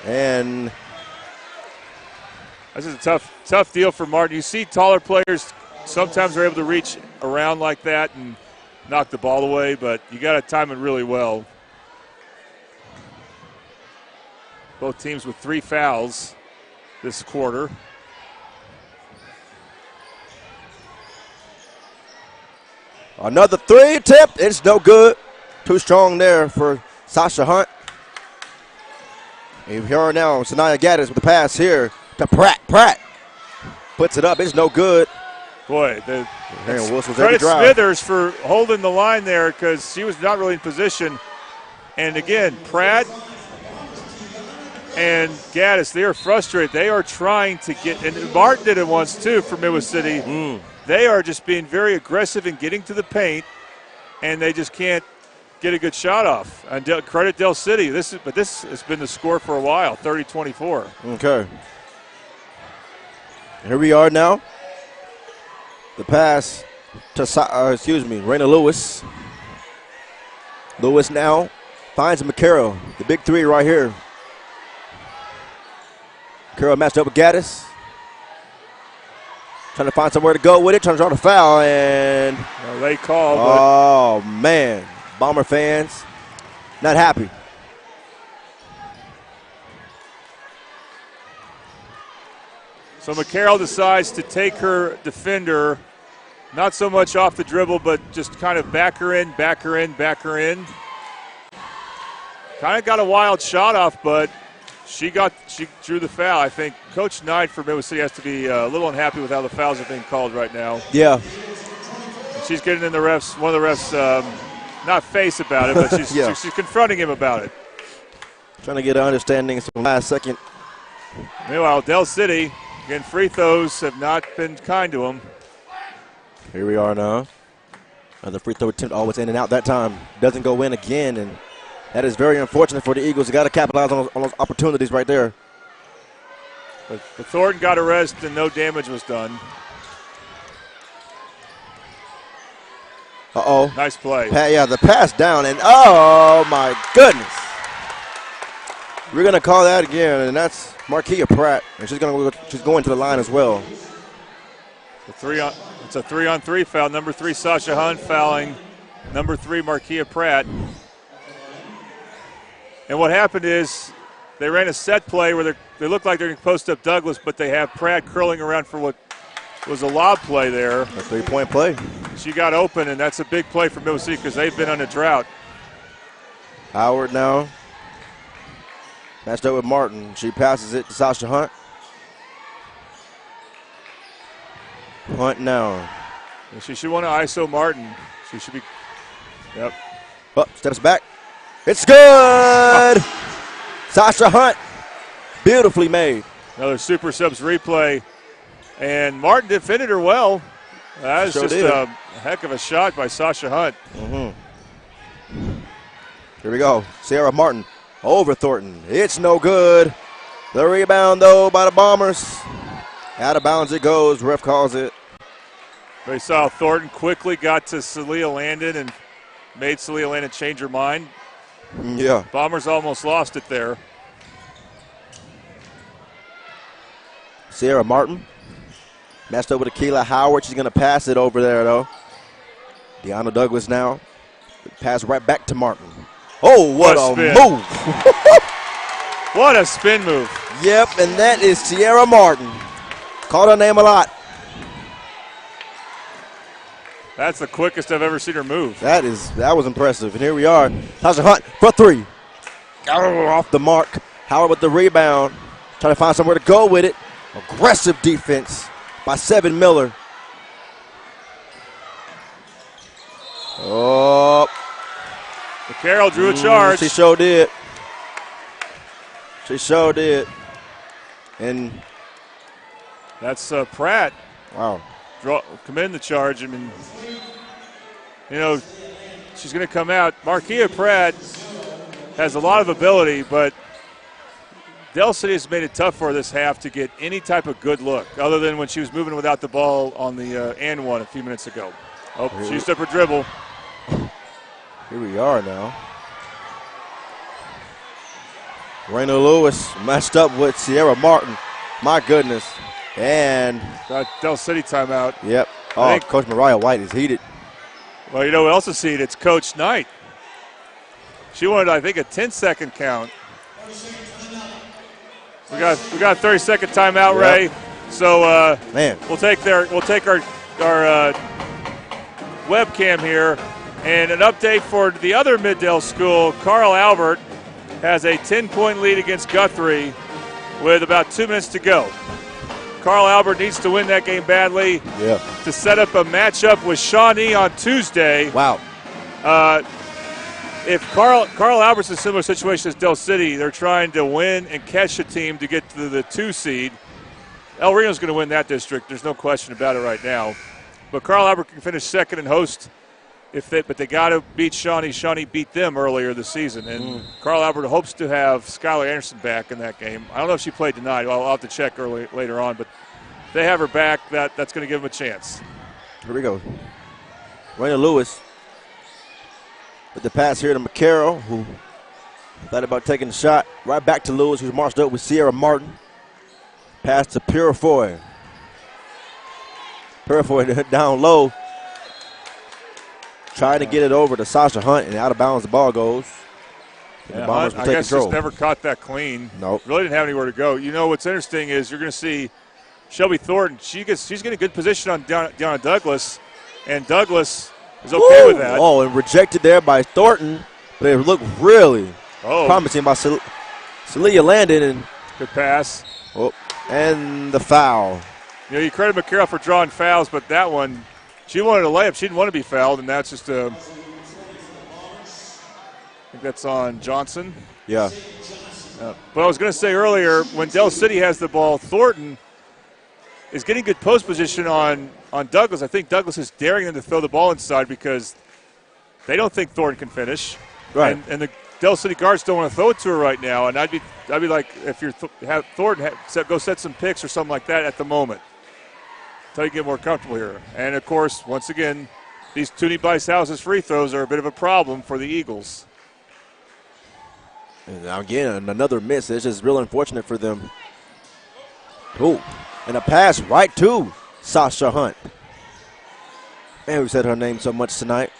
Speaker 3: and
Speaker 4: this is a tough deal for Martin. You see taller players sometimes are able to reach around like that and knock the ball away, but you got to time it really well. Both teams with 3 fouls this quarter.
Speaker 3: Another 3 attempt. It's no good. Too strong there for Sasha Hunt. And here are now Sanaya Gaddis with the pass here to Pratt. Pratt puts it up. It's no good.
Speaker 4: Boy,
Speaker 3: credit
Speaker 4: Smithers for holding the line there because she was not really in position. And again, Pratt and Gaddis, they are frustrated. They are trying to get, and Martin did it once too for Midwest City. They are just being very aggressive in getting to the paint, and they just can't get a good shot off. And credit Del City. This has been the score for a while, 30-24.
Speaker 3: Okay. Here we are now. The pass to Raina Lewis. Lewis now finds McCarroll. The big 3 right here. McCarroll matched up with Gaddis. Trying to find somewhere to go with it. Trying to draw the foul. And
Speaker 4: late call.
Speaker 3: Oh, man. Bomber fans not happy.
Speaker 4: So McCarroll decides to take her defender, not so much off the dribble, but just kind of back her in. Kind of got a wild shot off, but she drew the foul. I think Coach Knight for Midwest City has to be a little unhappy with how the fouls are being called right now.
Speaker 3: Yeah.
Speaker 4: And she's getting in the refs, one of the refs, not face about it, but she's,
Speaker 3: Yeah.
Speaker 4: she's confronting him about it.
Speaker 3: Trying to get an understanding some last second.
Speaker 4: Meanwhile, Del City, again, free throws have not been kind to them.
Speaker 3: Here we are now. Another free throw attempt, always in and out that time. Doesn't go in again, and that is very unfortunate for the Eagles. You got to capitalize on those opportunities right there.
Speaker 4: But Thornton got a rest and no damage was done.
Speaker 3: Uh-oh.
Speaker 4: Nice play.
Speaker 3: Yeah, the pass down, and oh, my goodness. We're going to call that again, and that's Markia Pratt, and she's going to the line as well.
Speaker 4: It's a 3-on-3 foul. Number 3, Sasha Hunt fouling number 3, Markia Pratt. And what happened is they ran a set play where they look like they're going to post up Douglas, but they have Pratt curling around for what was a lob play there.
Speaker 3: A 3-point play.
Speaker 4: She got open, and that's a big play for Middle City because they've been on a drought.
Speaker 3: Howard now. Matched up with Martin. She passes it to Sasha Hunt. Hunt now.
Speaker 4: And she should want to ISO Martin. She should be. Yep.
Speaker 3: Oh, steps back. It's good. Sasha Hunt. Beautifully made.
Speaker 4: Another Super Subs replay. And Martin defended her well. That is just a heck of a shot by Sasha Hunt.
Speaker 3: Here we go. Sierra Martin over Thornton. It's no good. The rebound, though, by the Bombers. Out of bounds it goes. Ref calls it.
Speaker 4: They saw Thornton quickly got to Celia Landon and made Celia Landon change her mind.
Speaker 3: Yeah.
Speaker 4: Bombers almost lost it there.
Speaker 3: Sierra Martin matched up with Akila Howard. She's going to pass it over there, though. Deanna Douglas now. Pass right back to Martin. Oh, what a move.
Speaker 4: What a spin move.
Speaker 3: Yep, and that is Sierra Martin. Called her name a lot.
Speaker 4: That's the quickest I've ever seen her move.
Speaker 3: That was impressive. And here we are. Tasha Hunt for 3. Off the mark. Howard with the rebound. Trying to find somewhere to go with it. Aggressive defense by Seven Miller. Oh.
Speaker 4: McCarroll drew a charge.
Speaker 3: She sure did. She sure did. And
Speaker 4: that's Pratt.
Speaker 3: Wow.
Speaker 4: Commend the charge. I mean, she's going to come out. Markia Pratt has a lot of ability, but Del City has made it tough for her this half to get any type of good look, other than when she was moving without the ball on the and one a few minutes ago. Oh, she used up her dribble.
Speaker 3: Here we are now. Raina Lewis matched up with Sierra Martin. My goodness. And
Speaker 4: Del City timeout.
Speaker 3: Yep. Oh, Coach Mariah White is heated.
Speaker 4: Well, you know what else is heated? It's Coach Knight. She wanted, I think, a 10-second count. We got a 30-second timeout, yep. Ray. So we'll take our webcam here, and an update for the other Middale school. Carl Albert has a 10-point lead against Guthrie with about 2 minutes to go. Carl Albert needs to win that game badly to set up a matchup with Shawnee on Tuesday.
Speaker 3: Wow.
Speaker 4: If Carl Albert's in a similar situation as Del City, they're trying to win and catch a team to get to the 2 seed. El Reno's going to win that district. There's no question about it right now. But Carl Albert can finish second and host but they got to beat Shawnee. Shawnee beat them earlier this season. And Carl Albert hopes to have Skylar Anderson back in that game. I don't know if she played tonight. I'll have to check later on. But if they have her back, that's going to give them a chance.
Speaker 3: Here we go. Raina Lewis with the pass here to McCarroll, who thought about taking the shot. Right back to Lewis, who's marched up with Sierra Martin. Pass to Purifoy. Purifoy down low. Trying to get it over to Sasha Hunt, and out of bounds the ball goes. And the Bombers will
Speaker 4: I
Speaker 3: take
Speaker 4: guess
Speaker 3: control.
Speaker 4: just never caught that clean.
Speaker 3: Nope.
Speaker 4: Really didn't have anywhere to go. You know what's interesting is you're going to see Shelby Thornton. She's getting a good position on Deanna Douglas, and Douglas is okay with that.
Speaker 3: Oh, and rejected there by Thornton, but it looked really promising by Celia Landon. And
Speaker 4: good pass.
Speaker 3: Oh, and the foul.
Speaker 4: You know, you credit McCarroll for drawing fouls, but that one, she wanted a layup. She didn't want to be fouled, and that's just I think that's on Johnson.
Speaker 3: Yeah.
Speaker 4: But I was going to say earlier, when Del City has the ball, Thornton is getting good post position on Douglas. I think Douglas is daring them to throw the ball inside because they don't think Thornton can finish.
Speaker 3: Right.
Speaker 4: And the Del City guards don't want to throw it to her right now. And I'd be like, if you're have Thornton, go set some picks or something like that at the moment. Until you get more comfortable here. And, of course, once again, these Toonie Bice Houses free throws are a bit of a problem for the Eagles.
Speaker 3: And again, another miss. It's just real unfortunate for them. Ooh, and a pass right to Sasha Hunt. Man, we said her name so much tonight.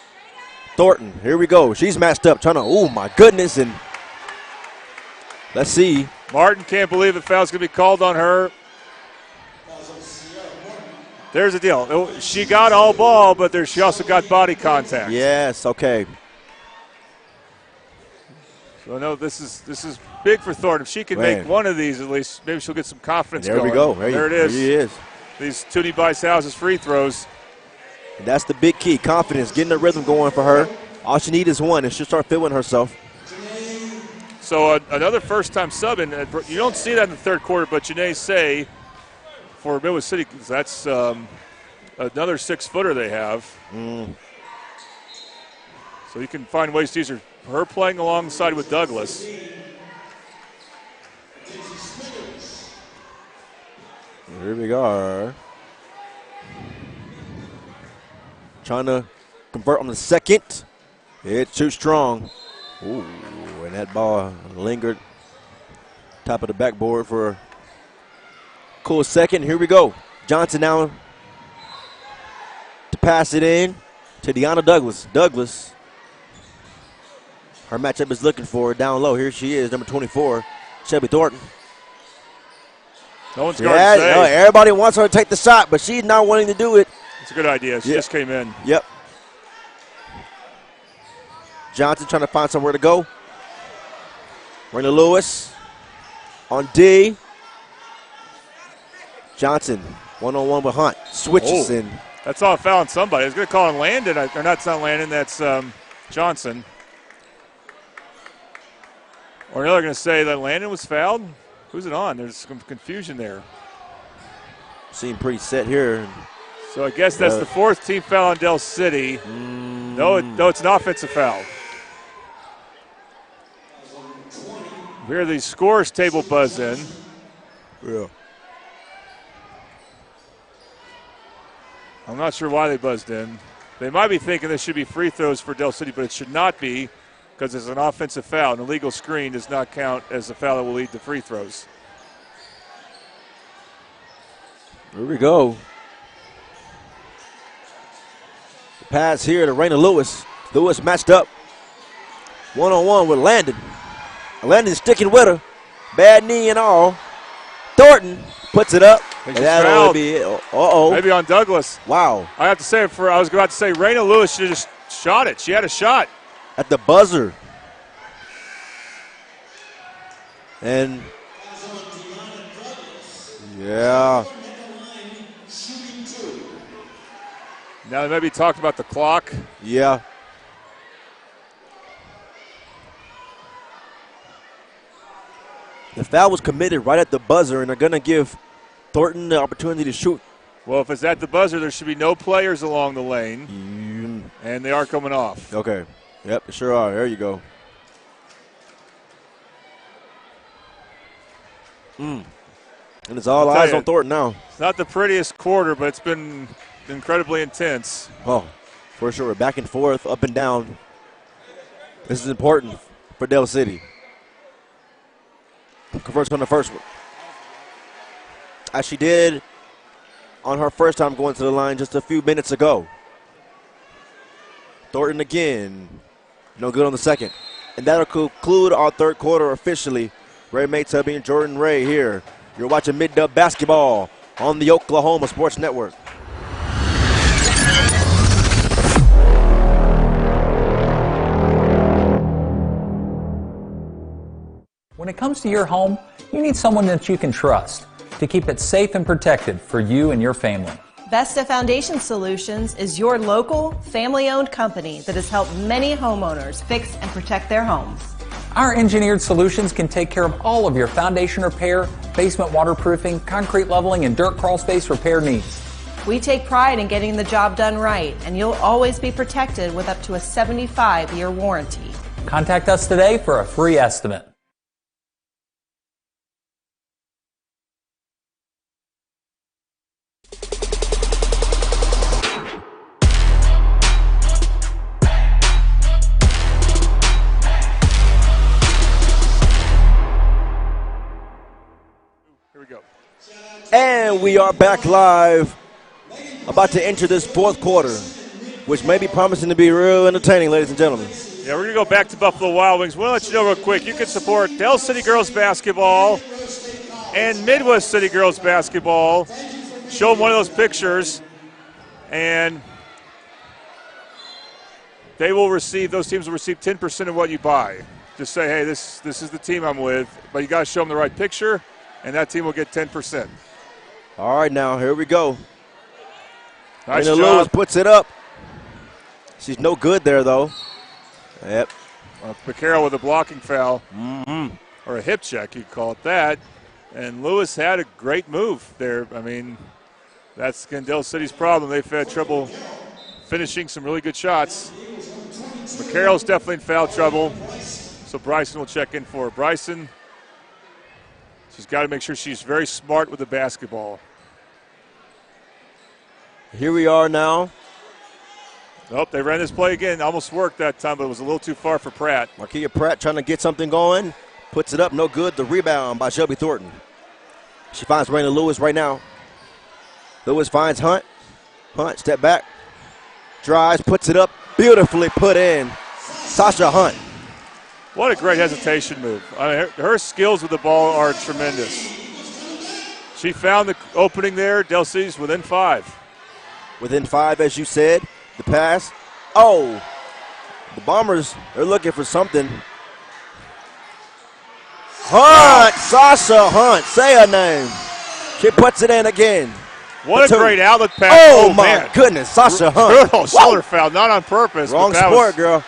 Speaker 3: Thornton, here we go. She's matched up, trying to, oh, my goodness. And let's see.
Speaker 4: Martin can't believe the foul's going to be called on her. There's the deal. She got all ball, but she also got body contact.
Speaker 3: Yes, okay.
Speaker 4: So, no, this is big for Thornton. If she can make one of these at least, maybe she'll get some confidence
Speaker 3: There
Speaker 4: going.
Speaker 3: we go.
Speaker 4: There it is.
Speaker 3: There he is.
Speaker 4: These Toonie Bice Houses free throws.
Speaker 3: And that's the big key, confidence, getting the rhythm going for her. All she needs is one, and she'll start feeling herself.
Speaker 4: So another first-time sub, and you don't see that in the third quarter, but Janae Say for Midwest City, that's another 6-footer they have. So you can find ways to use her playing alongside with Douglas.
Speaker 3: Here we are. Trying to convert on the second. It's too strong. Ooh, and that ball lingered top of the backboard for a cool second. Here we go. Johnson now to pass it in to Deanna Douglas. Douglas, her matchup is looking for her down low. Here she is, number 24, Shelby Thornton.
Speaker 4: No one's guarding Say.
Speaker 3: Everybody wants her to take the shot, but she's not wanting to do it.
Speaker 4: It's a good idea. She just came in.
Speaker 3: Yep. Johnson trying to find somewhere to go. Raina Lewis on D. Johnson one-on-one with Hunt. Switches in.
Speaker 4: That's all foul on somebody. I was going to call on Landon. Or that's not Landon. That's Johnson. Or they're going to say that Landon was fouled. Who's it on? There's some confusion there.
Speaker 3: Seem pretty set here.
Speaker 4: So I guess that's the fourth team foul on Del City. No, it's an offensive foul. We hear the scores table buzz in.
Speaker 3: Yeah.
Speaker 4: I'm not sure why they buzzed in. They might be thinking this should be free throws for Del City, but it should not be because it's an offensive foul. An illegal screen does not count as a foul that will lead to free throws.
Speaker 3: Here we go. The pass here to Raina Lewis. Lewis matched up one-on-one with Landon. Landon sticking with her. Bad knee and all. Thornton puts it up. And that'll be it. Uh-oh.
Speaker 4: Maybe on Douglas.
Speaker 3: Wow.
Speaker 4: I have to say, I was about to say, Raina Lewis should have just shot it. She had a shot.
Speaker 3: At the buzzer. And, yeah.
Speaker 4: Now they may be talking about the clock.
Speaker 3: Yeah. The foul was committed right at the buzzer, and they're going to give Thornton the opportunity to shoot.
Speaker 4: Well, if it's at the buzzer, there should be no players along the lane, and they are coming off.
Speaker 3: Okay. Yep, they sure are. There you go. And it's all eyes on Thornton now.
Speaker 4: It's not the prettiest quarter, but it's been incredibly intense.
Speaker 3: Oh, for sure. Back and forth, up and down. This is important for Del City. Converts on the first one. As she did on her first time going to the line just a few minutes ago. Thornton again. No good on the second. And that'll conclude our third quarter officially. Ray Maytubby and Jordan Ray here. You're watching Mid-Dub Basketball on the Oklahoma Sports Network.
Speaker 16: When it comes to your home, you need someone that you can trust to keep it safe and protected for you and your family.
Speaker 17: Vesta Foundation Solutions is your local, family-owned company that has helped many homeowners fix and protect their homes.
Speaker 16: Our engineered solutions can take care of all of your foundation repair, basement waterproofing, concrete leveling, and dirt crawl space repair needs.
Speaker 17: We take pride in getting the job done right, and you'll always be protected with up to a 75-year warranty.
Speaker 16: Contact us today for a free estimate.
Speaker 3: And we are back live, about to enter this fourth quarter, which may be promising to be real entertaining, ladies and gentlemen.
Speaker 4: Yeah, we're going to go back to Buffalo Wild Wings. We'll let you know real quick. You can support Dell City Girls Basketball and Midwest City Girls Basketball. Show them one of those pictures, and they will receive, those teams will receive 10% of what you buy. Just say, hey, this is the team I'm with, but you got to show them the right picture, and that team will get 10%.
Speaker 3: All right, now, here we go.
Speaker 4: Nice
Speaker 3: Raina
Speaker 4: job.
Speaker 3: Lewis puts it up. She's no good there, though. Yep.
Speaker 4: Picaro with a blocking foul.
Speaker 3: Mm-hmm.
Speaker 4: Or a hip check, you'd call it that. And Lewis had a great move there. I mean, that's Dell City's problem. They've had trouble finishing some really good shots. Picaro's definitely in foul trouble, so Bryson will check in for her. Bryson, she's got to make sure she's very smart with the basketball.
Speaker 3: Here we are now.
Speaker 4: Oh, they ran this play again. Almost worked that time, but it was a little too far for Pratt.
Speaker 3: Marquia Pratt trying to get something going. Puts it up, no good. The rebound by Shelby Thornton. She finds Raina Lewis right now. Lewis finds Hunt. Hunt, step back. Drives, puts it up. Beautifully put in. Sasha Hunt.
Speaker 4: What a great hesitation move. I mean, her skills with the ball are tremendous. She found the opening there. Dell City's within 5.
Speaker 3: Within 5, as you said. The pass. Oh, the Bombers, they're looking for something. Hunt, Sasha Hunt, say her name. She puts it in again.
Speaker 4: What a great outlet pass.
Speaker 3: Oh, my
Speaker 4: man.
Speaker 3: goodness, Sasha Hunt.
Speaker 4: Brutal shoulder foul, not on purpose.
Speaker 3: Wrong sport, girl.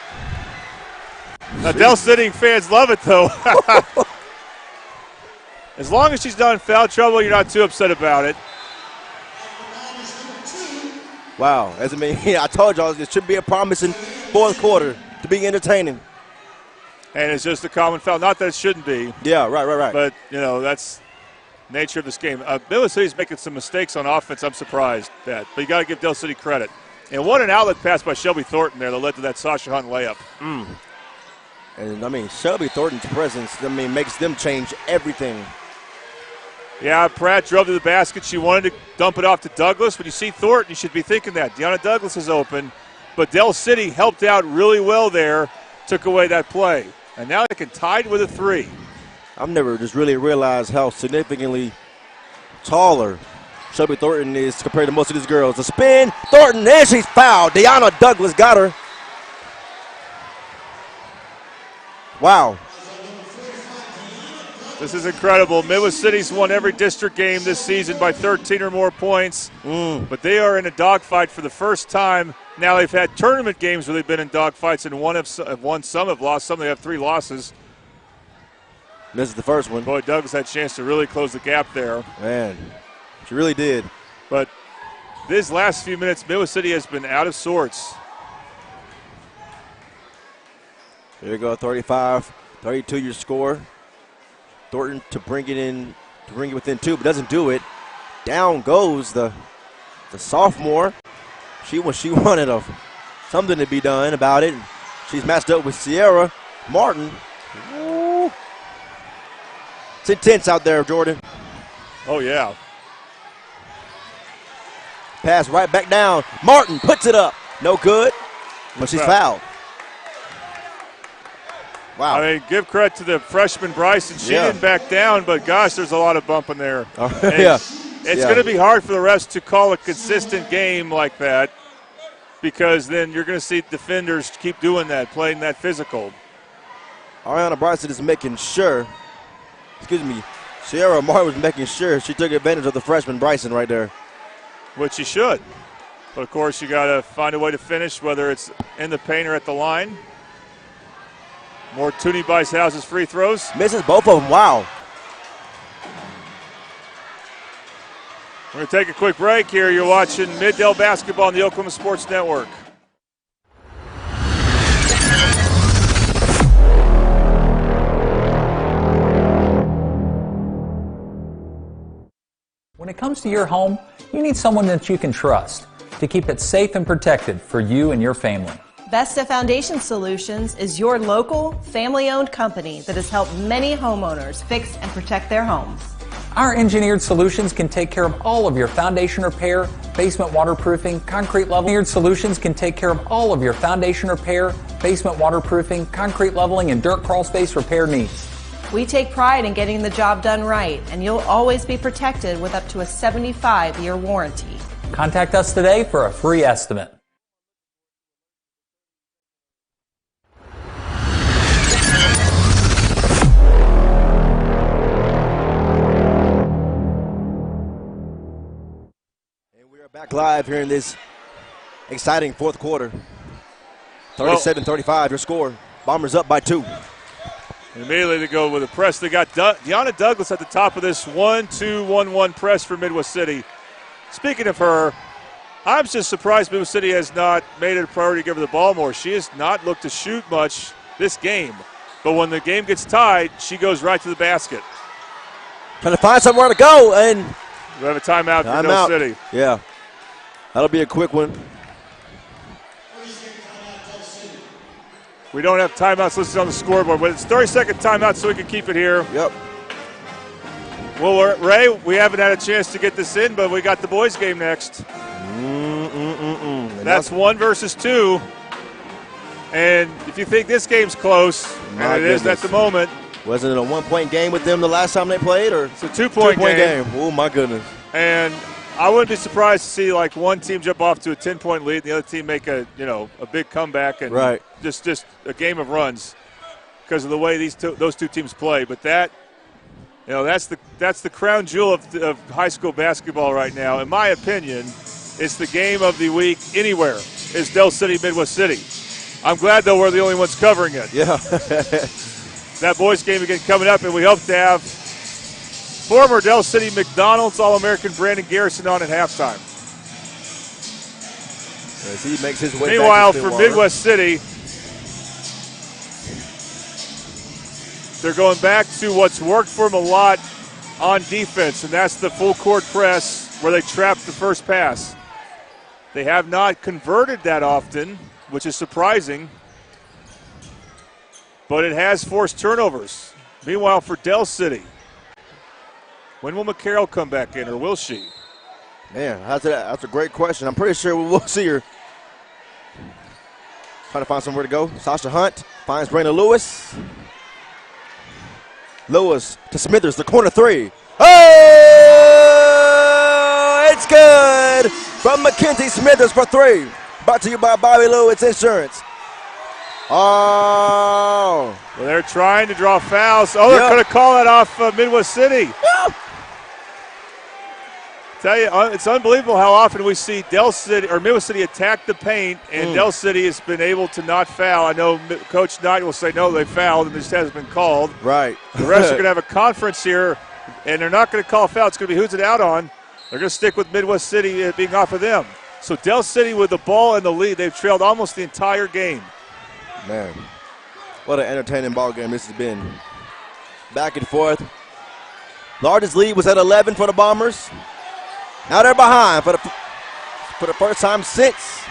Speaker 4: Now, Dell City fans love it, though. As long as she's not in foul trouble, you're not too upset about it.
Speaker 3: Wow, as I mean, I told y'all it should be a promising fourth quarter to be entertaining.
Speaker 4: And it's just a common foul. Not that it shouldn't be.
Speaker 3: Yeah, right.
Speaker 4: But, you know, that's nature of this game. Dell City's making some mistakes on offense. I'm surprised at. But you got to give Dell City credit. And what an outlet pass by Shelby Thornton there that led to that Sasha Hunt layup.
Speaker 3: And, I mean, Shelby Thornton's presence, I mean, makes them change everything.
Speaker 4: Yeah, Pratt drove to the basket. She wanted to dump it off to Douglas. When you see Thornton, you should be thinking that. Deanna Douglas is open. But Dell City helped out really well there, took away that play. And now they can tie it with a 3.
Speaker 3: I've never just really realized how significantly taller Shelby Thornton is compared to most of these girls. The spin, Thornton, and she's fouled. Deanna Douglas got her. Wow.
Speaker 4: This is incredible. Midwest City's won every district game this season by 13 or more points. But they are in a dogfight for the first time. Now they've had tournament games where they've been in dogfights, and one have won, some have lost, some they have 3 losses.
Speaker 3: This is the first one.
Speaker 4: Boy, Douglas had a chance to really close the gap there.
Speaker 3: Man, she really did.
Speaker 4: But these last few minutes, Midwest City has been out of sorts.
Speaker 3: There you go, 35-32 your score. Thornton to bring it in, to bring it within 2, but doesn't do it. Down goes the sophomore. She wanted something to be done about it. She's matched up with Sierra Martin. Ooh. It's intense out there, Jordan.
Speaker 4: Oh, yeah.
Speaker 3: Pass right back down. Martin puts it up. No good, but she's fouled. Wow.
Speaker 4: I mean, give credit to the freshman Bryson. She
Speaker 3: Yeah.
Speaker 4: didn't back down, but gosh, there's a lot of bumping there. And
Speaker 3: Yeah.
Speaker 4: It's
Speaker 3: Yeah.
Speaker 4: going to be hard for the refs to call a consistent game like that because then you're going to see defenders keep doing that, playing that physical.
Speaker 3: Ariana Bryson is making sure, Sierra Martin was making sure she took advantage of the freshman Bryson right there.
Speaker 4: Which you should. But, of course, you got to find a way to finish, whether it's in the paint or at the line. More Toonie Bicehouse's free throws.
Speaker 3: Misses both of them. Wow.
Speaker 4: We're going to take a quick break here. You're watching Mid-Dell Basketball on the Oklahoma Sports Network.
Speaker 16: When it comes to your home, you need someone that you can trust to keep it safe and protected for you and your family.
Speaker 17: Vesta Foundation Solutions is your local, family-owned company that has helped many homeowners fix and protect their homes.
Speaker 16: Our engineered solutions can take care of all of your foundation repair, basement waterproofing, concrete leveling. Engineered solutions can take care of all of your foundation repair, basement waterproofing, concrete leveling, and dirt crawl space repair needs.
Speaker 17: We take pride in getting the job done right, and you'll always be protected with up to a 75-year warranty.
Speaker 16: Contact us today for a free estimate.
Speaker 3: Back live here in this exciting fourth quarter. 37-35, your score. Bombers up by 2.
Speaker 4: Immediately to go with a press. They got Deanna Douglas at the top of this 1-2-1-1 press for Midwest City. Speaking of her, I'm just surprised Midwest City has not made it a priority to give her the ball more. She has not looked to shoot much this game. But when the game gets tied, she goes right to the basket.
Speaker 3: Trying to find somewhere to go, and
Speaker 4: we have a timeout for Del City.
Speaker 3: Yeah. That'll be a quick one.
Speaker 4: We don't have timeouts listed on the scoreboard, but it's 30-second timeout, so we can keep it here.
Speaker 3: Yep.
Speaker 4: Well, Ray, we haven't had a chance to get this in, but we got the boys' game next. That's 1 versus 2. And if you think this game's close, and it is at the moment.
Speaker 3: Wasn't it a 1-point game with them the last time they played? Or
Speaker 4: it's a 2-point game.
Speaker 3: Oh, my goodness.
Speaker 4: And I wouldn't be surprised to see like one team jump off to a 10-point lead and the other team make a big comeback and just a game of runs because of the way those two teams play. But that's the crown jewel of high school basketball right now. In my opinion, it's the game of the week anywhere is Del City, Midwest City. I'm glad though we're the only ones covering it.
Speaker 3: Yeah.
Speaker 4: That boys game again coming up, and we hope to have former Del City McDonald's All-American Brandon Garrison on at halftime.
Speaker 3: As he makes his way
Speaker 4: Meanwhile,
Speaker 3: back to
Speaker 4: for
Speaker 3: Stillwater.
Speaker 4: Midwest City, they're going back to what's worked for them a lot on defense, and that's the full court press where they trap the first pass. They have not converted that often, which is surprising, but it has forced turnovers. Meanwhile, for Del City, when will McCarroll come back in, or will she?
Speaker 3: Man, that's a great question. I'm pretty sure we will see her. Trying to find somewhere to go. Sasha Hunt finds Brandon Lewis. Lewis to Smithers, the corner 3. Oh, it's good from Mackenzie Smithers for 3. Brought to you by Bobby Lewis Insurance. Oh.
Speaker 4: Well, they're trying to draw fouls. Oh, they're going to call that off Midwest City. Tell you, it's unbelievable how often we see Del City or Midwest City attack the paint, and Del City has been able to not foul. I know Coach Knight will say, no, they fouled, and it just hasn't been called.
Speaker 3: Right.
Speaker 4: The refs are going to have a conference here, and they're not going to call a foul. It's going to be who's it out on. They're going to stick with Midwest City being off of them. So Del City with the ball in the lead. They've trailed almost the entire game.
Speaker 3: Man, what an entertaining ball game this has been. Back and forth. Largest lead was at 11 for the Bombers. Now they're behind for the first time since.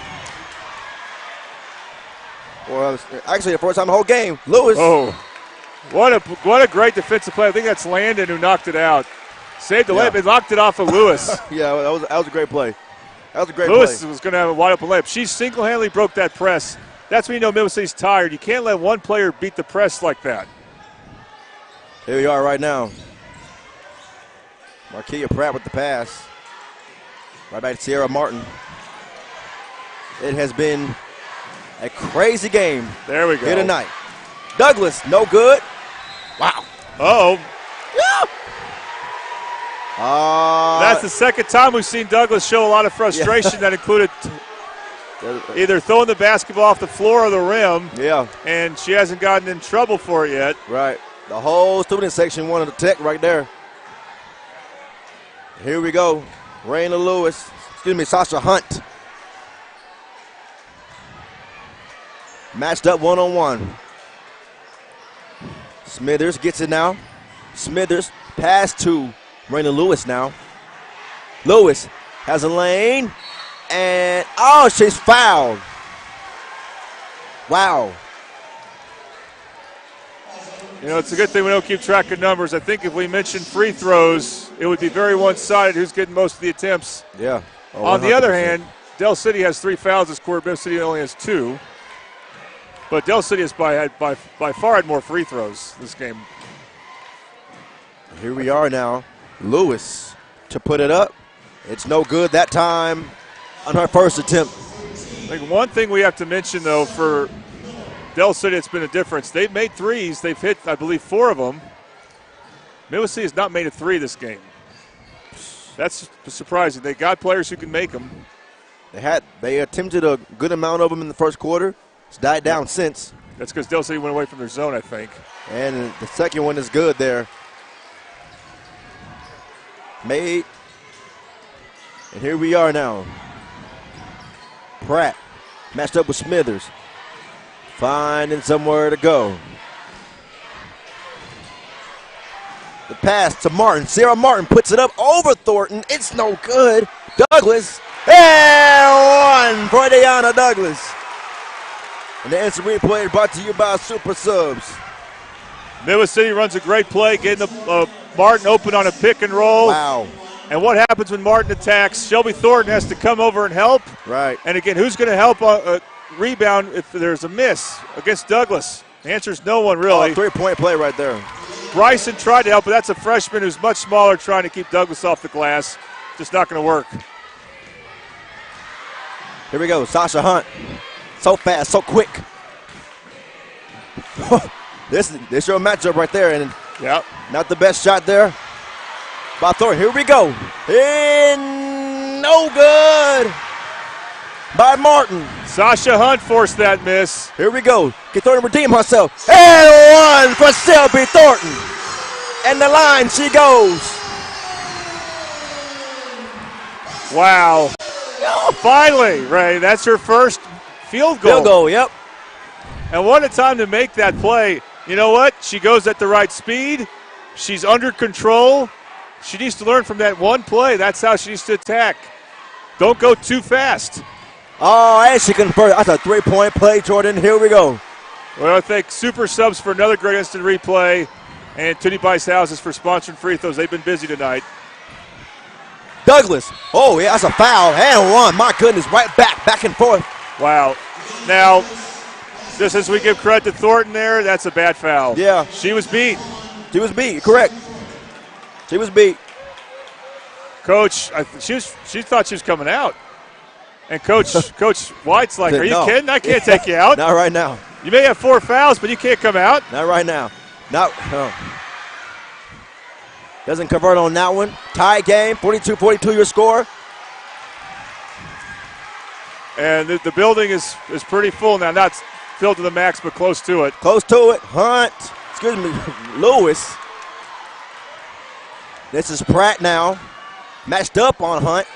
Speaker 3: Well, actually the first time the whole game. Lewis.
Speaker 4: Oh, what a great defensive play. I think that's Landon who knocked it out. Saved the layup and knocked it off of Lewis.
Speaker 3: Yeah, that was a great play. That was a great
Speaker 4: Lewis
Speaker 3: play.
Speaker 4: was going to have a wide open layup. She single-handedly broke that press. That's when you know Middle City's tired. You can't let one player beat the press like that.
Speaker 3: Here we are right now. Marquia Pratt with the pass. Right back to Sierra Martin. It has been a crazy game.
Speaker 4: There we go.
Speaker 3: Here tonight. Douglas, no good. Wow.
Speaker 4: Uh-oh.
Speaker 3: Yeah.
Speaker 4: That's the second time we've seen Douglas show a lot of frustration that included either throwing the basketball off the floor or the rim.
Speaker 3: Yeah.
Speaker 4: And she hasn't gotten in trouble for it yet.
Speaker 3: Right. The whole student section wanted to tech right there. Here we go. Sasha Hunt. Matched up one-on-one. Smithers gets it now. Smithers pass to Raina Lewis now. Lewis has a lane. And, oh, she's fouled. Wow.
Speaker 4: You know, it's a good thing we don't keep track of numbers. I think if we mentioned free throws, it would be very one-sided who's getting most of the attempts.
Speaker 3: Yeah. Oh,
Speaker 4: On the
Speaker 3: 100%.
Speaker 4: other hand, Del City has 3 fouls this quarter. Middle City only has 2. But Del City has by far had more free throws this game.
Speaker 3: Here we are now. Lewis to put it up. It's no good that time on her first attempt.
Speaker 4: I think one thing we have to mention, though, for Del City, it's been a difference. They've made threes. They've hit, I believe, 4 of them. Middle City has not made a 3 this game. That's surprising. They got players who can make them.
Speaker 3: They attempted a good amount of them in the first quarter. It's died down since.
Speaker 4: That's because Del City went away from their zone, I think.
Speaker 3: And the second one is good there. Made. And here we are now. Pratt matched up with Smithers. Finding somewhere to go. The pass to Martin. Sarah Martin puts it up over Thornton. It's no good. Douglas. And one for Deanna Douglas. And the instant replay brought to you by Super Subs.
Speaker 4: Middle City runs a great play, getting Martin open on a pick and roll.
Speaker 3: Wow.
Speaker 4: And what happens when Martin attacks? Shelby Thornton has to come over and help.
Speaker 3: Right.
Speaker 4: And again, who's going to help a rebound if there's a miss against Douglas? The answer is no one, really.
Speaker 3: Oh, 3-point play right there.
Speaker 4: Bryson tried to help, but that's a freshman who's much smaller trying to keep Douglas off the glass. Just not going to work.
Speaker 3: Here we go. Sasha Hunt. So fast, so quick. This your matchup right there. And
Speaker 4: yep.
Speaker 3: Not the best shot there by Thornton. Here we go. And no good by Martin.
Speaker 4: Sasha Hunt forced that miss.
Speaker 3: Here we go. Can Thornton redeem herself? And one for Shelby Thornton. And the line she goes.
Speaker 4: Wow. Finally, Ray, that's her first field goal.
Speaker 3: Field goal, yep.
Speaker 4: And what a time to make that play. You know what? She goes at the right speed. She's under control. She needs to learn from that one play. That's how she needs to attack. Don't go too fast.
Speaker 3: Oh, and she converted. That's a 3-point play, Jordan. Here we go.
Speaker 4: Well, I thank Super Subs for another great instant replay, and Toonie Bice Houses for sponsoring free throws. They've been busy tonight.
Speaker 3: Douglas. Oh, yeah, that's a foul. And one. My goodness, right back and forth.
Speaker 4: Wow. Now, just as we give credit to Thornton there, that's a bad foul.
Speaker 3: Yeah.
Speaker 4: She was beat.
Speaker 3: She was beat, correct. She was beat.
Speaker 4: Coach, she thought she was coming out. And Coach White's like, are you kidding? I can't take you out.
Speaker 3: Not right now.
Speaker 4: You may have 4 fouls, but you can't come out.
Speaker 3: Not right now. Doesn't convert on that one. Tie game, 42-42 your score.
Speaker 4: And the building is pretty full now. Not filled to the max, but close to it.
Speaker 3: Close to it. Hunt. Excuse me. Lewis. This is Pratt now. Matched up on Hunt.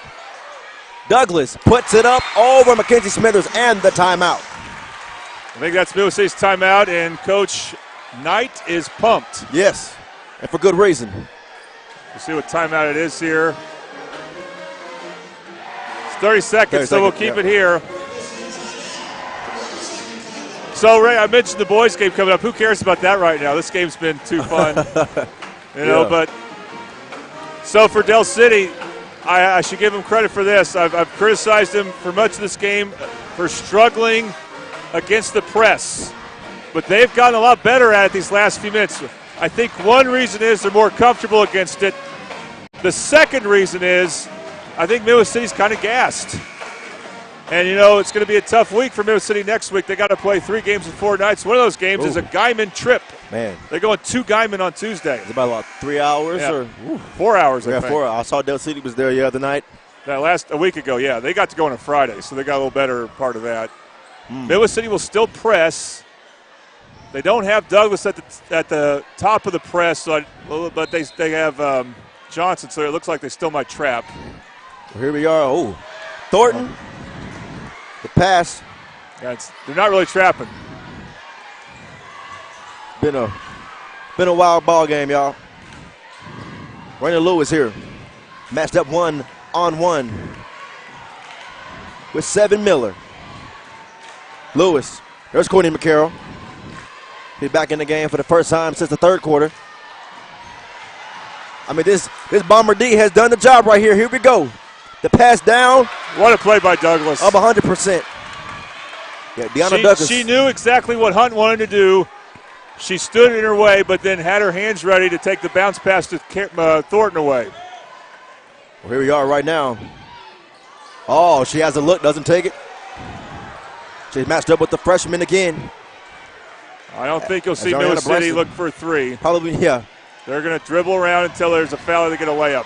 Speaker 3: Douglas puts it up over Mackenzie Smithers and the timeout.
Speaker 4: I think that's Middle City's timeout, and Coach Knight is pumped.
Speaker 3: Yes, and for good reason.
Speaker 4: We'll see what timeout it is here. It's 30 seconds, so we'll keep it here. So, Ray, I mentioned the boys' game coming up. Who cares about that right now? This game's been too fun. But so for Del City, I should give him credit for this. I've criticized him for much of this game for struggling against the press. But they've gotten a lot better at it these last few minutes. I think one reason is they're more comfortable against it. The second reason is I think Midwest City's kind of gassed. And, it's going to be a tough week for Midwest City next week. They got to play 3 games in 4 nights. One of those games is a Guyman trip.
Speaker 3: Man.
Speaker 4: They're going 2 Guyman on Tuesday.
Speaker 3: It's about 3 hours?
Speaker 4: Yeah.
Speaker 3: Or
Speaker 4: 4 hours, I think.
Speaker 3: 4 hours. I saw Del City was there the other night.
Speaker 4: A week ago, yeah. They got to go on a Friday, so they got a little better part of that. Midwest City will still press. They don't have Douglas at the top of the press, but they have Johnson, so it looks like they still might trap.
Speaker 3: Well, here we are. Oh, Thornton. The pass.
Speaker 4: Yeah, they're not really trapping.
Speaker 3: Been a wild ball game, y'all. Rainer Lewis here. Matched up 1-on-1 with Seven Miller. Lewis. There's Courtney McCarroll. He's back in the game for the first time since the third quarter. I mean, this Bomber D has done the job right here. Here we go. The pass down.
Speaker 4: What a play by Douglas.
Speaker 3: Up 100%. Yeah, Deanna Douglas.
Speaker 4: She knew exactly what Hunt wanted to do. She stood in her way, but then had her hands ready to take the bounce pass to Thornton away.
Speaker 3: Well, here we are right now. Oh, she has a look, doesn't take it. She's matched up with the freshman again.
Speaker 4: I don't think you'll see Midwest City look for a 3.
Speaker 3: Probably, yeah.
Speaker 4: They're going to dribble around until there's a foul. They get a layup.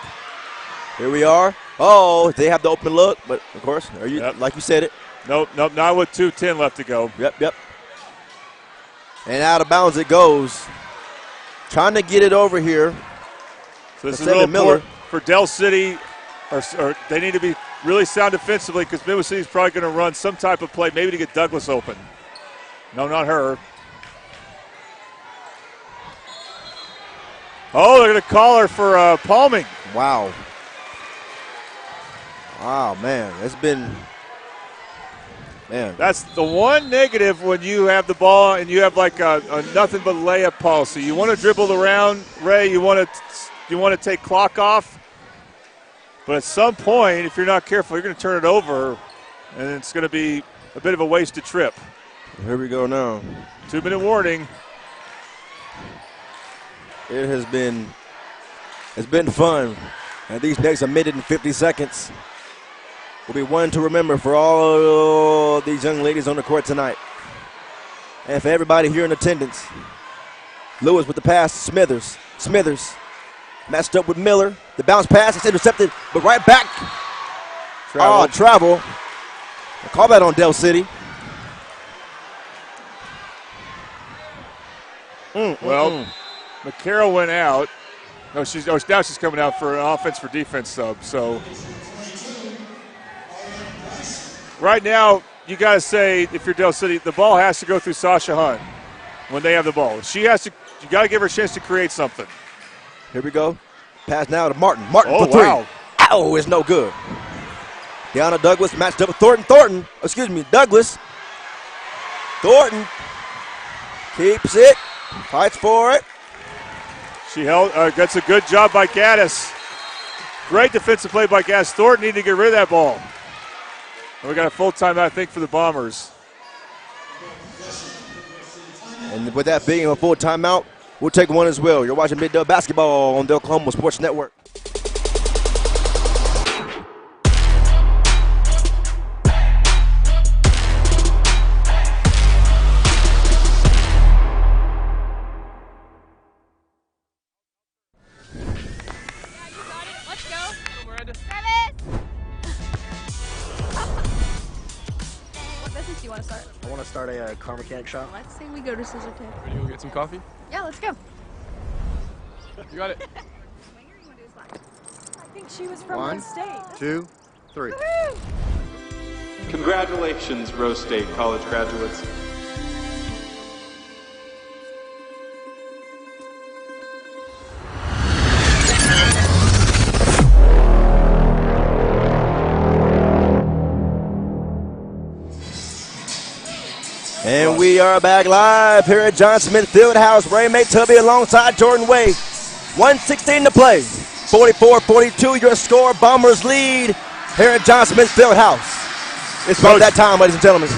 Speaker 3: Here we are. Oh, they have the open look, but of course, like you said it.
Speaker 4: Nope, not with 2:10 left to go.
Speaker 3: Yep. And out of bounds it goes. Trying to get it over here.
Speaker 4: So this is real important for Del City, or they need to be really sound defensively because Midwest City is probably going to run some type of play, maybe to get Douglas open. No, not her. Oh, they're going to call her for palming.
Speaker 3: Wow. Wow, man.
Speaker 4: That's the one negative when you have the ball and you have like a nothing but layup policy. You want to dribble around, Ray. You want to take clock off. But at some point, if you're not careful, you're going to turn it over, and it's going to be a bit of a wasted trip.
Speaker 3: Here we go now.
Speaker 4: 2-minute warning.
Speaker 3: It has been fun. And these next 1:50 seconds will be one to remember for all these young ladies on the court tonight. And for everybody here in attendance. Lewis with the pass to Smithers. Smithers matched up with Miller. The bounce pass is intercepted, but right back. Travel. Call that on Del City.
Speaker 4: Well, McCarroll went out. No, now she's coming out for an offense for defense sub. So right now, you got to say, if you're Del City, the ball has to go through Sasha Hunt when they have the ball. You got to give her a chance to create something.
Speaker 3: Here we go. Pass now to Martin. Martin for 3.
Speaker 4: Wow.
Speaker 3: Ow, it's no good. Deanna Douglas matched up with Thornton. Douglas. Thornton keeps it. Fights for it.
Speaker 4: She held. That's a good job by Gaddis. Great defensive play by Gaddis. Thornton needed to get rid of that ball. And we got a full timeout, I think, for the Bombers.
Speaker 3: And with that being a full timeout, we'll take one as well. You're watching Mid-Dub Basketball on the Oklahoma Sports Network.
Speaker 9: Start a car mechanic shop.
Speaker 10: Let's say we go to Scissor Tape.
Speaker 11: Ready to go get some coffee?
Speaker 10: Yeah, let's go.
Speaker 11: You got it.
Speaker 10: I think she was from
Speaker 9: 1,
Speaker 10: Rose State.
Speaker 9: 2, 3.
Speaker 10: Woo-hoo!
Speaker 11: Congratulations, Rose State college graduates.
Speaker 3: And we are back live here at John Smith Fieldhouse. Ray May Tubby alongside Jordan Way. 1:16 to play. 44-42, your score. Bombers lead here at John Smith Fieldhouse. It's about that time, ladies and gentlemen.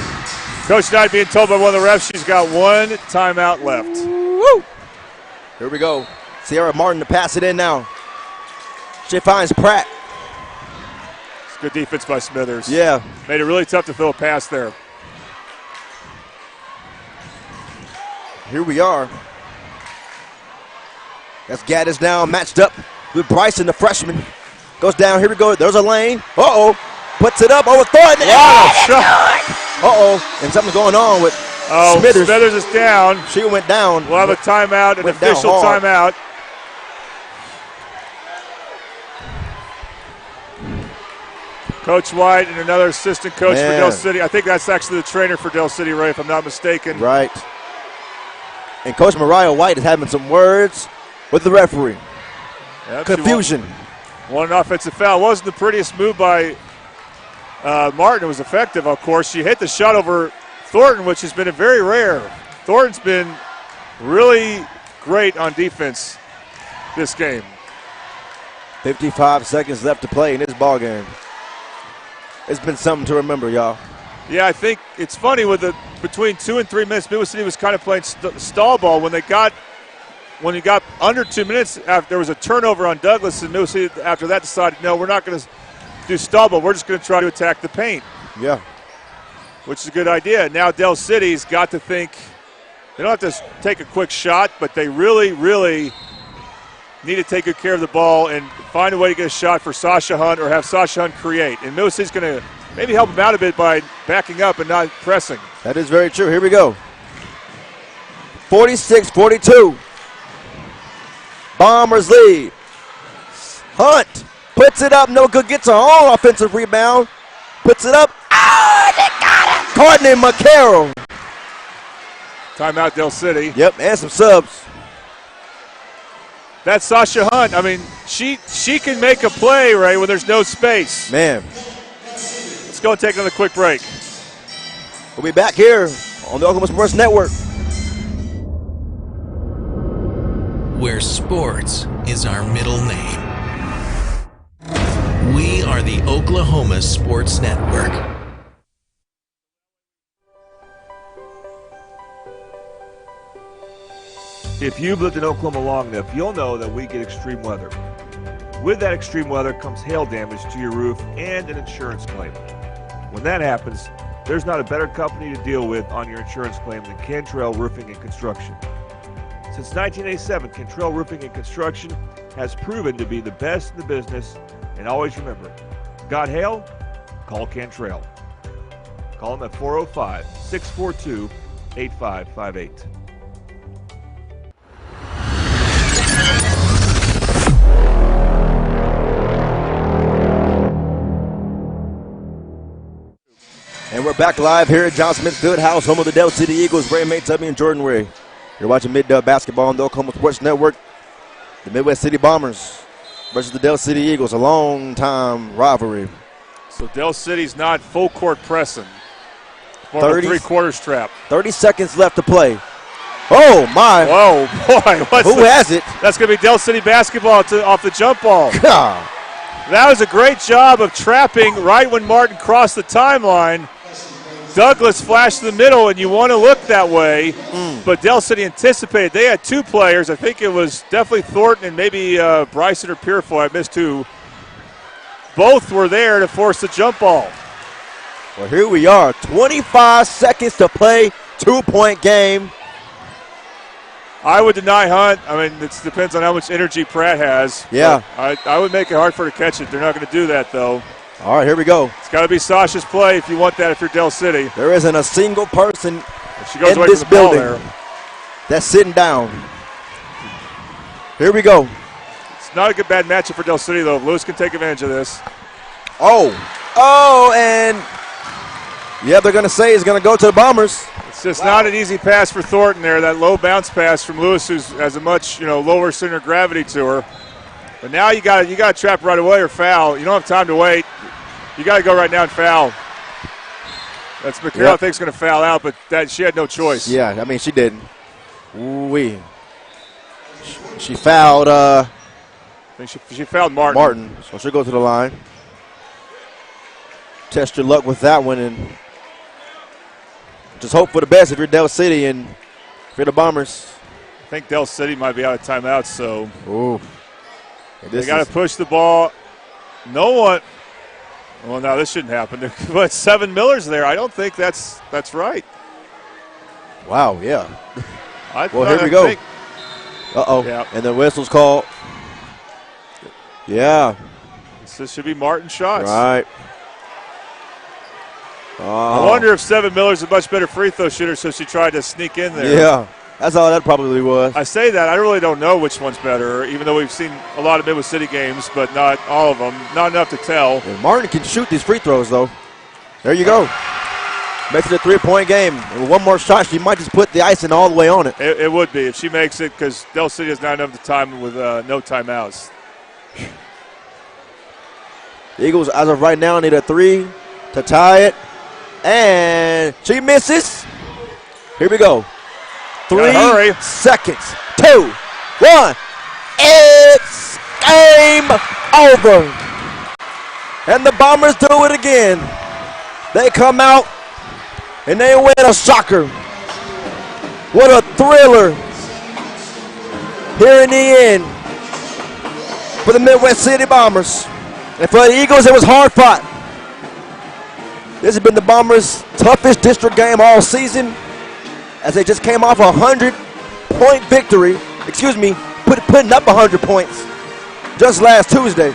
Speaker 4: Coach Knight being told by one of the refs she's got one timeout left.
Speaker 3: Woo! Here we go. Sierra Martin to pass it in now. She finds Pratt.
Speaker 4: It's good defense by Smithers.
Speaker 3: Yeah.
Speaker 4: Made it really tough to throw a pass there.
Speaker 3: Here we are. That's Gaddis now matched up with Bryson, the freshman. Goes down. Here we go. There's a lane. Uh-oh. Puts it up over Thornton. Uh-oh. And something's going on with Smithers.
Speaker 4: Smithers is down.
Speaker 3: She went down.
Speaker 4: We'll have a timeout, an official timeout. Coach White and another assistant coach for Del City. I think that's actually the trainer for Del City, Ray, if I'm not mistaken.
Speaker 3: Right. And Coach Mariah White is having some words with the referee.
Speaker 4: Yeah,
Speaker 3: confusion.
Speaker 4: One offensive foul. It wasn't the prettiest move by Martin. It was effective, of course. She hit the shot over Thornton, which has been a very rare. Thornton's been really great on defense this game.
Speaker 3: 55 seconds left to play in this ball game. It's been something to remember, y'all.
Speaker 4: Yeah, I think it's funny with the between 2 and 3 minutes. Midwest City was kind of playing stall ball when you got under 2 minutes. After there was a turnover on Douglas, and Midwest City after that decided, no, we're not going to do stall ball. We're just going to try to attack the paint.
Speaker 3: Yeah,
Speaker 4: which is a good idea. Now Del City's got to think they don't have to take a quick shot, but they really, really need to take good care of the ball and find a way to get a shot for Sasha Hunt or have Sasha Hunt create. And Midwest City's going to maybe help him out a bit by backing up and not pressing.
Speaker 3: That is very true. Here we go. 46-42. Bombers lead. Hunt puts it up. No good. Gets her own offensive rebound. Puts it up. Oh, they got it. Courtney McCarroll.
Speaker 4: Timeout Del City.
Speaker 3: Yep, and some subs.
Speaker 4: That's Sasha Hunt. I mean, she can make a play, Ray, when there's no space.
Speaker 3: Man.
Speaker 4: Let's go and take another quick break.
Speaker 3: We'll be back here on the Oklahoma Sports Network.
Speaker 2: Where sports is our middle name. We are the Oklahoma Sports Network.
Speaker 12: If you've lived in Oklahoma long enough, you'll know that we get extreme weather. With that extreme weather comes hail damage to your roof and an insurance claim. When that happens, there's not a better company to deal with on your insurance claim than Cantrell Roofing and Construction. Since 1987, Cantrell Roofing and Construction has proven to be the best in the business. And always remember, got hail? Call Cantrell. Call them at 405-642-8558.
Speaker 3: And we're back live here at John Smith Fieldhouse, home of the Del City Eagles. Ray May, Tubby, and Jordan Ray. You're watching Mid-Dub Basketball on the Oklahoma Sports Network. The Midwest City Bombers versus the Del City Eagles, a long-time rivalry.
Speaker 4: So Del City's not full court pressing. More of a three-quarters trap.
Speaker 3: 30 seconds left to play. Oh, my.
Speaker 4: Whoa, boy.
Speaker 3: Who has it?
Speaker 4: That's going to be Del City basketball off the jump ball.
Speaker 3: God.
Speaker 4: That was a great job of trapping right when Martin crossed the timeline. Douglas flashed to the middle, and you want to look that way, but Del City anticipated. They had two players. I think it was definitely Thornton and maybe Bryson or Purefoy. I missed two. Both were there to force the jump ball.
Speaker 3: Well, here we are. 25 seconds to play. 2-point game.
Speaker 4: I would deny Hunt. I mean, it depends on how much energy Pratt has.
Speaker 3: Yeah.
Speaker 4: I would make it hard for her to catch it. They're not going to do that, though.
Speaker 3: All right, here we go.
Speaker 4: It's got to be Sasha's play if you want that if you're Del City.
Speaker 3: There isn't a single person
Speaker 4: she goes
Speaker 3: in
Speaker 4: away
Speaker 3: this
Speaker 4: from the ball
Speaker 3: building
Speaker 4: there.
Speaker 3: that's sitting down. Here we go.
Speaker 4: It's not a good bad matchup for Del City, though. Lewis can take advantage of this.
Speaker 3: Oh, and yeah, they're going to say he's going to go to the Bombers.
Speaker 4: It's just not an easy pass for Thornton there. That low bounce pass from Lewis, who has a much lower center of gravity to her. But now you got to trap right away or foul. You don't have time to wait. You got to go right now and foul. That's McCarroll.
Speaker 3: Yep.
Speaker 4: I think is going to foul out, but she had no choice.
Speaker 3: Yeah, I mean, she didn't. Ooh-wee. She fouled
Speaker 4: I think she fouled Martin.
Speaker 3: Martin. So she'll go to the line. Test your luck with that one and just hope for the best if you're Del City and if you're the Bombers.
Speaker 4: I think Del City might be out of timeout, so they got to push the ball. No one. Well, no, this shouldn't happen. But 7 Millers there. I don't think that's right.
Speaker 3: Wow, yeah.
Speaker 4: Well,
Speaker 3: here we go. Uh-oh. Yeah. And the whistle's called. Yeah.
Speaker 4: This should be Martin's shots.
Speaker 3: Right.
Speaker 4: I wonder if 7 Miller's a much better free throw shooter, so she tried to sneak in there.
Speaker 3: Yeah. That's all that probably was.
Speaker 4: I say that. I really don't know which one's better, even though we've seen a lot of Midwest City games, but not all of them. Not enough to tell.
Speaker 3: And Martin can shoot these free throws, though. There you go. Makes it a 3-point game. And with one more shot, she might just put the icing all the way on it.
Speaker 4: It would be if she makes it, because Del City has not enough time with no timeouts.
Speaker 3: The Eagles, as of right now, need a 3 to tie it. And she misses. Here we go. 3 seconds. 2, 1. It's game over. And the Bombers do it again. They come out and they win a shocker. What a thriller here in the end for the Midwest City Bombers. And for the Eagles, it was hard fought. This has been the Bombers' toughest district game all season, as they just came off a 100-point victory. Excuse me, putting up 100 points just last Tuesday.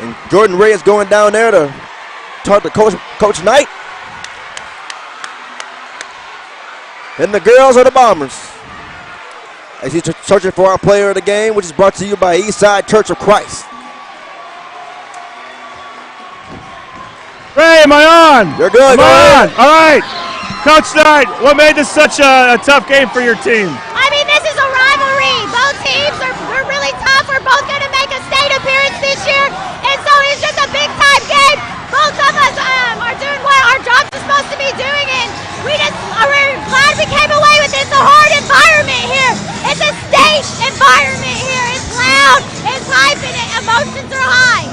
Speaker 3: And Jordan Ray is going down there to talk to Coach Knight. And the girls are the Bombers. As he's searching for our player of the game, which is brought to you by Eastside Church of Christ.
Speaker 4: Ray, am I on?
Speaker 3: You're good.
Speaker 4: Am I on? All right. Coach Knight, what made this such a tough game for your team?
Speaker 10: I mean, this is a rivalry. Both teams we're really tough. We're both going to make a state appearance this year. And so it's just a big-time game. Both of us are doing what our jobs are supposed to be doing. And we're glad we came away with this. It's a hard environment here. It's a state environment here. It's loud. It's hype, and emotions are high.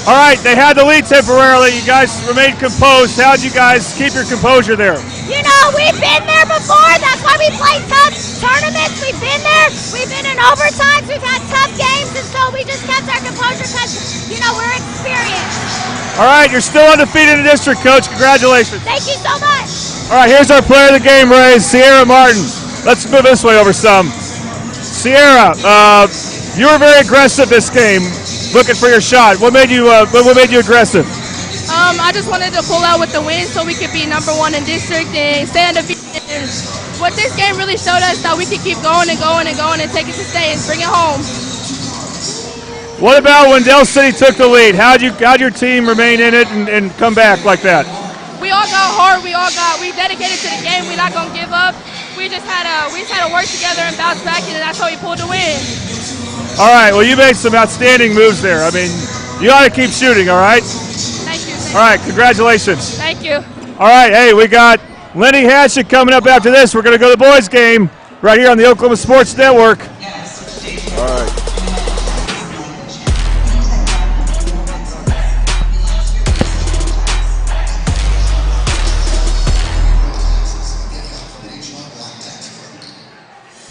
Speaker 4: All right, they had the lead temporarily. You guys remained composed. How'd you guys keep your composure there?
Speaker 10: You know, we've been there before. That's why we play tough tournaments. We've been there. We've been in overtimes. We've had tough games, and so we just kept our composure because, we're experienced.
Speaker 4: All right, you're still undefeated in the district, Coach. Congratulations.
Speaker 10: Thank you so much.
Speaker 4: All right, here's our player of the game, Ray, Sierra Martin. Let's move this way over some. Sierra, you were very aggressive this game, looking for your shot. What made you aggressive?
Speaker 18: I just wanted to pull out with the win so we could be number 1 in district and stay undefeated. And what this game really showed us that we could keep going and going and going and take it to state and bring it home.
Speaker 4: What about when Del City took the lead? How'd your team remain in it and come back like that?
Speaker 18: We all got hard. We dedicated to the game. We're not gonna give up. We just had to work together and bounce back, and that's how we pulled the win.
Speaker 4: All right. Well, you made some outstanding moves there. I mean, you ought to keep shooting. All right.
Speaker 18: Thank you.
Speaker 4: All right. Congratulations.
Speaker 18: Thank you.
Speaker 4: All right. Hey, we got Lenny Hatchett coming up after this. We're gonna go to the boys' game right here on the Oklahoma Sports Network.
Speaker 3: All right.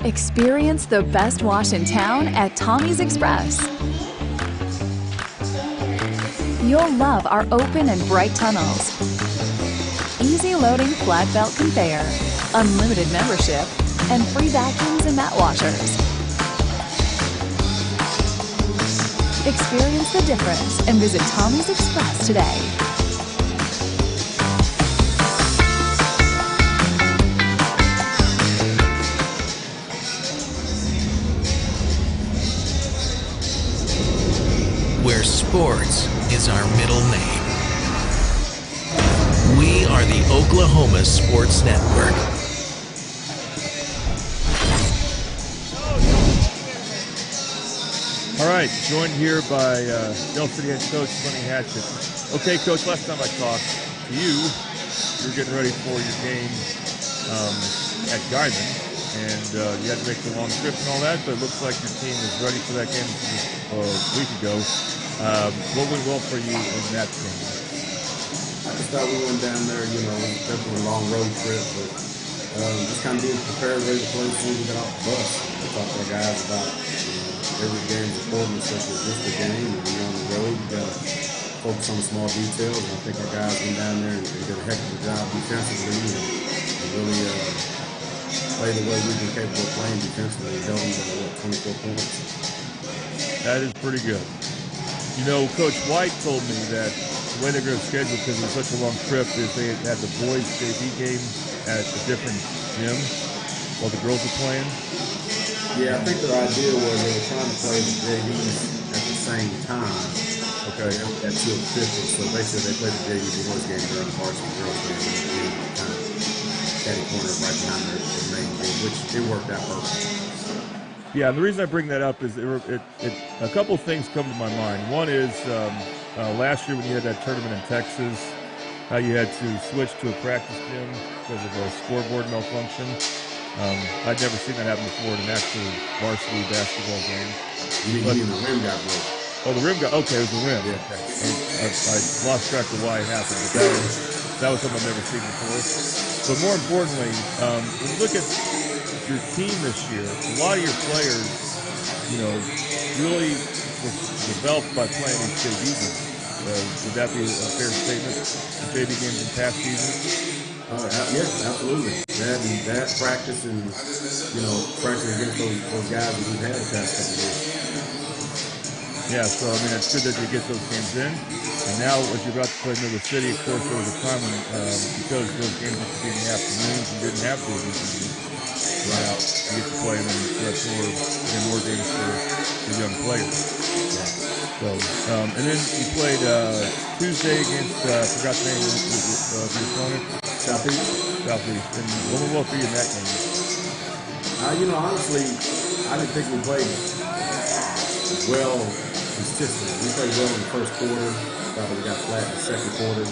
Speaker 15: Experience the best wash in town at Tommy's Express. You'll love our open and bright tunnels, easy loading flat belt conveyor, unlimited membership, and free vacuums and mat washers. Experience the difference and visit Tommy's Express today.
Speaker 19: Where sports is our middle name. We are the Oklahoma Sports Network.
Speaker 4: All right, joined here by Del City head coach Lenny Hatchett. Okay, Coach, last time I talked to you, you're getting ready for your game at Guymon,
Speaker 12: and you had to make the long trip and all that, but it looks like your team is ready for that game a week ago. What went well for you in that game?
Speaker 20: I just thought we went down there, definitely a long road trip, but just kind of being prepared, ready to play as soon as we got off the bus. I talked to our guys about every game's important, especially just the game. And when you're on the road, you got to focus on the small details. And I think our guys went down there and did a heck of a job defensively and really played the way we've been capable of playing defensively and held them to 24 points.
Speaker 12: That is pretty good. Coach White told me that the way they're going to schedule, because it was such a long trip, is they had the boys' JV game at a different gym while the girls were playing.
Speaker 20: Yeah, I think their idea was they were trying to play the JVs at the same time.
Speaker 12: Okay.
Speaker 20: At 2 officials. So basically they played the JV boys game during the varsity girls game and kind of catty corner right behind their main game, which it worked out perfect.
Speaker 12: Yeah, and the reason I bring that up is a couple of things come to my mind. One is last year when you had that tournament in Texas, how you had to switch to a practice gym because of a scoreboard malfunction. I'd never seen that happen before in an actual varsity basketball game.
Speaker 20: You mean the rim got broke?
Speaker 12: Oh, the rim got, okay, it was the rim.
Speaker 20: Yeah.
Speaker 12: Okay. I lost track of why it happened, but that was something I've never seen before. But more importantly, when you look at your team this year, a lot of your players, really were developed by playing these JV games. Would that be a fair statement? The JV games in past seasons?
Speaker 20: Yes, absolutely. That practice and, practice against those guys that we've had the past couple of years.
Speaker 12: Yeah, so, it's good that you get those games in. And now, as you're about to play Middle City, of course, there was a time when, because those games used to be in the afternoons, you didn't have to Now, you get to play them in more games for young players. So, and then you played Tuesday against, I forgot the name of the opponent. Southeast. And what went well for you in that game?
Speaker 20: Honestly, I didn't think we played well consistently. We played well in the first quarter. Thought we got flat in the second quarter.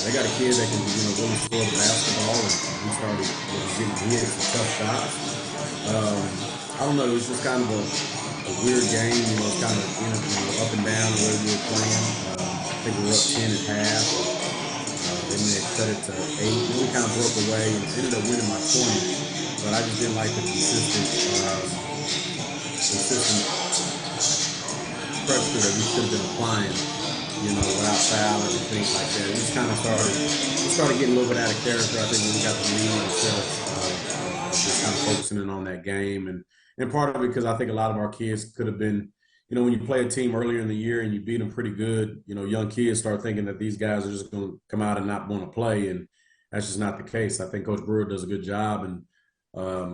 Speaker 20: They got a kid that can, really score the basketball, and we started getting hit some tough shots. I don't know. It was just kind of a weird game. It's kind of up and down the way we were playing. I think we were up 10 at half. Then they cut it to 8. Then we kind of broke away and ended up winning by 20. But I just didn't like the consistent pressure that we should have been applying, without fouling and things like that. We just kind of started getting a little bit out of character. I think when we got the lead ourselves, just kind of focusing in on that game. And part of it because I think a lot of our kids could have been, when you play a team earlier in the year and you beat them pretty good, young kids start thinking that these guys are just going to come out and not want to play. And that's just not the case. I think Coach Brewer does a good job. And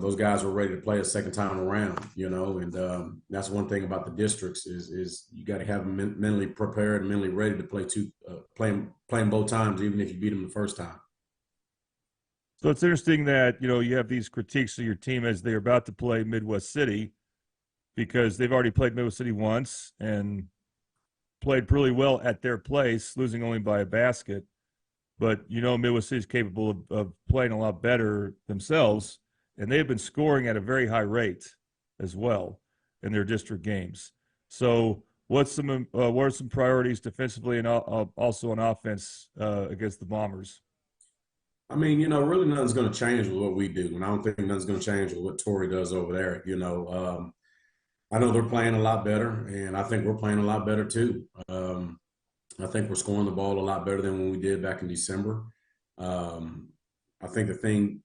Speaker 20: those guys were ready to play a second time around, and that's one thing about the districts is you got to have them mentally prepared and mentally ready to play playing both times, even if you beat them the first time.
Speaker 12: So it's interesting that, you have these critiques of your team as they're about to play Midwest City because they've already played Midwest City once and played really well at their place, losing only by a basket. But, Midwest City is capable of playing a lot better themselves. And they've been scoring at a very high rate as well in their district games. So what are some priorities defensively and also on offense against the Bombers?
Speaker 20: Really nothing's going to change with what we do. And I don't think nothing's going to change with what Torrey does over there. I know they're playing a lot better, and I think we're playing a lot better too. I think we're scoring the ball a lot better than when we did back in December. I think the thing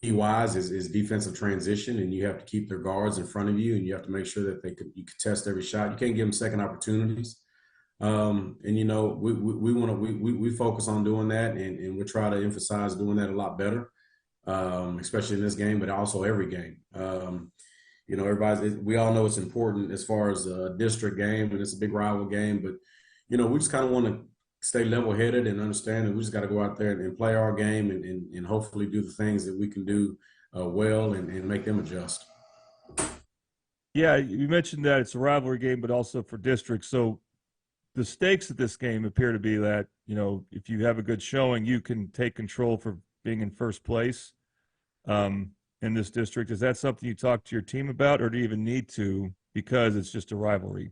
Speaker 20: key-wise is defensive transition, and you have to keep their guards in front of you, and you have to make sure that you contest every shot. You can't give them second opportunities. We focus on doing that, and we try to emphasize doing that a lot better, especially in this game, but also every game. We all know it's important as far as a district game, and it's a big rival game, but we just kind of want to stay level-headed and understand that we just got to go out there and play our game and hopefully do the things that we can do well and make them adjust.
Speaker 12: Yeah, you mentioned that it's a rivalry game, but also for districts. So the stakes of this game appear to be that, if you have a good showing, you can take control for being in first place. in this district. Is that something you talk to your team about, or do you even need to because it's just a rivalry?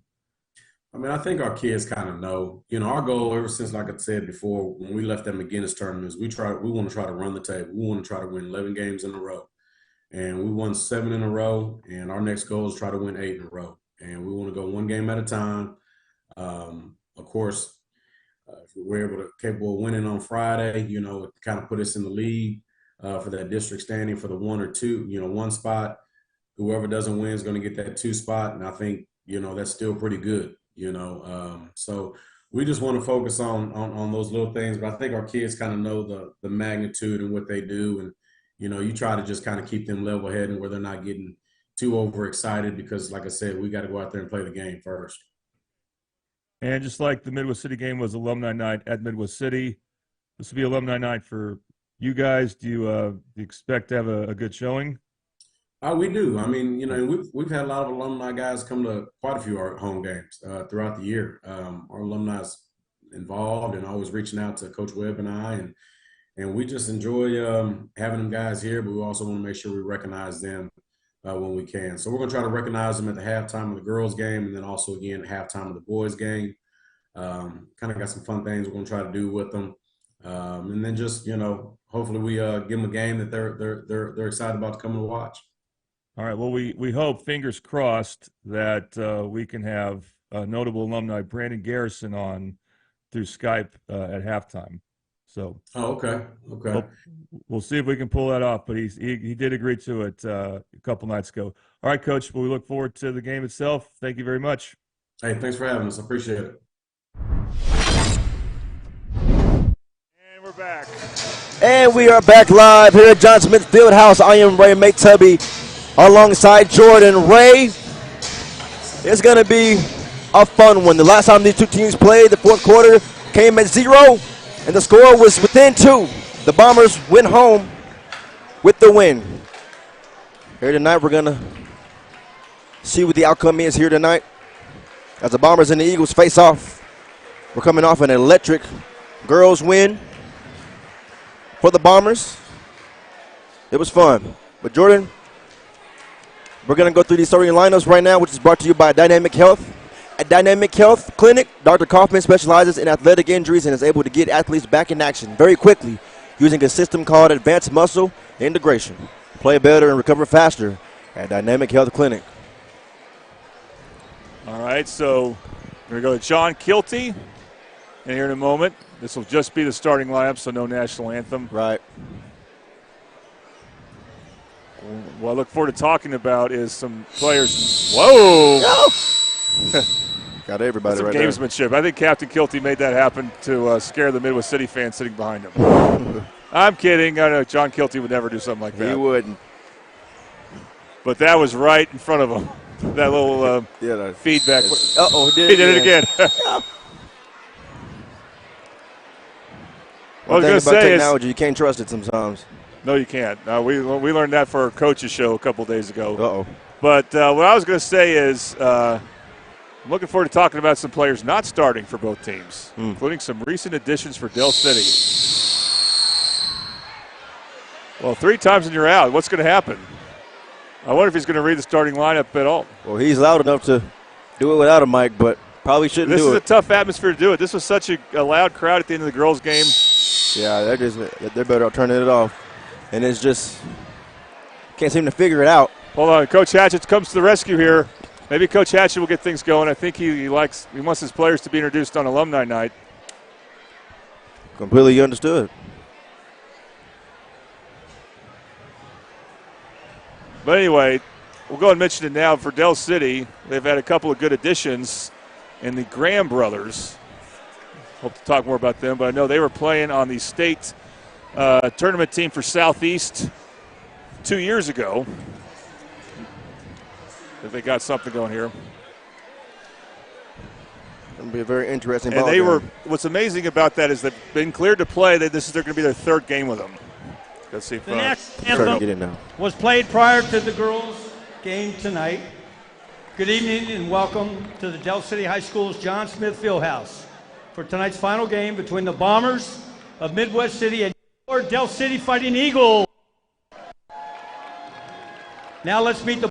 Speaker 20: I mean, I think our kids kind of know. You know, our goal ever since, like I said before, when we left that McGinnis tournament, is we want to try to run the table. We want to try to win 11 games in a row. And we won 7 in a row, and our next goal is try to win 8 in a row. And we want to go one game at a time. Of course, if we're capable of winning on Friday, you know, it kind of put us in the lead for that district standing for the 1 or 2, you know, 1 spot. Whoever doesn't win is going to get that 2 spot. And I think, you know, that's still pretty good, you know. So we just want to focus on those little things. But I think our kids kind of know the magnitude and what they do. And, you know, you try to just kind of keep them level-headed where they're not getting too overexcited because, like I said, we got to go out there and play the game first.
Speaker 12: And just like the Midwest City game was alumni night at Midwest City, this will be alumni night for you guys. Do you expect to have a good showing?
Speaker 20: We do. I mean, you know, we've had a lot of alumni guys come to quite a few of our home games throughout the year. Our alumni's involved and always reaching out to Coach Webb and I, and we just enjoy having them guys here, but we also want to make sure we recognize them when we can. So we're going to try to recognize them at the halftime of the girls' game and then also, again, at halftime of the boys' game. Kind of got some fun things we're going to try to do with them. And then just, you know, hopefully we give them a game that they're excited about to come and watch.
Speaker 12: All right. Well, we hope, fingers crossed, that we can have notable alumni Brandon Garrison on through Skype at halftime. So.
Speaker 20: Oh, okay. Okay.
Speaker 12: We'll see if we can pull that off, but he did agree to it a couple nights ago. All right, Coach. Well, we look forward to the game itself. Thank you very much.
Speaker 20: Hey, thanks for having us. I appreciate it.
Speaker 4: And we're back.
Speaker 3: And we are back live here at John Smith Fieldhouse. I am Ray May-Tubby alongside Jordan Ray. It's going to be a fun one. The last time these two teams played, the fourth quarter came at 0, and the score was within 2. The Bombers went home with the win. Here tonight, we're going to see what the outcome is here tonight. As the Bombers and the Eagles face off, we're coming off an electric girls win for the Bombers. It was fun. But Jordan, we're going to go through these starting lineups right now, which is brought to you by Dynamic Health. At Dynamic Health Clinic, Dr. Kaufman specializes in athletic injuries and is able to get athletes back in action very quickly using a system called Advanced Muscle Integration. Play better and recover faster at Dynamic Health Clinic.
Speaker 4: All right, so we're going to go to John Kilty. And here in a moment, this will just be the starting lineup, so no national anthem.
Speaker 3: Right.
Speaker 4: What I look forward to talking about is some players. Whoa!
Speaker 3: No. Got everybody
Speaker 4: some
Speaker 3: right
Speaker 4: gamesmanship. I think Captain Kilty made that happen to scare the Midwest City fans sitting behind him. I'm kidding. I know John Kilty would never do something like that.
Speaker 3: He wouldn't.
Speaker 4: But that was right in front of him. That little feedback.
Speaker 3: Uh-oh,
Speaker 4: he did it again. What I was going to say
Speaker 3: technology, you can't trust it sometimes.
Speaker 4: No, you can't. We learned that for our coaches show a couple days ago.
Speaker 3: Uh-oh.
Speaker 4: But what I was going to say is I'm looking forward to talking about some players not starting for both teams, including some recent additions for Del City. Well, 3 times and you're out. What's going to happen? I wonder if he's going to read the starting lineup at all.
Speaker 3: Well, he's loud enough to do it without a mic, but probably shouldn't do it.
Speaker 4: This is a tough atmosphere to do it. This was such a loud crowd at the end of the girls' game.
Speaker 3: Yeah, they're better off turning it off. And it's just can't seem to figure it out.
Speaker 4: Hold on, Coach Hatchett comes to the rescue here. Maybe Coach Hatchett will get things going. I think he wants his players to be introduced on alumni night.
Speaker 3: Completely understood.
Speaker 4: But anyway, we'll go and mention it now for Del City. They've had a couple of good additions in the Graham brothers. Hope to talk more about them, but I know they were playing on the state tournament team for Southeast 2 years ago. If they got something going here.
Speaker 3: It'll be a very interesting
Speaker 4: ball
Speaker 3: game.
Speaker 4: They were. What's amazing about that is they've been cleared to play. They're going to be their 3rd game with them. Let's see if
Speaker 13: the next anthem was played prior to the girls' game tonight. Good evening and welcome to the Del City High School's John Smith Fieldhouse for tonight's final game between the Bombers of Midwest City and Del City Fighting Eagles. Now let's meet the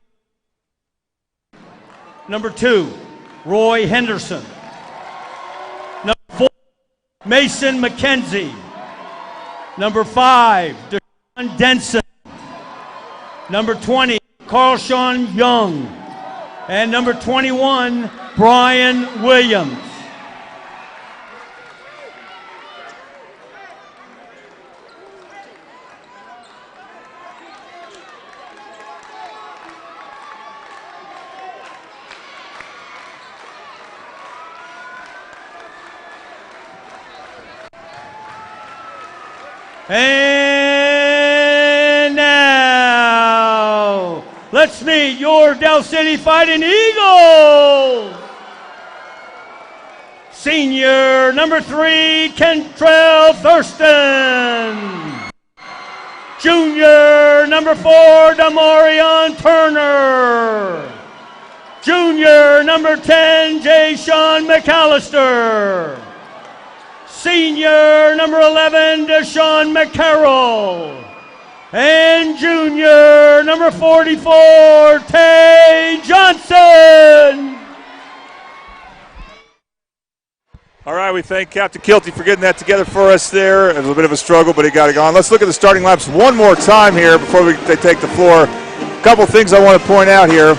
Speaker 13: number 2, Roy Henderson. Number 4, Mason McKenzie. Number 5, Deshaun Denson. Number 20, Carl Sean Young. And number 21, Brian Williams. And now, let's meet your Del City Fighting Eagles. Senior number 3, Kentrell Thurston. Junior number 4, Damarion Turner. Junior number 10, Jay Sean McAllister. Senior number 11, Deshaun McCarroll. And junior number 44, Tay Johnson.
Speaker 4: All right, we thank Captain Kilty for getting that together for us there. It was a bit of a struggle, but he got it going. Let's look at the starting laps one more time here before they take the floor. A couple things I want to point out here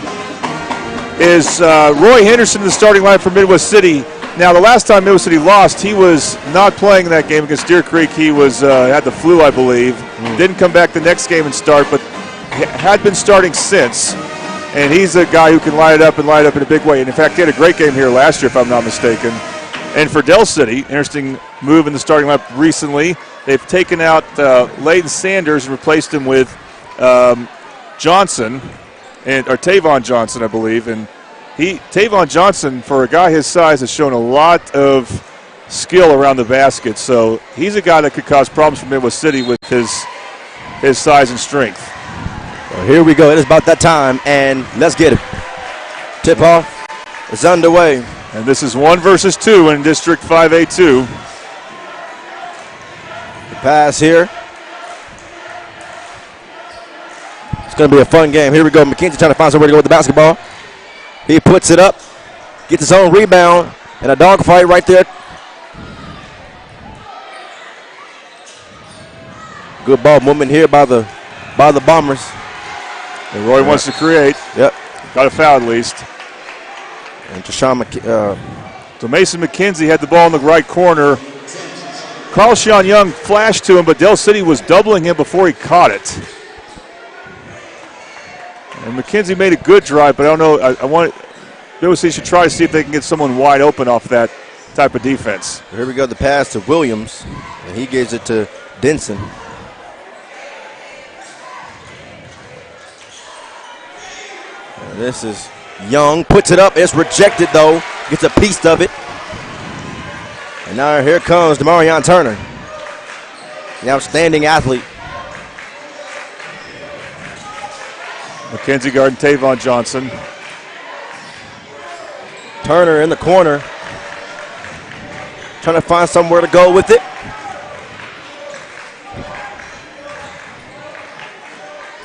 Speaker 4: is Roy Henderson in the starting line for Midwest City. Now, the last time Midwest City lost, he was not playing in that game against Deer Creek. He was had the flu, I believe. Didn't come back the next game and start, but had been starting since. And he's a guy who can light it up in a big way. And, in fact, he had a great game here last year, if I'm not mistaken. And for Del City, interesting move in the starting lineup recently. They've taken out Layden Sanders and replaced him with Johnson, or Tavon Johnson, I believe. And Tavon Johnson, for a guy his size, has shown a lot of skill around the basket. So he's a guy that could cause problems for Midwest City with his size and strength.
Speaker 3: Well, here we go. It is about that time, and let's get it. Tip-off is underway.
Speaker 4: And this is 1 versus 2 in District 5A2.
Speaker 3: The pass here. It's going to be a fun game. Here we go. McKenzie trying to find somewhere to go with the basketball. He puts it up, gets his own rebound, and a dogfight right there. Good ball movement here by the Bombers.
Speaker 4: And Roy wants to create.
Speaker 3: Yep.
Speaker 4: Got a foul at least.
Speaker 3: And Deshaun
Speaker 4: so Mason McKenzie had the ball in the right corner. Carl Sean Young flashed to him, but Del City was doubling him before he caught it. And McKenzie made a good drive, but I don't know. I want Midwest City should try to see if they can get someone wide open off that type of defense.
Speaker 3: Here we go, the pass to Williams, and he gives it to Denson. And this is Young, puts it up. It's rejected, though. Gets a piece of it. And now here comes Damarion Turner, the outstanding athlete.
Speaker 4: McKenzie guarding Tavon Johnson.
Speaker 3: Turner in the corner, trying to find somewhere to go with it.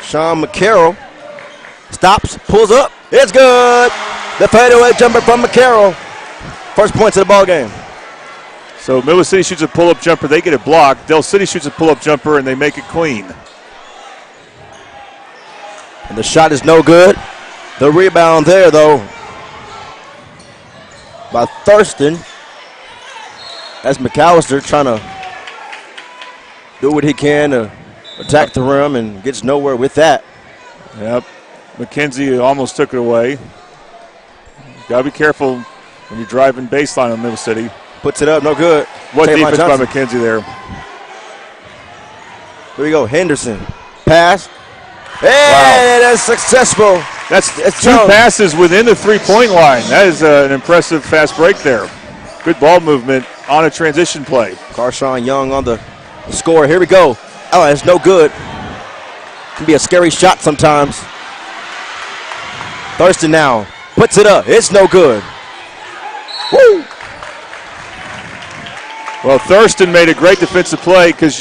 Speaker 3: Sean McCarroll stops, pulls up. It's good. The fadeaway jumper from McCarroll. First points of the ball game.
Speaker 4: So Midwest City shoots a pull-up jumper. They get it blocked. Del City shoots a pull-up jumper, and they make it clean.
Speaker 3: And the shot is no good. The rebound there, though, by Thurston. That's McAllister trying to do what he can to attack the rim and gets nowhere with that.
Speaker 4: Yep. McKenzie almost took it away. Got to be careful when you're driving baseline on Midwest City.
Speaker 3: Puts it up, no good.
Speaker 4: What
Speaker 3: Tavon
Speaker 4: defense
Speaker 3: Johnson.
Speaker 4: by McKenzie there?
Speaker 3: Here we go, Henderson. Pass. Hey,
Speaker 4: Wow.
Speaker 3: that's successful.
Speaker 4: That's two
Speaker 3: Jones.
Speaker 4: passes within the three-point line. That is an impressive fast break there. Good ball movement on a transition play.
Speaker 3: Carshawn Young on the score. Here we go. Oh, it's no good. Can be a scary shot sometimes. Thurston now puts it up. It's no good. Woo!
Speaker 4: Well, Thurston made a great defensive play because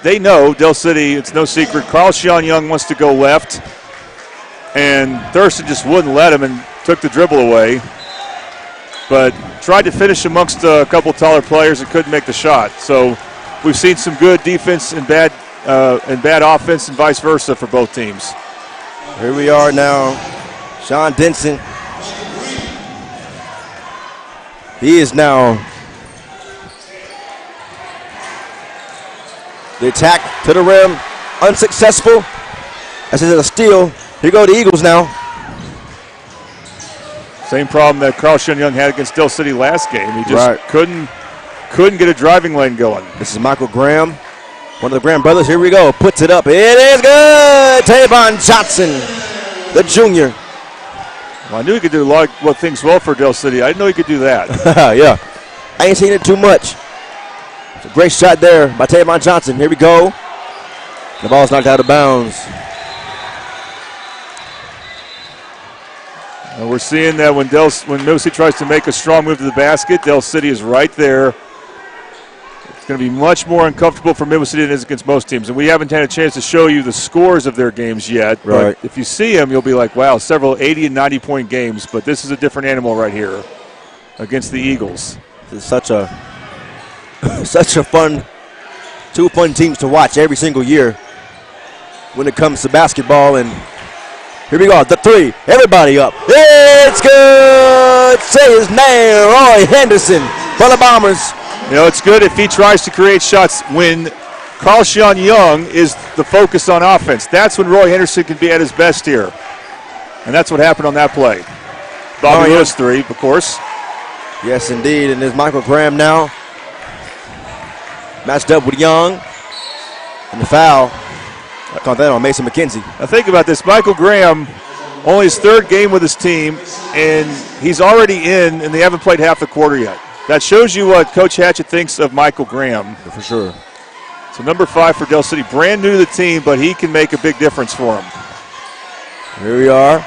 Speaker 4: they know Del City, it's no secret. Carl Sean Young wants to go left. and Thurston just wouldn't let him and took the dribble away. But tried to finish amongst a couple taller players and couldn't make the shot. So we've seen some good defense and bad offense and vice versa for both teams.
Speaker 3: Here we are now. Sean Denson. He is now the attack to the rim. Unsuccessful. As is a steal. Here go the Eagles now.
Speaker 4: Same problem that Carl Young had against Dell City last game. He just couldn't get a driving lane going.
Speaker 3: This is Michael Graham, one of the Graham brothers. Here we go. Puts it up. It is good. Tavon Johnson, the junior.
Speaker 4: Well, I knew he could do a lot of things well for Dell City. I didn't know he could do that.
Speaker 3: Yeah. I ain't seen it too much. It's a great shot there by Tavon Johnson. Here we go. The ball's knocked out of bounds.
Speaker 4: And we're seeing that when Middle City tries to make a strong move to the basket, Dell City is right there. It's going to be much more uncomfortable for Middle City than it is against most teams. And we haven't had a chance to show you the scores of their games yet.
Speaker 3: Right.
Speaker 4: But if you see them, you'll be like, wow, several 80 and 90-point games. But this is a different animal right here against the Eagles.
Speaker 3: It's such a fun 2-point teams to watch every single year when it comes to basketball. And here we go, the three, everybody up. It's good. Say his name, Roy Henderson for the Bombers.
Speaker 4: You know, it's good if he tries to create shots when Carl Young is the focus on offense. That's when Roy Henderson can be at his best here. And that's what happened on that play. Bobby Lewis three, of course.
Speaker 3: Yes, indeed. And there's Michael Graham now. Matched up with Young. And the foul. I caught that on Mason McKenzie.
Speaker 4: Now think about this. Michael Graham, only his third game with his team, and he's already in, and they haven't played half the quarter yet. That shows you what Coach Hatchett thinks of Michael Graham.
Speaker 3: For sure.
Speaker 4: So number 5 for Dell City, brand new to the team, but he can make a big difference for him.
Speaker 3: Here we are.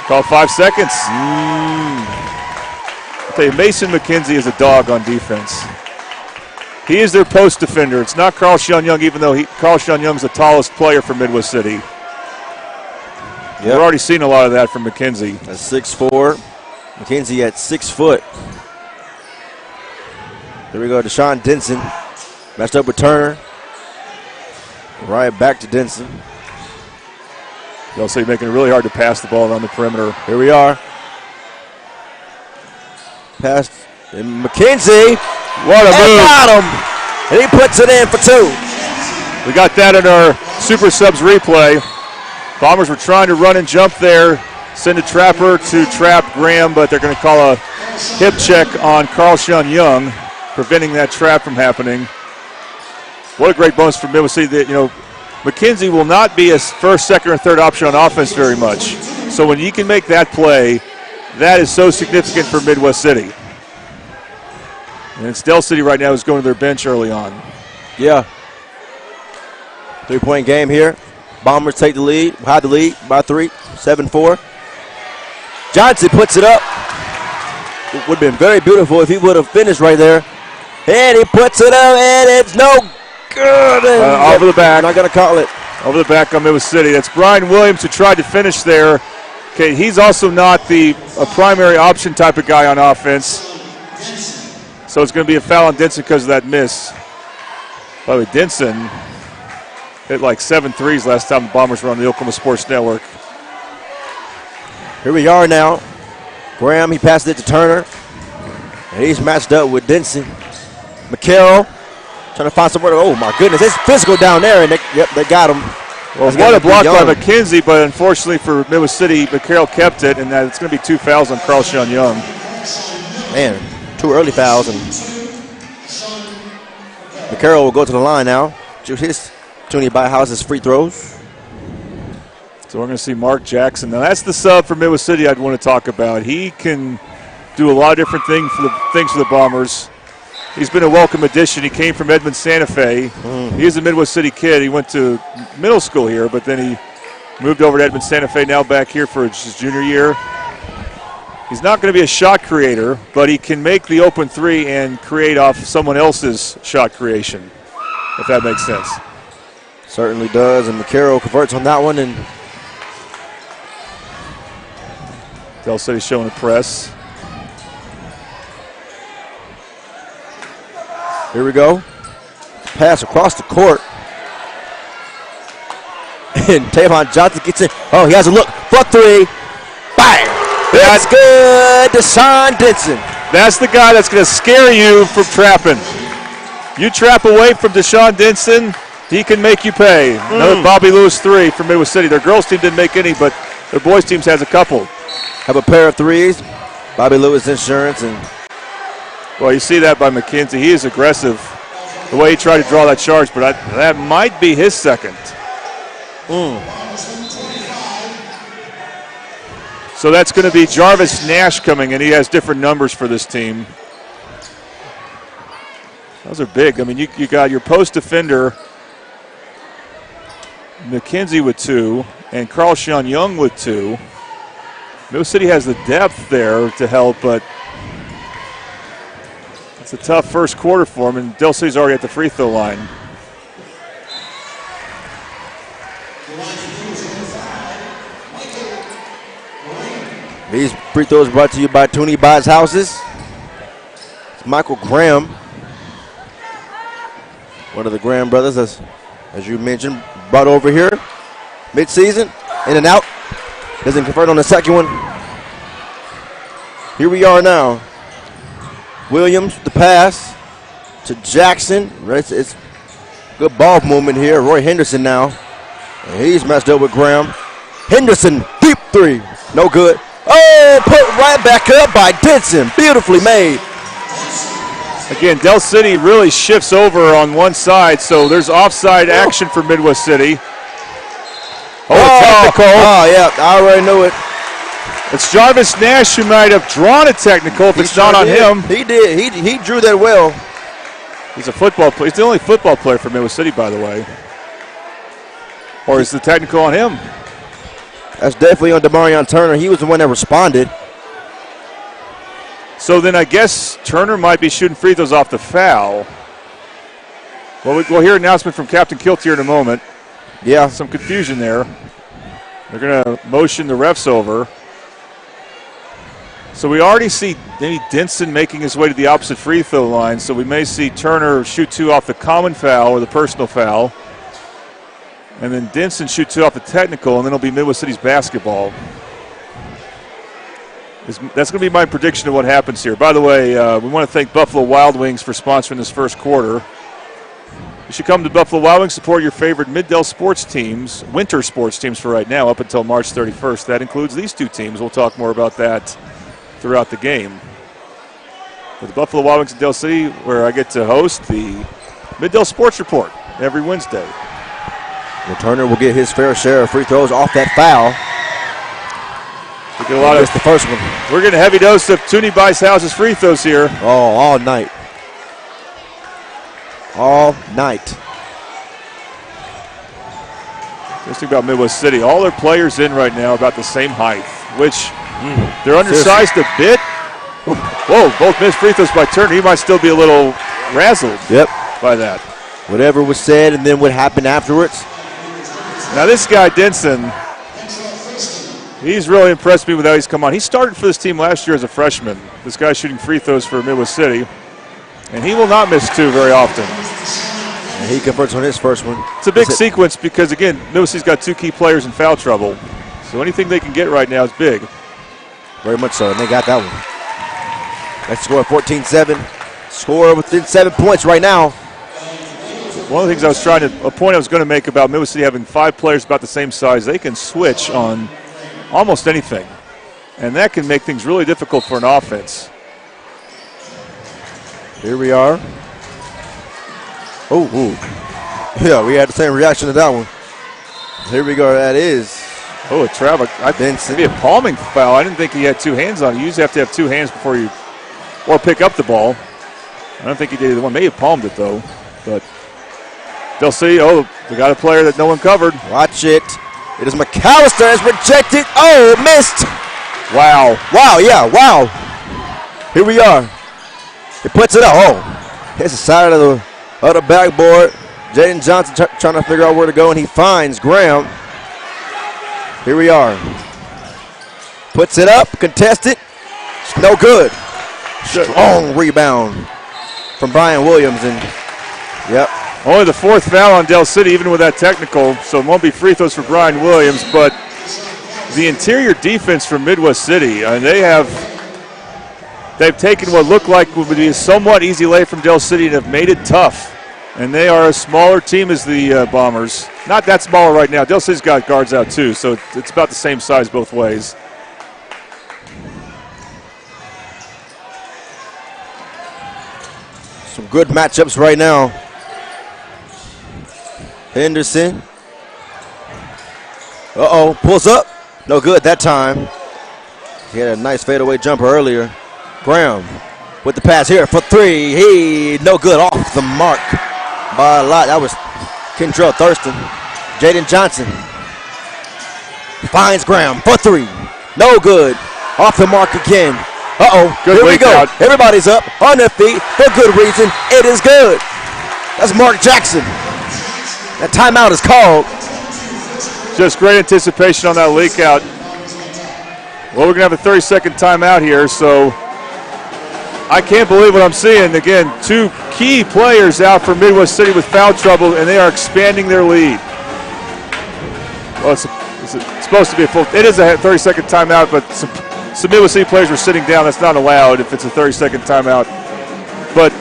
Speaker 4: Call 5 seconds. I'll tell you, Mason McKenzie is a dog on defense. He is their post defender. It's not Carl Young, even though Carl Young's the tallest player for Midwest City. Yep. We've already seen a lot of that from McKenzie.
Speaker 3: That's 6'4". McKenzie at 6 foot. Here we go to Sean Denson. Matched up with Turner. Right back to Denson.
Speaker 4: They'll say making it really hard to pass the ball around the perimeter.
Speaker 3: Here we are. Pass and McKenzie.
Speaker 4: What a move.
Speaker 3: Got him. And he puts it in for 2.
Speaker 4: We got that in our Super Subs replay. Bombers were trying to run and jump there. Send a trapper to trap Graham, but they're going to call a hip check on Carl Young, preventing that trap from happening. What a great bonus for Midwest City. That, McKenzie will not be a first, second, or third option on offense very much. So when you can make that play, that is so significant for Midwest City. And it's Dell City right now who's going to their bench early on.
Speaker 3: Yeah. 3-point game here. Bombers take the lead, hide the lead by 3, 7-4. Johnson puts it up. It would have been very beautiful if he would have finished right there. And he puts it up, and it's no good.
Speaker 4: Over the back.
Speaker 3: Not going to call it.
Speaker 4: Over the back on Midwest City. That's Brian Williams who tried to finish there. Okay, he's also not a primary option type of guy on offense. So it's going to be a foul on Denson because of that miss. By the way, Denson hit like 7 threes last time the Bombers were on the Oklahoma Sports Network.
Speaker 3: Here we are now. Graham, he passed it to Turner. And he's matched up with Denson. McCarroll trying to find somewhere to, oh my goodness, it's physical down there, and they got him.
Speaker 4: Well, what a block by McKenzie, but unfortunately for Midwest City, McCarroll kept it, and it's going to be 2 fouls on Carl Young.
Speaker 3: Man, 2 early fouls, and McCarroll will go to the line now. Shoot his Tony Byhouse's free throws.
Speaker 4: So we're going to see Mark Jackson. Now that's the sub for Midwest City I'd want to talk about. He can do a lot of different things for the Bombers. He's been a welcome addition. He came from Edmond Santa Fe. He is a Midwest City kid. He went to middle school here, but then he moved over to Edmond Santa Fe, now back here for his junior year. He's not going to be a shot creator, but he can make the open 3 and create off someone else's shot creation, if that makes sense.
Speaker 3: Certainly does, and McCarroll converts on that one. And
Speaker 4: Del City showing a press.
Speaker 3: Here we go. Pass across the court. And Tavon Johnson gets in. Oh, he has a look for three. Bang! That's good. Deshaun Denson.
Speaker 4: That's the guy that's going to scare you from trapping. You trap away from Deshaun Denson, he can make you pay. Another Bobby Lewis three from Midwest City. Their girls team didn't make any, but their boys team has a couple.
Speaker 3: Have a pair of threes. Bobby Lewis Insurance. And
Speaker 4: well, you see that by McKenzie. He is aggressive. The way he tried to draw that charge, but that might be his second. So that's going to be Jarvis Nash coming in. He has different numbers for this team. Those are big. I mean, you got your post defender, McKenzie with 2, and Carl Sean Young with 2. Mill City has the depth there to help, but it's a tough first quarter for him, and Del City's already at the free throw line.
Speaker 3: These free throws brought to you by Toonie Buys Houses. It's Michael Graham, one of the Graham brothers, as you mentioned, brought over here mid-season, in and out. Doesn't convert on the second one. Here we are now. Williams, the pass to Jackson. It's good ball movement here. Roy Henderson now. And he's messed up with Graham. Henderson, deep three. No good. Oh, put right back up by Denson. Beautifully made.
Speaker 4: Again, Del City really shifts over on one side, so there's offside action for Midwest City. Technical.
Speaker 3: Oh, yeah, I already knew it.
Speaker 4: It's Jarvis Nash who might have drawn a technical if it's not on him.
Speaker 3: He did. He drew that well.
Speaker 4: He's a football player. He's the only football player for Midwest City, by the way. Or is the technical on him?
Speaker 3: That's definitely on Demarion Turner. He was the one that responded.
Speaker 4: So then I guess Turner might be shooting free throws off the foul. Well, we'll hear an announcement from Captain Kilt here in a moment.
Speaker 3: Yeah.
Speaker 4: Some confusion there. They're going to motion the refs over. So we already see maybe Denson making his way to the opposite free throw line. So we may see Turner shoot 2 off the common foul or the personal foul. And then Denson shoot 2 off the technical, and then it'll be Midwest City's basketball. That's going to be my prediction of what happens here. By the way, we want to thank Buffalo Wild Wings for sponsoring this first quarter. You should come to Buffalo Wild Wings, support your favorite Mid-Del sports teams, winter sports teams for right now, up until March 31st. That includes these 2 teams. We'll talk more about that throughout the game. With Buffalo Wild Wings in Del City, where I get to host the Mid-Del Sports Report every Wednesday.
Speaker 3: Well, Turner will get his fair share of free throws off that foul.
Speaker 4: We get a lot of
Speaker 3: the first one.
Speaker 4: We're getting a heavy dose of Toonie Buys Houses free throws here.
Speaker 3: Oh, all night. All night.
Speaker 4: Just think about Midwest City. All their players in right now about the same height, which they're undersized a bit. Whoa, both missed free throws by Turner. He might still be a little razzled by that.
Speaker 3: Whatever was said and then what happened afterwards.
Speaker 4: Now this guy, Denson, he's really impressed me with how he's come on. He started for this team last year as a freshman. This guy's shooting free throws for Midwest City, and he will not miss 2 very often.
Speaker 3: And he converts on his first one.
Speaker 4: It's a big sequence because, again, Midwest City's got 2 key players in foul trouble. So anything they can get right now is big.
Speaker 3: Very much so, and they got that one. Next score, 14-7. Score within 7 points right now.
Speaker 4: One of the things a point I was going to make about Midwest City having 5 players about the same size, they can switch on almost anything. And that can make things really difficult for an offense.
Speaker 3: Here we are. Oh, yeah, we had the same reaction to that one. Here we go, that is.
Speaker 4: Oh, a travel. I think maybe a palming foul. I didn't think he had 2 hands on it. You usually have to have 2 hands before you, or pick up the ball. I don't think he did either one. May have palmed it, though. But they'll see, they got a player that no one covered.
Speaker 3: Watch it. It is McAllister has rejected. Oh, missed.
Speaker 4: Wow.
Speaker 3: Wow, yeah, wow. Here we are. He puts it up. Oh, hits the side of the backboard. Jaden Johnson trying to figure out where to go, and he finds Graham. Here we are. Puts it up, contested. It's no good. Strong rebound from Brian Williams. And yep.
Speaker 4: Only the 4th foul on Del City, even with that technical, so it won't be free throws for Brian Williams, but the interior defense from Midwest City, they've taken what looked like would be a somewhat easy lay from Del City and have made it tough. And they are a smaller team as the Bombers. Not that smaller right now. Del City's got guards out too, so it's about the same size both ways.
Speaker 3: Some good matchups right now. Henderson. Pulls up. No good that time. He had a nice fadeaway jumper earlier. Graham with the pass here for 3. No good, off the mark by a lot. That was Kendrell Thurston. Jaden Johnson finds Graham for 3. No good, off the mark again. Here we go.
Speaker 4: Out.
Speaker 3: Everybody's up on their feet for good reason. It is good. That's Mark Jackson. That timeout is called.
Speaker 4: Just great anticipation on that leak out. Well, we're going to have a 30-second timeout here, so I can't believe what I'm seeing. Again, 2 key players out for Midwest City with foul trouble, and they are expanding their lead. Well, it's supposed to be a full. It is a 30-second timeout, but some Midwest City players were sitting down. That's not allowed if it's a 30-second timeout. But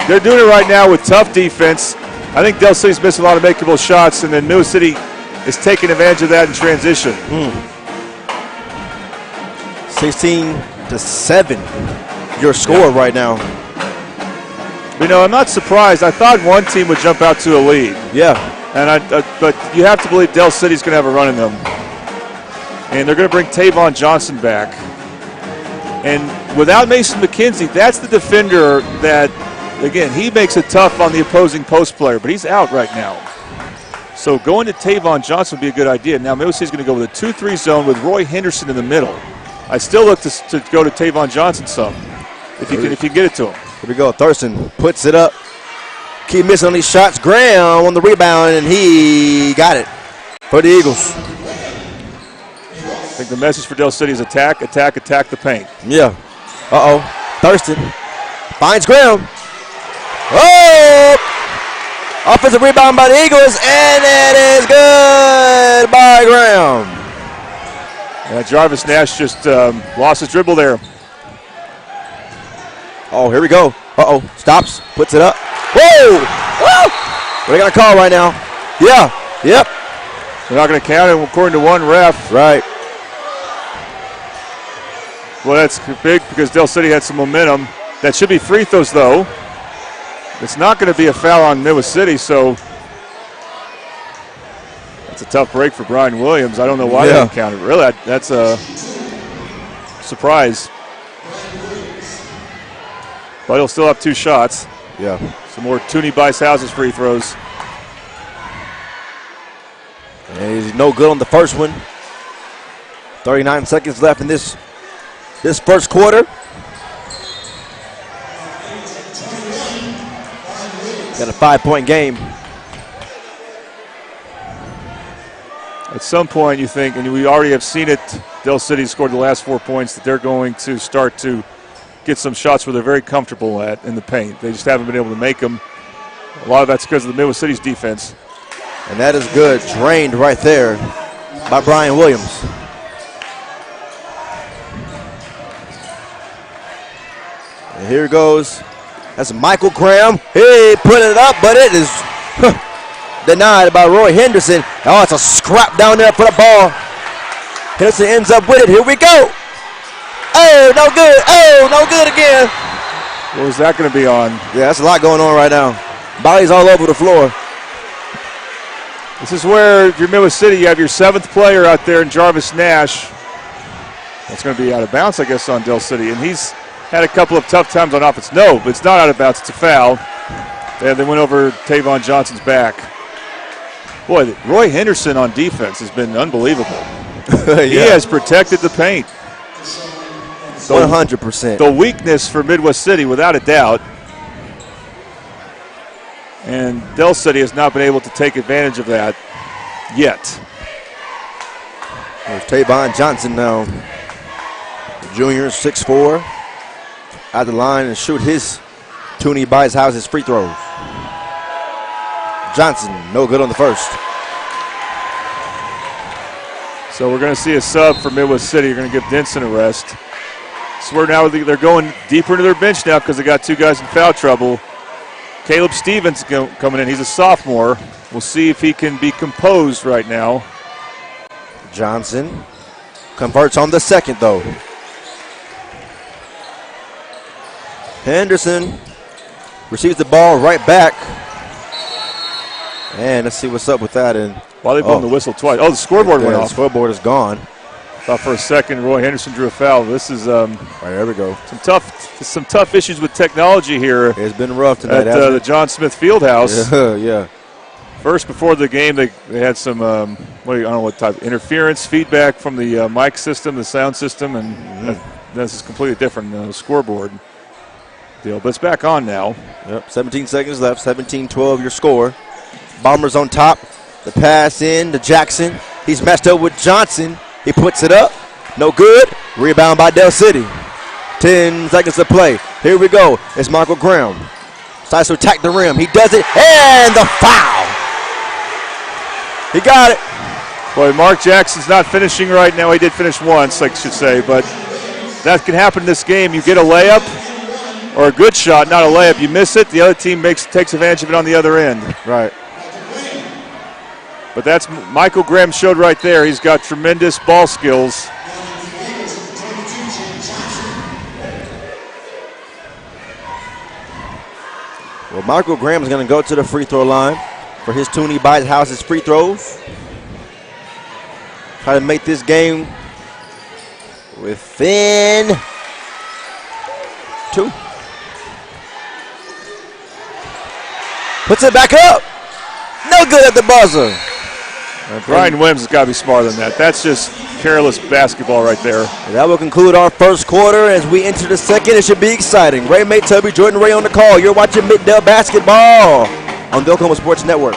Speaker 4: they're doing it right now with tough defense. I think Del City's missing a lot of makeable shots, and then Midwest City is taking advantage of that in transition.
Speaker 3: 16-7, your score right now.
Speaker 4: I'm not surprised. I thought one team would jump out to a lead.
Speaker 3: Yeah.
Speaker 4: But you have to believe Del City's going to have a run in them. And they're going to bring Tavon Johnson back. And without Mason McKenzie, that's the defender that, again, he makes it tough on the opposing post player, but he's out right now. So going to Tavon Johnson would be a good idea. Now Midwest City's going to go with a 2-3 zone with Roy Henderson in the middle. I still look to go to Tavon Johnson some, if you can get it to him.
Speaker 3: Here we go. Thurston puts it up. Keep missing on these shots. Graham on the rebound, and he got it for the Eagles.
Speaker 4: I think the message for Del City is attack, attack, attack the paint.
Speaker 3: Yeah. Thurston finds Graham. Oh! Offensive rebound by the Eagles, and it is good by Graham.
Speaker 4: Yeah, Jarvis Nash just lost his dribble there.
Speaker 3: Here we go. Stops, puts it up. Whoa! Whoa! What are they going to call right now? Yeah, yep.
Speaker 4: They're not going to count it according to one ref.
Speaker 3: Right.
Speaker 4: Well, that's big because Del City had some momentum. That should be free throws, though. It's not going to be a foul on Midwest City, so that's a tough break for Brian Williams. I don't know why they didn't count it. Really, that's a surprise. But he'll still have 2 shots.
Speaker 3: Yeah.
Speaker 4: Some more Toonie Bice Houses free throws.
Speaker 3: And he's no good on the first one. 39 seconds left in this first quarter. Got a 5-point game.
Speaker 4: At some point you think, and we already have seen it, Del City scored the last 4 points, that they're going to start to get some shots where they're very comfortable at in the paint. They just haven't been able to make them. A lot of that's because of the Midwest City's defense.
Speaker 3: And that is good. Drained right there by Brian Williams. And here goes. That's Michael Graham. He put it up, but it is denied by Roy Henderson. It's a scrap down there for the ball. Henderson ends up with it. Here we go. Oh, no good. Oh, no good again.
Speaker 4: What was that going to be on?
Speaker 3: Yeah, that's a lot going on right now. Bodies all over the floor.
Speaker 4: This is where, if you're Midwest City, you have your 7th player out there in Jarvis Nash. That's going to be out of bounds, I guess, on Del City. And he's had a couple of tough times on offense. No, but it's not out of bounds. It's a foul. And they went over Tavon Johnson's back. Boy, Roy Henderson on defense has been unbelievable. He has protected the paint.
Speaker 3: 100%.
Speaker 4: The weakness for Midwest City, without a doubt. And Del City has not been able to take advantage of that yet.
Speaker 3: There's Tavon Johnson now. The junior, 6'4", at the line and shoot his Toonie Bites Houses free throws. Johnson, no good on the first.
Speaker 4: So we're going to see a sub for Midwest City. You're going to give Denson a rest. So now they're going deeper into their bench now because they got two guys in foul trouble. Caleb Stevens coming in. He's a sophomore. We'll see if he can be composed right now.
Speaker 3: Johnson converts on the second, though. Henderson receives the ball right back. And let's see what's up with that. And
Speaker 4: while they blowing the whistle twice. Oh, the scoreboard went off.
Speaker 3: The scoreboard is gone.
Speaker 4: Thought for a second Roy Henderson drew a foul. This is
Speaker 3: right, there we go.
Speaker 4: Some tough issues with technology here.
Speaker 3: It's been rough tonight
Speaker 4: at the John Smith Fieldhouse.
Speaker 3: Yeah.
Speaker 4: First, before the game, they had some I don't know what type, interference, feedback from the mic system, the sound system, and this is completely different scoreboard deal. But it's back on now.
Speaker 3: Yep, 17 seconds left, 17-12 your score. Bombers on top. The pass in to Jackson. He's matched up with Johnson. He puts it up. No good. Rebound by Del City. 10 seconds to play. Here we go. It's Michael Graham. Decides to attack the rim. He does it. And the foul. He got it.
Speaker 4: Boy, Mark Jackson's not finishing right now. He did finish once, I should say, but that can happen in this game. You get a layup or a good shot, not a layup. You miss it. The other team takes advantage of it on the other end.
Speaker 3: Right.
Speaker 4: But that's Michael Graham showed right there. He's got tremendous ball skills.
Speaker 3: Well, Michael Graham is going to go to the free throw line for his Toonie Bites Houses free throws. Try to make this game within 2. Puts it back up. No good at the buzzer.
Speaker 4: Brian Williams has got to be smarter than that. That's just careless basketball right there.
Speaker 3: And that will conclude our first quarter. As we enter the second, it should be exciting. Ray May Tubby, Jordan Ray on the call. You're watching Mid-Del Basketball on the Oklahoma Sports Network.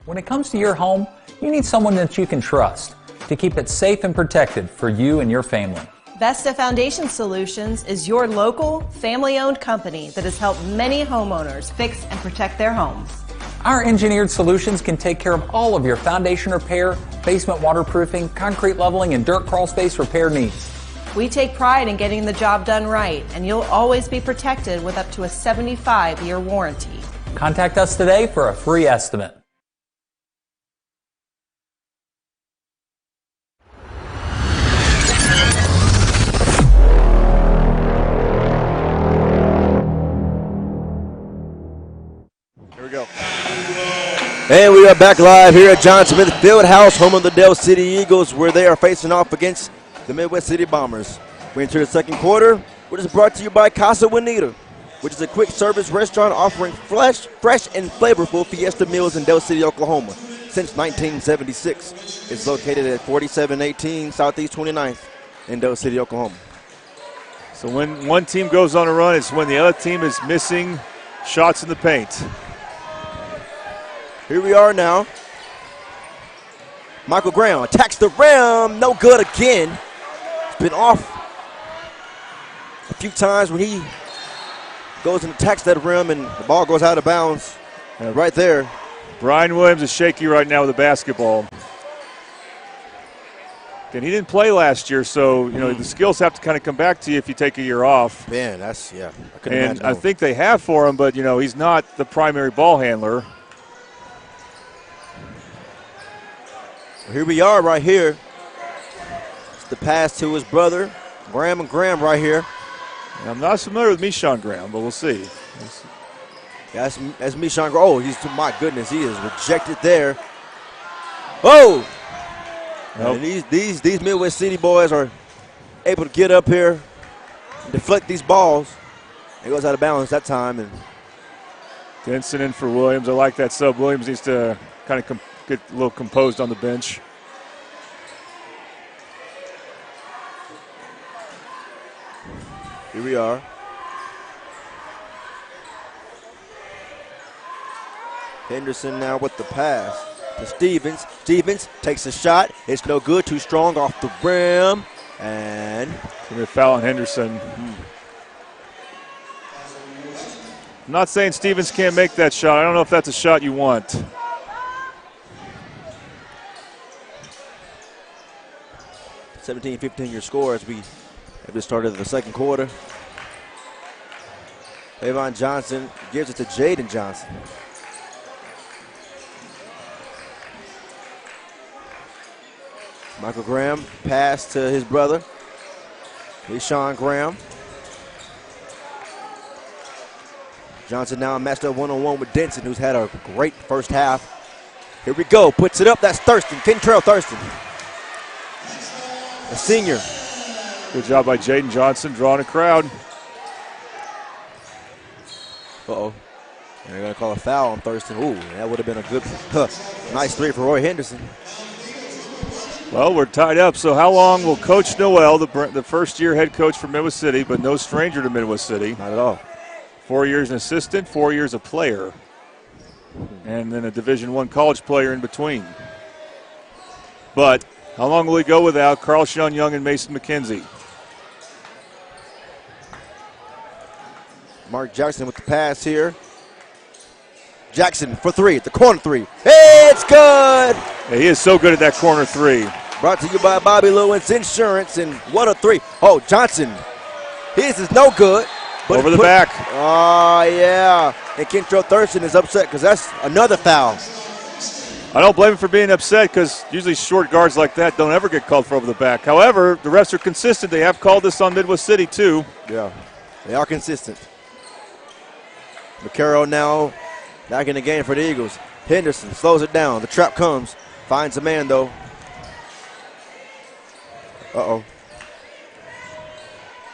Speaker 16: When it comes to your home, you need someone that you can trust to keep it safe and protected for you and your family.
Speaker 17: Vesta Foundation Solutions is your local, family-owned company that has helped many homeowners fix and protect their homes.
Speaker 16: Our engineered solutions can take care of all of your foundation repair, basement waterproofing, concrete leveling, and dirt crawl space repair needs.
Speaker 17: We take pride in getting the job done right, and you'll always be protected with up to a 75-year warranty.
Speaker 16: Contact us today for a free estimate.
Speaker 3: And we are back live here at John Smith Fieldhouse, home of the Del City Eagles, where they are facing off against the Midwest City Bombers. We enter the second quarter, which is brought to you by Casa Juanita, which is a quick service restaurant offering fresh and flavorful fiesta meals in Del City, Oklahoma since 1976. It's located at 4718 Southeast 29th in Del City, Oklahoma.
Speaker 4: So when one team goes on a run, it's when the other team is missing shots in the paint.
Speaker 3: Here we are now. Michael Graham attacks the rim. No good again. It's been off a few times when he goes and attacks that rim and the ball goes out of bounds. And right there.
Speaker 4: Brian Williams is shaky right now with the basketball. And he didn't play last year, so the skills have to kind of come back to you if you take a year off.
Speaker 3: Man, that's, yeah.
Speaker 4: I think they have for him, but, he's not the primary ball handler.
Speaker 3: Here we are right here. It's the pass to his brother, Graham and Graham right here.
Speaker 4: Now, I'm not familiar with Michon Graham, but we'll see.
Speaker 3: Yeah, that's Michon Graham. Oh, my goodness, he is rejected there. Oh! Nope. And these Midwest City boys are able to get up here and deflect these balls. It goes out of bounds that time. And
Speaker 4: Denson in for Williams. I like that sub. Williams needs to kind of get a little composed on the bench.
Speaker 3: Here we are. Henderson now with the pass to Stevens. Stevens takes a shot. It's no good. Too strong off the rim. And
Speaker 4: a foul on Henderson. I'm not saying Stevens can't make that shot. I don't know if that's a shot you want.
Speaker 3: (17-15) your score as we have just started the second quarter. Avon Johnson gives it to Jaden Johnson. Michael Graham pass to his brother. Here's Sean Graham. Johnson now matched up one-on-one with Denson, who's had a great first half. Here we go. Puts it up. That's Thurston. Kentrell Thurston. A senior.
Speaker 4: Good job by Jaden Johnson drawing a crowd.
Speaker 3: Uh-oh. They're going to call a foul on Thurston. Ooh, that would have been a good, nice three for Roy Henderson.
Speaker 4: Well, we're tied up, so how long will Coach Noel, the first-year head coach for Midwest City, but no stranger to Midwest City?
Speaker 3: Not at all.
Speaker 4: 4 years an assistant, 4 years a player, and then a Division I college player in between. But how long will he go without Carl Sean Young and Mason McKenzie?
Speaker 3: Mark Jackson with the pass here. Jackson for three, at the corner three. Hey, it's good!
Speaker 4: Yeah, he is so good at that corner three.
Speaker 3: Brought to you by Bobby Lewis Insurance, and what a three. Oh, Johnson, his is no good. But
Speaker 4: over the back.
Speaker 3: Oh, yeah. And Kentrell Thurston is upset because that's another foul.
Speaker 4: I don't blame him for being upset because usually short guards like that don't ever get called for over the back. However, the refs are consistent. They have called this on Midwest City, too.
Speaker 3: Yeah, they are consistent. McCarroll now back in the game for the Eagles. Henderson slows it down. The trap comes. Finds a man, though. Uh-oh.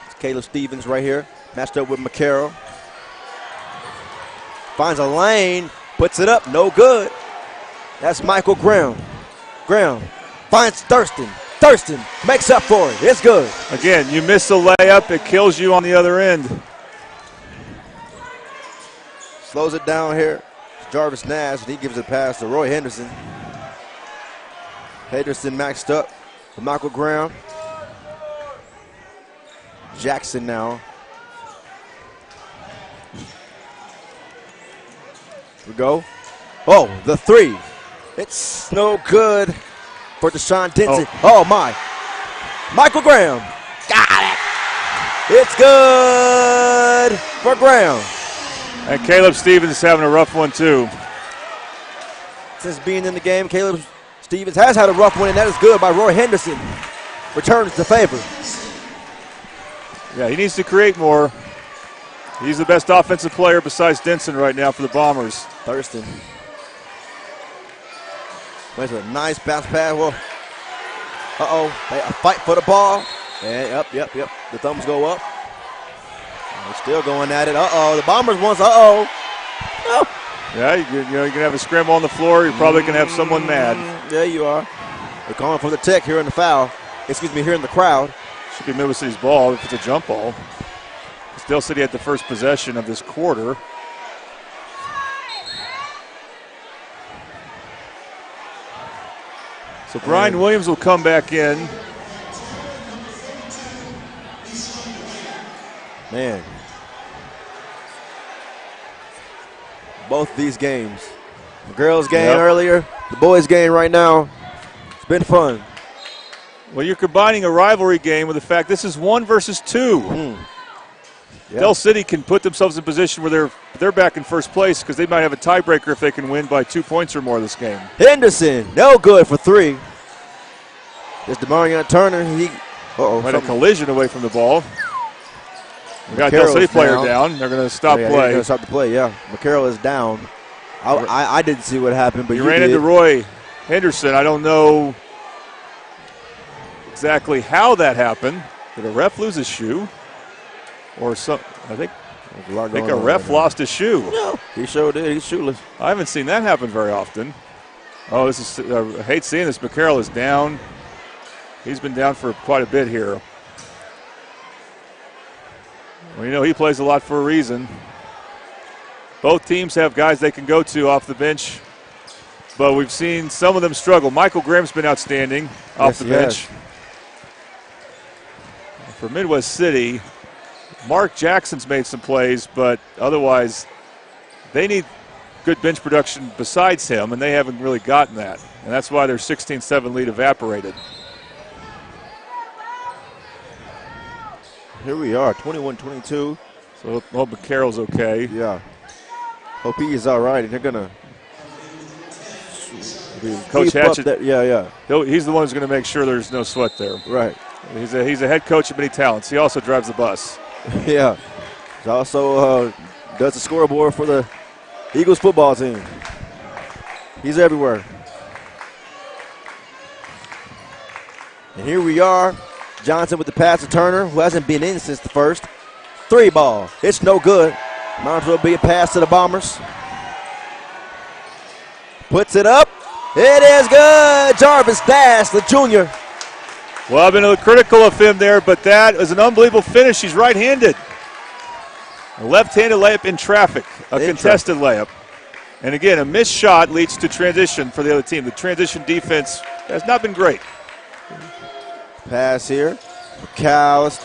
Speaker 3: It's Caleb Stevens right here. Matched up with McCarroll. Finds a lane. Puts it up. No good. That's Michael Graham. Graham finds Thurston. Thurston makes up for it. It's good.
Speaker 4: Again, you miss a layup. It kills you on the other end.
Speaker 3: Slows it down here. Jarvis Nash, and he gives a pass to Roy Henderson. Henderson maxed up for Michael Graham. Jackson now. Here we go. Oh, the three. It's no good for Deshaun Denson. Oh, my. Michael Graham. Got it. It's good for Graham.
Speaker 4: And Caleb Stevens is having a rough one, too.
Speaker 3: Since being in the game, Caleb Stevens has had a rough one, and that is good by Roy Henderson. Returns the favor.
Speaker 4: Yeah, he needs to create more. He's the best offensive player besides Denson right now for the Bombers.
Speaker 3: Thurston. Went to a nice bounce pass. Well, a fight for the ball. And yep. The thumbs go up. They're still going at it. The Bombers wants, No.
Speaker 4: Yeah, you can have a scramble on the floor. You're probably going to have someone mad.
Speaker 3: Yeah, you are. They're calling for the tech here in the foul. Here in the crowd.
Speaker 4: Should be Midwest City's ball if it's a jump ball. Dale City had the first possession of this quarter. So Brian Williams will come back in.
Speaker 3: Man. Both these games. The girls' game earlier, the boys' game right now. It's been fun.
Speaker 4: Well, you're combining a rivalry game with the fact this is 1 versus 2.
Speaker 3: Yep.
Speaker 4: Del City can put themselves in a position where they're back in first place because they might have a tiebreaker if they can win by 2 points or more this game.
Speaker 3: Henderson, no good for 3. There's DeMarion Turner. He
Speaker 4: had a collision away from the ball. We got a Del City player down. They're going to stop play.
Speaker 3: They're going to stop the play, yeah. McCarroll is down. I didn't see what happened, but you
Speaker 4: ran into Roy Henderson. I don't know exactly how that happened. Did a ref lose his shoe? Or some, I think a ref lost his shoe.
Speaker 3: No, he sure did. He's shoeless.
Speaker 4: I haven't seen that happen very often. Oh, this is, I hate seeing this. McCarroll is down. He's been down for quite a bit here. Well, you know, he plays a lot for a reason. Both teams have guys they can go to off the bench, but we've seen some of them struggle. Michael Graham's been outstanding off the bench. For Midwest City, Mark Jackson's made some plays, but otherwise they need good bench production besides him, and they haven't really gotten that. And that's why their 16-7 lead evaporated.
Speaker 3: Here we are, 21-22.
Speaker 4: So hope McCarroll's okay.
Speaker 3: Yeah. Hope he is all right, and they're going to
Speaker 4: Coach Hatchett.
Speaker 3: He's
Speaker 4: the one who's going to make sure there's no sweat there.
Speaker 3: Right.
Speaker 4: He's a head coach of many talents. He also drives the bus.
Speaker 3: Yeah. He also does the scoreboard for the Eagles football team. He's everywhere. And here we are. Johnson with the pass to Turner, who hasn't been in since the first. 3 ball. It's no good. Might as well be a pass to the Bombers. Puts it up. It is good. Jarvis Dash, the junior.
Speaker 4: Well, I've been a little critical of him there, but that is an unbelievable finish. He's right-handed. A left-handed layup in traffic, a contested layup. And again, a missed shot leads to transition for the other team. The transition defense has not been great.
Speaker 3: Pass here. McAllister,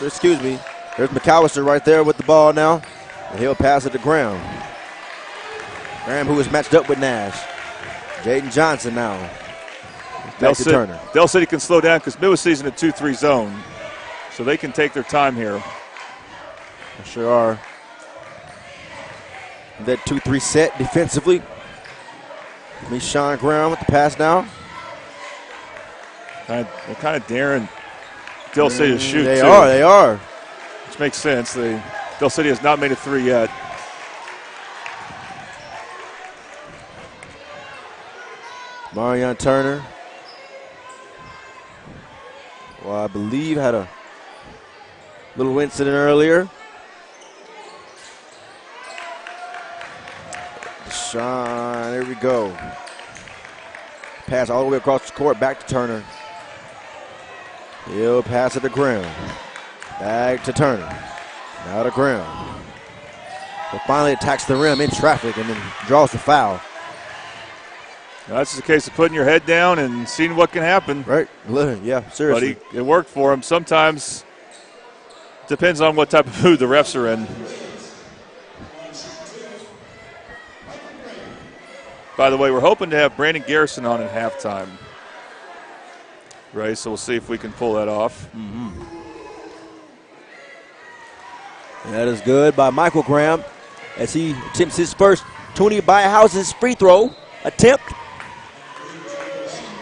Speaker 3: There's McAllister right there with the ball now. And he'll pass it to Graham. Graham, who is matched up with Nash. Jaden Johnson now. Back to Turner.
Speaker 4: Del City can slow down because Midwest City's in a 2-3 zone. So they can take their time here.
Speaker 3: They sure are. That 2-3 set defensively. Sean Graham with the pass now.
Speaker 4: They're kind of daring Del City to shoot,
Speaker 3: They
Speaker 4: too.
Speaker 3: are.
Speaker 4: Which makes sense. Del City has not made a 3 yet.
Speaker 3: Marion Turner. Well, I believe had a little incident earlier. Deshaun, there we go. Pass all the way across the court, back to Turner. He'll pass it to Graham. Back to Turner. Now to Graham. But finally attacks the rim in traffic and then draws the foul.
Speaker 4: That's just a case of putting your head down and seeing what can happen.
Speaker 3: Right. Yeah, seriously.
Speaker 4: But it worked for him. Sometimes depends on what type of mood the refs are in. By the way, we're hoping to have Brandon Garrison on at halftime. Right, so we'll see if we can pull that off.
Speaker 3: Mm-hmm. That is good by Michael Graham as he attempts his first Toonie Byhouses free throw attempt.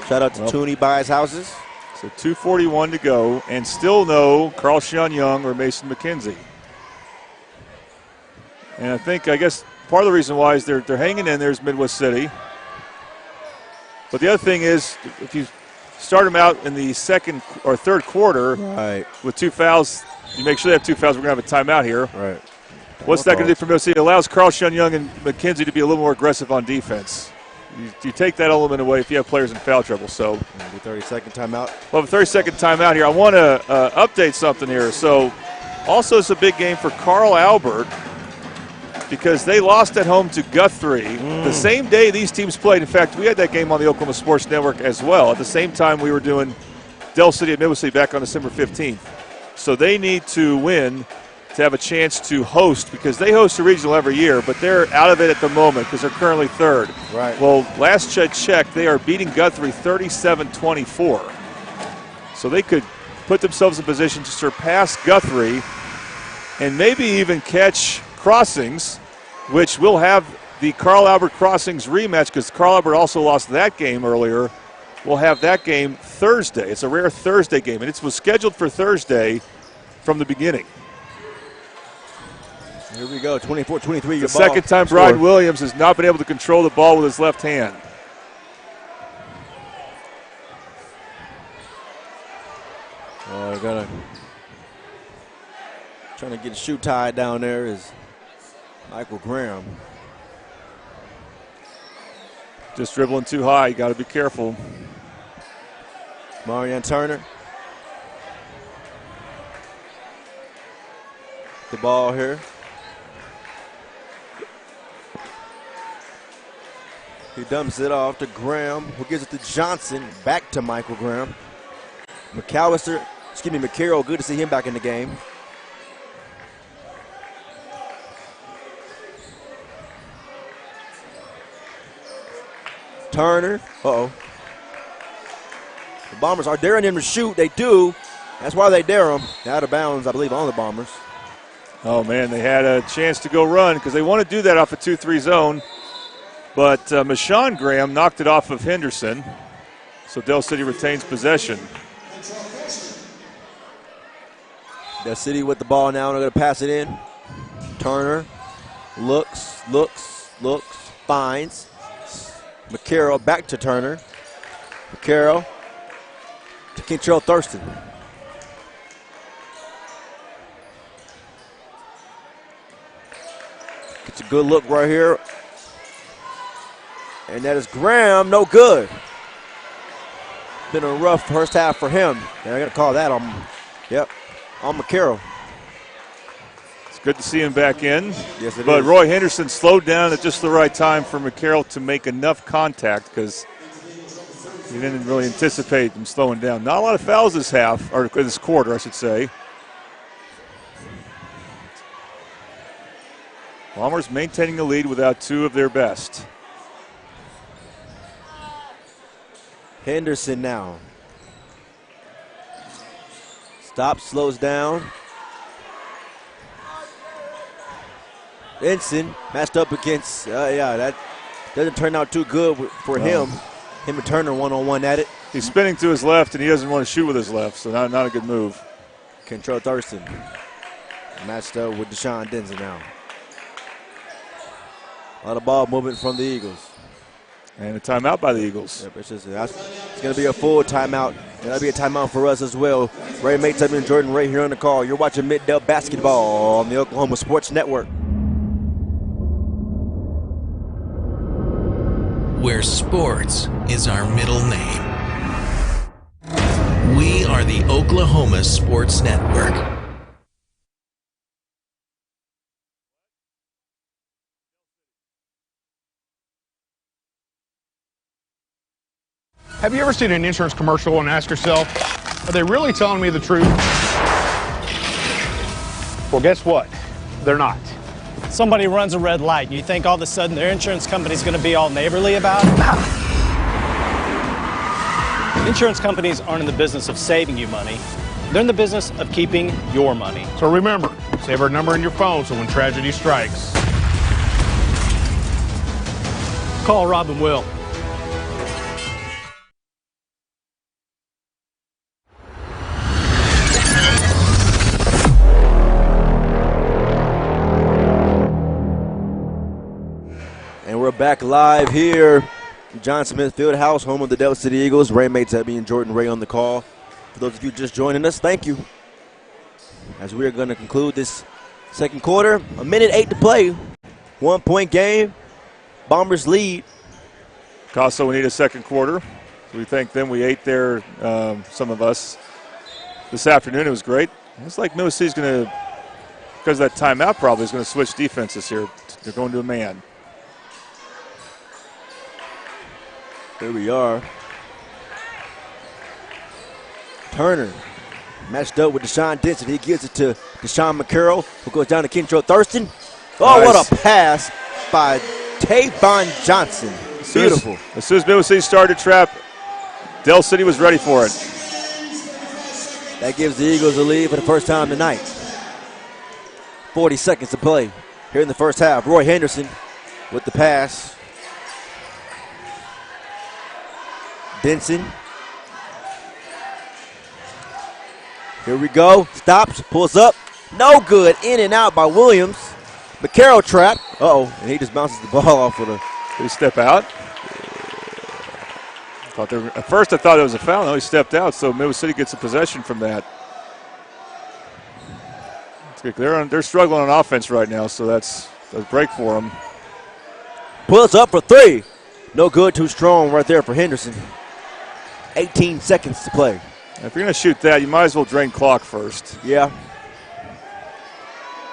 Speaker 3: Shout out to Toonie Byhouses.
Speaker 4: So 2:41 to go, and still no Carl Sean Young or Mason McKenzie. And I guess part of the reason why is they're hanging in there is Midwest City. But the other thing is, if you start them out in the second or third quarter with 2 fouls, you make sure they have 2 fouls. We're going to have a timeout here.
Speaker 3: Right.
Speaker 4: What's that going to do for Midwest City? It allows Carl Sean Young and McKenzie to be a little more aggressive on defense. You take that element away if you have players in foul trouble. So,
Speaker 3: 30-second timeout.
Speaker 4: Well, a 30-second timeout here. I want to update something here. So, also it's a big game for Carl Albert because they lost at home to Guthrie the same day these teams played. In fact, we had that game on the Oklahoma Sports Network as well. At the same time, we were doing Del City at Midwest City back on December 15th. So they need to win to have a chance to host because they host a regional every year, but they're out of it at the moment because they're currently third.
Speaker 3: Right.
Speaker 4: Well, last check, they are beating Guthrie 37-24. So they could put themselves in position to surpass Guthrie and maybe even catch Crossings, which will have the Carl Albert Crossings rematch because Carl Albert also lost that game earlier. We'll have that game Thursday. It's a rare Thursday game, and it was scheduled for Thursday from the beginning.
Speaker 3: Here we go, 24-23.
Speaker 4: The second time Brian Williams has not been able to control the ball with his left hand.
Speaker 3: Trying to get a shoe tied down there is Michael Graham.
Speaker 4: Just dribbling too high. You got to be careful.
Speaker 3: Marian Turner. The ball here. He dumps it off to Graham, who gives it to Johnson. Back to Michael Graham. McCarroll, good to see him back in the game. Turner. Uh-oh. The Bombers are daring him to shoot. They do. That's why they dare him. Out of bounds, I believe, on the Bombers.
Speaker 4: Oh, man, they had a chance to go run because they want to do that off a 2-3 zone. But Mashawn Graham knocked it off of Henderson. So Del City retains possession.
Speaker 3: Del City with the ball now. They're going to pass it in. Turner looks, finds. McCarroll back to Turner. McCarroll to Kentrell Thurston. Gets a good look right here. And that is Graham, no good. Been a rough first half for him. They're going to call that on McCarroll.
Speaker 4: It's good to see him back in.
Speaker 3: Yes, it
Speaker 4: but
Speaker 3: is.
Speaker 4: Roy Henderson slowed down at just the right time for McCarroll to make enough contact because he didn't really anticipate him slowing down. Not a lot of fouls this half, or this quarter, I should say. Bombers maintaining the lead without two of their best.
Speaker 3: Henderson now. Stops, slows down. Ensign matched up against, that doesn't turn out too good for him. Him and Turner one-on-one at it.
Speaker 4: He's spinning to his left, and he doesn't want to shoot with his left, so not a good move.
Speaker 3: Kentrell Thurston matched up with Deshaun Denson now. A lot of ball movement from the Eagles.
Speaker 4: And a timeout by the Eagles.
Speaker 3: Yep, it's going to be a full timeout. That'll be a timeout for us as well. Ray Maytubby and Jordan Ray here on the call. You're watching Mid-Del Basketball on the Oklahoma Sports Network.
Speaker 19: Where sports is our middle name. We are the Oklahoma Sports Network.
Speaker 5: Have you ever seen an insurance commercial and asked yourself, are they really telling me the truth? Well, guess what? They're not.
Speaker 6: Somebody runs a red light, and you think all of a sudden their insurance company's going to be all neighborly about it? Insurance companies aren't in the business of saving you money. They're in the business of keeping your money.
Speaker 5: So remember, save our number in your phone so when tragedy strikes,
Speaker 6: call Rob and Will.
Speaker 3: And we're back live here. John Smith Fieldhouse, home of the Del City Eagles. Ray Maytubby and Jordan Ray on the call. For those of you just joining us, thank you. As we are going to conclude this second quarter, 1:08 to play. 1 point game. Bombers lead.
Speaker 4: Casso, we need a second quarter. So we thank them. We ate there, some of us, this afternoon. It was great. It's like Mississippi's going to, because of that timeout probably, is going to switch defenses here. They're going to a man.
Speaker 3: Here we are. Turner matched up with Deshaun Denson. He gives it to Deshaun McCarroll, who goes down to Kentrell Thurston. Oh,
Speaker 4: nice.
Speaker 3: What a pass by Tavon Johnson. Beautiful.
Speaker 4: As soon as Mississippi started to trap, Del City was ready for it.
Speaker 3: That gives the Eagles a lead for the first time tonight. 40 seconds to play here in the first half. Roy Henderson with the pass. Denson. Here we go. Stops, pulls up. No good. In and out by Williams. McCarroll trap. Uh-oh. And he just bounces the ball off with a.
Speaker 4: Did he step out? At first I thought it was a foul. No, he stepped out, so Mississippi gets a possession from that. They're struggling on offense right now, so that's a break for them.
Speaker 3: Pulls up for three. No good, too strong right there for Henderson. 18 seconds to play.
Speaker 4: If you're going to shoot that, you might as well drain clock first.
Speaker 3: Yeah.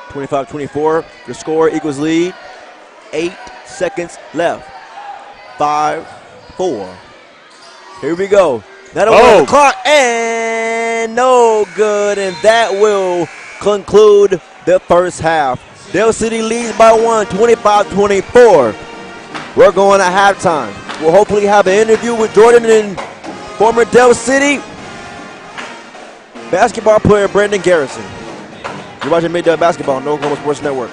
Speaker 3: 25-24. The score equals lead. 8 seconds left. 5, 4. Here we go. That'll run the clock. And no good. And that will conclude the first half. Dale City leads by 1, 25-24. We're going to halftime. We'll hopefully have an interview with Jordan and former Dale City basketball player Brandon Garrison. You're watching Midday Basketball on the Oklahoma Sports Network.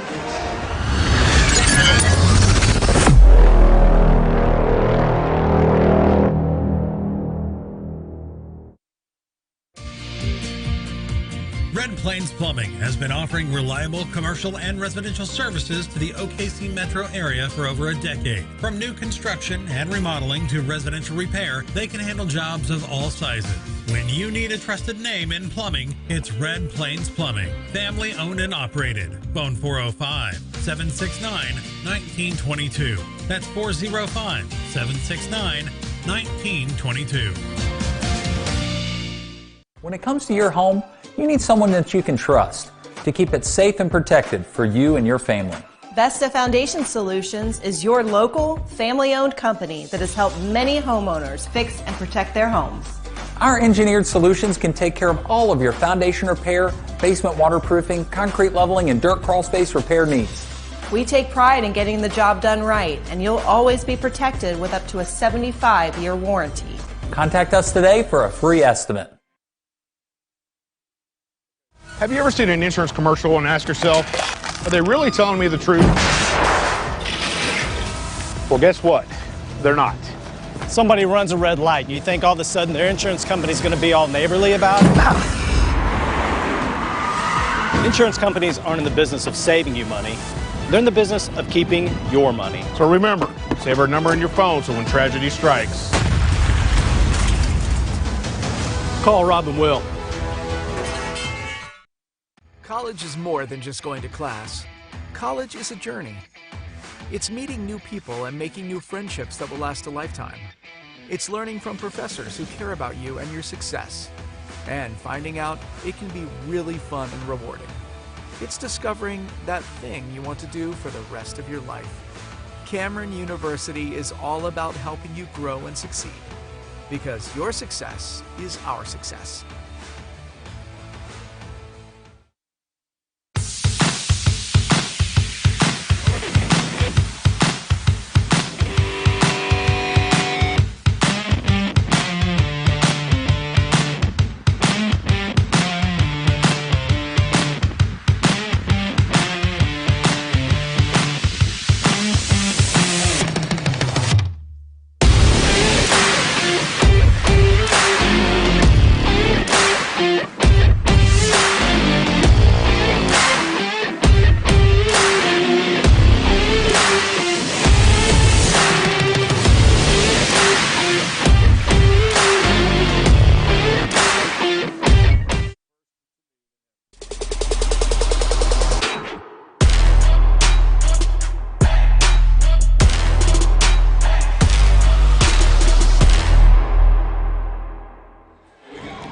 Speaker 14: Red Plains Plumbing has been offering reliable commercial and residential services to the OKC metro area for over a decade. From new construction and remodeling to residential repair, they can handle jobs of all sizes. When you need a trusted name in plumbing, it's Red Plains Plumbing. Family owned and operated. Phone 405-769-1922. That's 405-769-1922.
Speaker 16: When it comes to your home, you need someone that you can trust to keep it safe and protected for you and your family.
Speaker 17: Vesta Foundation Solutions is your local, family-owned company that has helped many homeowners fix and protect their homes.
Speaker 16: Our engineered solutions can take care of all of your foundation repair, basement waterproofing, concrete leveling, and dirt crawl space repair needs.
Speaker 17: We take pride in getting the job done right, and you'll always be protected with up to a 75-year warranty.
Speaker 16: Contact us today for a free estimate.
Speaker 5: Have you ever seen an insurance commercial and asked yourself, are they really telling me the truth? Well, guess what? They're not.
Speaker 6: Somebody runs a red light, and you think all of a sudden their insurance company's going to be all neighborly about it? Insurance companies aren't in the business of saving you money. They're in the business of keeping your money.
Speaker 5: So remember, save our number in your phone so when tragedy strikes,
Speaker 6: call Rob and Will.
Speaker 7: College is more than just going to class. College is a journey. It's meeting new people and making new friendships that will last a lifetime. It's learning from professors who care about you and your success. And finding out it can be really fun and rewarding. It's discovering that thing you want to do for the rest of your life. Cameron University is all about helping you grow and succeed. Because your success is our success.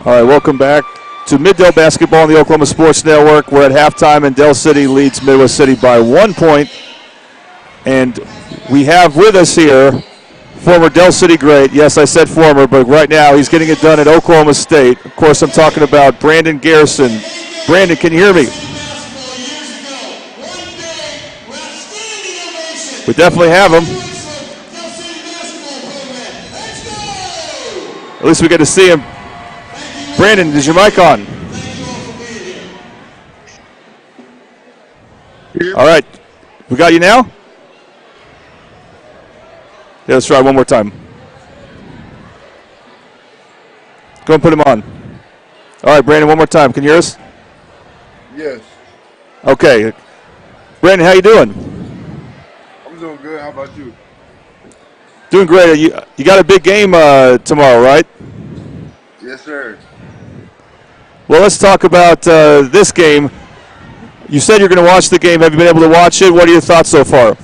Speaker 12: All right, welcome back to Middale Basketball on the Oklahoma Sports Network. We're at halftime, and Dale City leads Midwest City by 1 point. And we have with us here former Dale City great. Yes, I said former, but right now he's getting it done at Oklahoma State. Of course, I'm talking about Brandon Garrison. Brandon, can you hear me? We definitely have him. At least we get to see him. Brandon, is your mic on? All right. We got you now? Yeah, let's try one more time. Go and put him on. All right, Brandon, one more time. Can you hear us?
Speaker 21: Yes.
Speaker 12: Okay. Brandon, how you doing?
Speaker 21: I'm doing good. How about you?
Speaker 12: Doing great. You got a big game tomorrow, right?
Speaker 21: Yes, sir.
Speaker 12: Well, let's talk about this game. You said you're going to watch the game. Have you been able to watch it? What are your thoughts so far?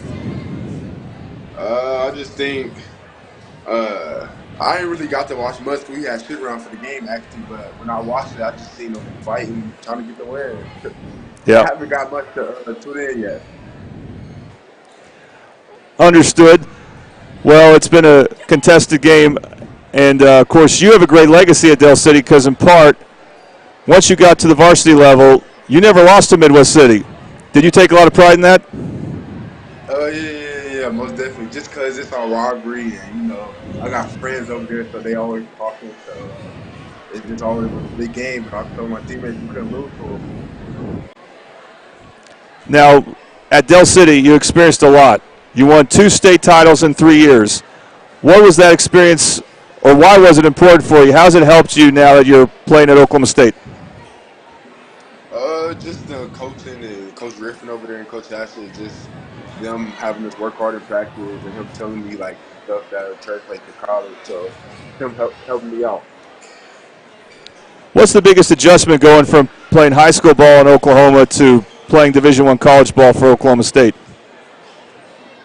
Speaker 21: I just think
Speaker 1: I ain't really got to watch much because we had shit around for the game actually, but when I watched it, I just seen them fighting, trying to get the win.
Speaker 12: Yeah.
Speaker 1: I haven't got much to tune in yet.
Speaker 12: Understood. Well, it's been a contested game, and of course you have a great legacy at Del City because in part, once you got to the varsity level, you never lost to Midwest City. Did you take a lot of pride in that?
Speaker 1: Yeah, most definitely. Just because it's our rivalry, and you know, I got friends over there, so they always talking. So it's just always a big game. And I told my teammates we couldn't lose to them.
Speaker 12: Now, at Del City, you experienced a lot. You won 2 state titles in 3 years. What was that experience, or why was it important for you? How has it helped you now that you're playing at Oklahoma State?
Speaker 1: Just the coaching and Coach Griffin over there and Coach Ashley, just them having us work hard in practice and him telling me like stuff that would translate to college. So him helping me out.
Speaker 12: What's the biggest adjustment going from playing high school ball in Oklahoma to playing Division I college ball for Oklahoma State?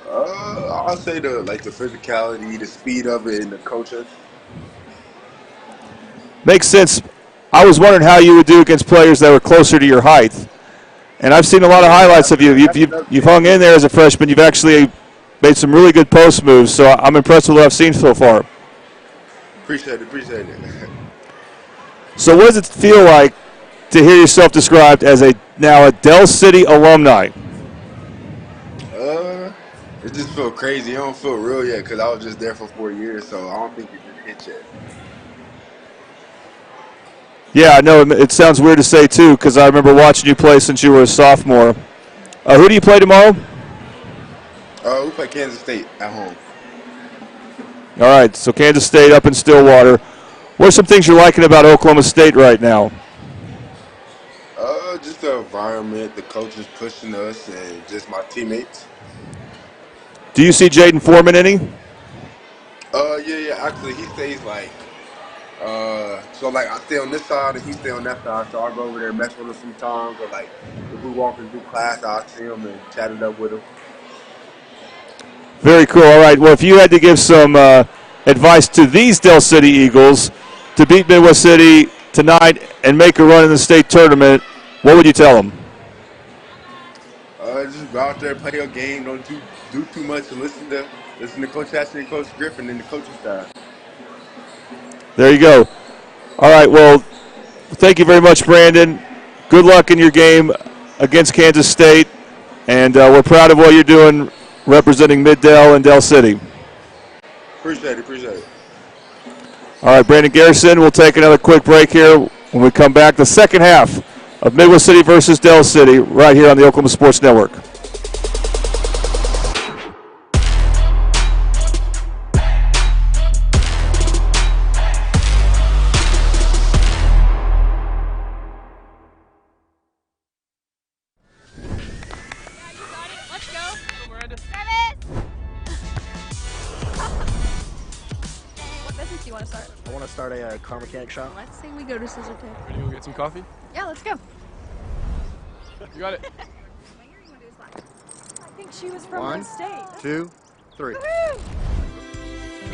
Speaker 1: I'll say the physicality, the speed of it, and the coaching.
Speaker 12: Makes sense. I was wondering how you would do against players that were closer to your height. And I've seen a lot of highlights of you. You've hung in there as a freshman. You've actually made some really good post moves, so I'm impressed with what I've seen so far.
Speaker 1: Appreciate it.
Speaker 12: So what does it feel like to hear yourself described as now a Del City alumni?
Speaker 1: It just feels crazy. It don't feel real yet because I was just there for 4 years, so I don't think it just hit yet.
Speaker 12: Yeah, I know. It sounds weird to say, too, because I remember watching you play since you were a sophomore. Who do you play tomorrow?
Speaker 1: We play Kansas State at home.
Speaker 12: All right, so Kansas State up in Stillwater. What are some things you're liking about Oklahoma State right now?
Speaker 1: Just the environment, the coaches pushing us, and just my teammates.
Speaker 12: Do you see Jaden Foreman any?
Speaker 1: Yeah. Actually, he stays so I stay on this side and he stay on that side. So I'll go over there and mess with him sometimes. Or if we walk into class, I'll see him and chat it up with him.
Speaker 12: Very cool. All right. Well, if you had to give some advice to these Del City Eagles to beat Midwest City tonight and make a run in the state tournament, what would you tell them?
Speaker 1: Just go out there, play your game. Don't do too much and listen to Coach Ashley and Coach Griffin and the coaching staff.
Speaker 12: There you go. All right, well, thank you very much, Brandon. Good luck in your game against Kansas State, and we're proud of what you're doing representing Mid-Del and Del City.
Speaker 1: Appreciate it.
Speaker 12: All right, Brandon Garrison, we'll take another quick break here. When we come back, the second half of Midwest City versus Del City right here on the Oklahoma Sports Network.
Speaker 9: Start a car mechanic shop.
Speaker 18: Let's say we go to Scissor Tape.
Speaker 11: Ready to go get some coffee?
Speaker 18: Yeah, let's go.
Speaker 11: You got it.
Speaker 18: I think she was from
Speaker 9: One,
Speaker 18: Rose State.
Speaker 9: 2, 3.
Speaker 18: Woo-hoo!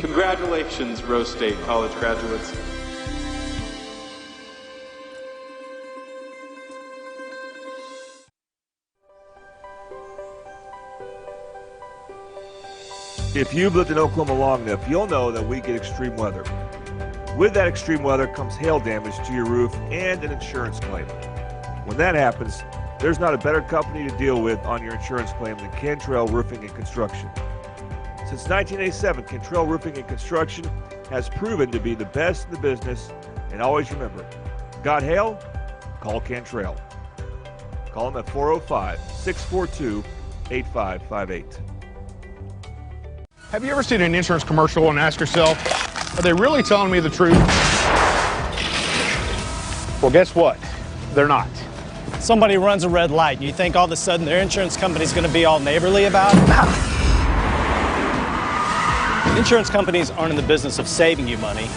Speaker 11: Congratulations, Rose State college graduates.
Speaker 12: If you've lived in Oklahoma long enough, you'll know that we get extreme weather. With that extreme weather comes hail damage to your roof and an insurance claim. When that happens, there's not a better company to deal with on your insurance claim than Cantrell Roofing and Construction. Since 1987, Cantrell Roofing and Construction has proven to be the best in the business, and always remember, got hail? Call Cantrell. Call them at 405-642-8558.
Speaker 5: Have you ever seen an insurance commercial and asked yourself, are they really telling me the truth? Well, guess what? They're not.
Speaker 6: Somebody runs a red light, and you think all of a sudden their insurance company's going to be all neighborly about it? Insurance companies aren't in the business of saving you money.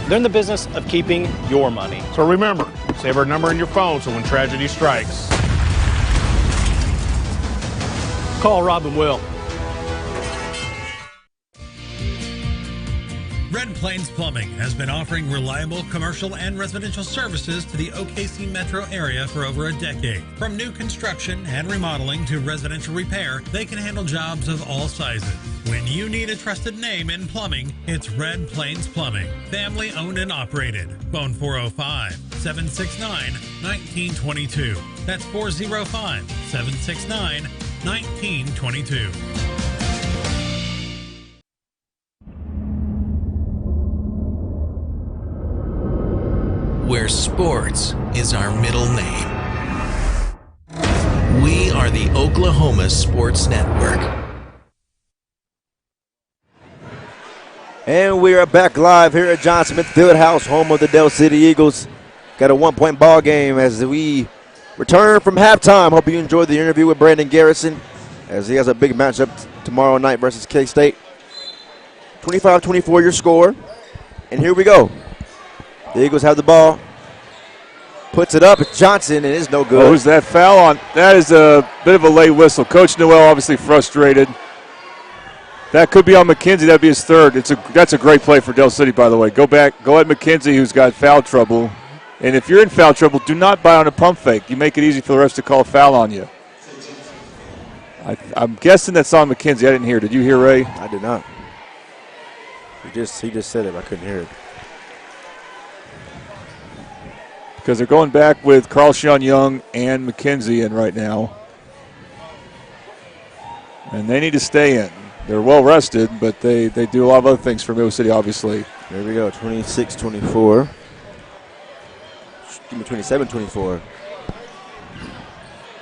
Speaker 6: They're in the business of keeping your money.
Speaker 5: So remember, save our number in your phone so when tragedy strikes,
Speaker 6: call Rob and Will.
Speaker 14: Red Plains Plumbing has been offering reliable commercial and residential services to the OKC metro area for over a decade. From new construction and remodeling to residential repair, they can handle jobs of all sizes. When you need a trusted name in plumbing, it's Red Plains Plumbing. Family owned and operated. Phone 405-769-1922. That's 405-769-1922.
Speaker 19: Where sports is our middle name. We are the Oklahoma Sports Network.
Speaker 3: And we are back live here at John Smith Fieldhouse, home of the Del City Eagles. Got a 1-point ball game as we return from halftime. Hope you enjoyed the interview with Brandon Garrison as he has a big matchup tomorrow night versus K-State. 25-24 your score. And here we go. The Eagles have the ball. Puts it up. It's Johnson, and it's no good.
Speaker 12: Oh, who's that foul on? That is a bit of a late whistle. Coach Noel obviously frustrated. That could be on McKenzie. That would be his third. That's a great play for Del City, by the way. Go at McKenzie, who's got foul trouble. And if you're in foul trouble, do not buy on a pump fake. You make it easy for the refs to call a foul on you. I'm guessing that's on McKenzie. I didn't hear. Did you hear, Ray?
Speaker 3: I did not. He just said it. I couldn't hear it.
Speaker 12: Because they're going back with Carl Sean Young and McKenzie in right now. And they need to stay in. They're well rested, but they do a lot of other things for Middle City, obviously.
Speaker 3: There we go, 26-24. Give me 27-24.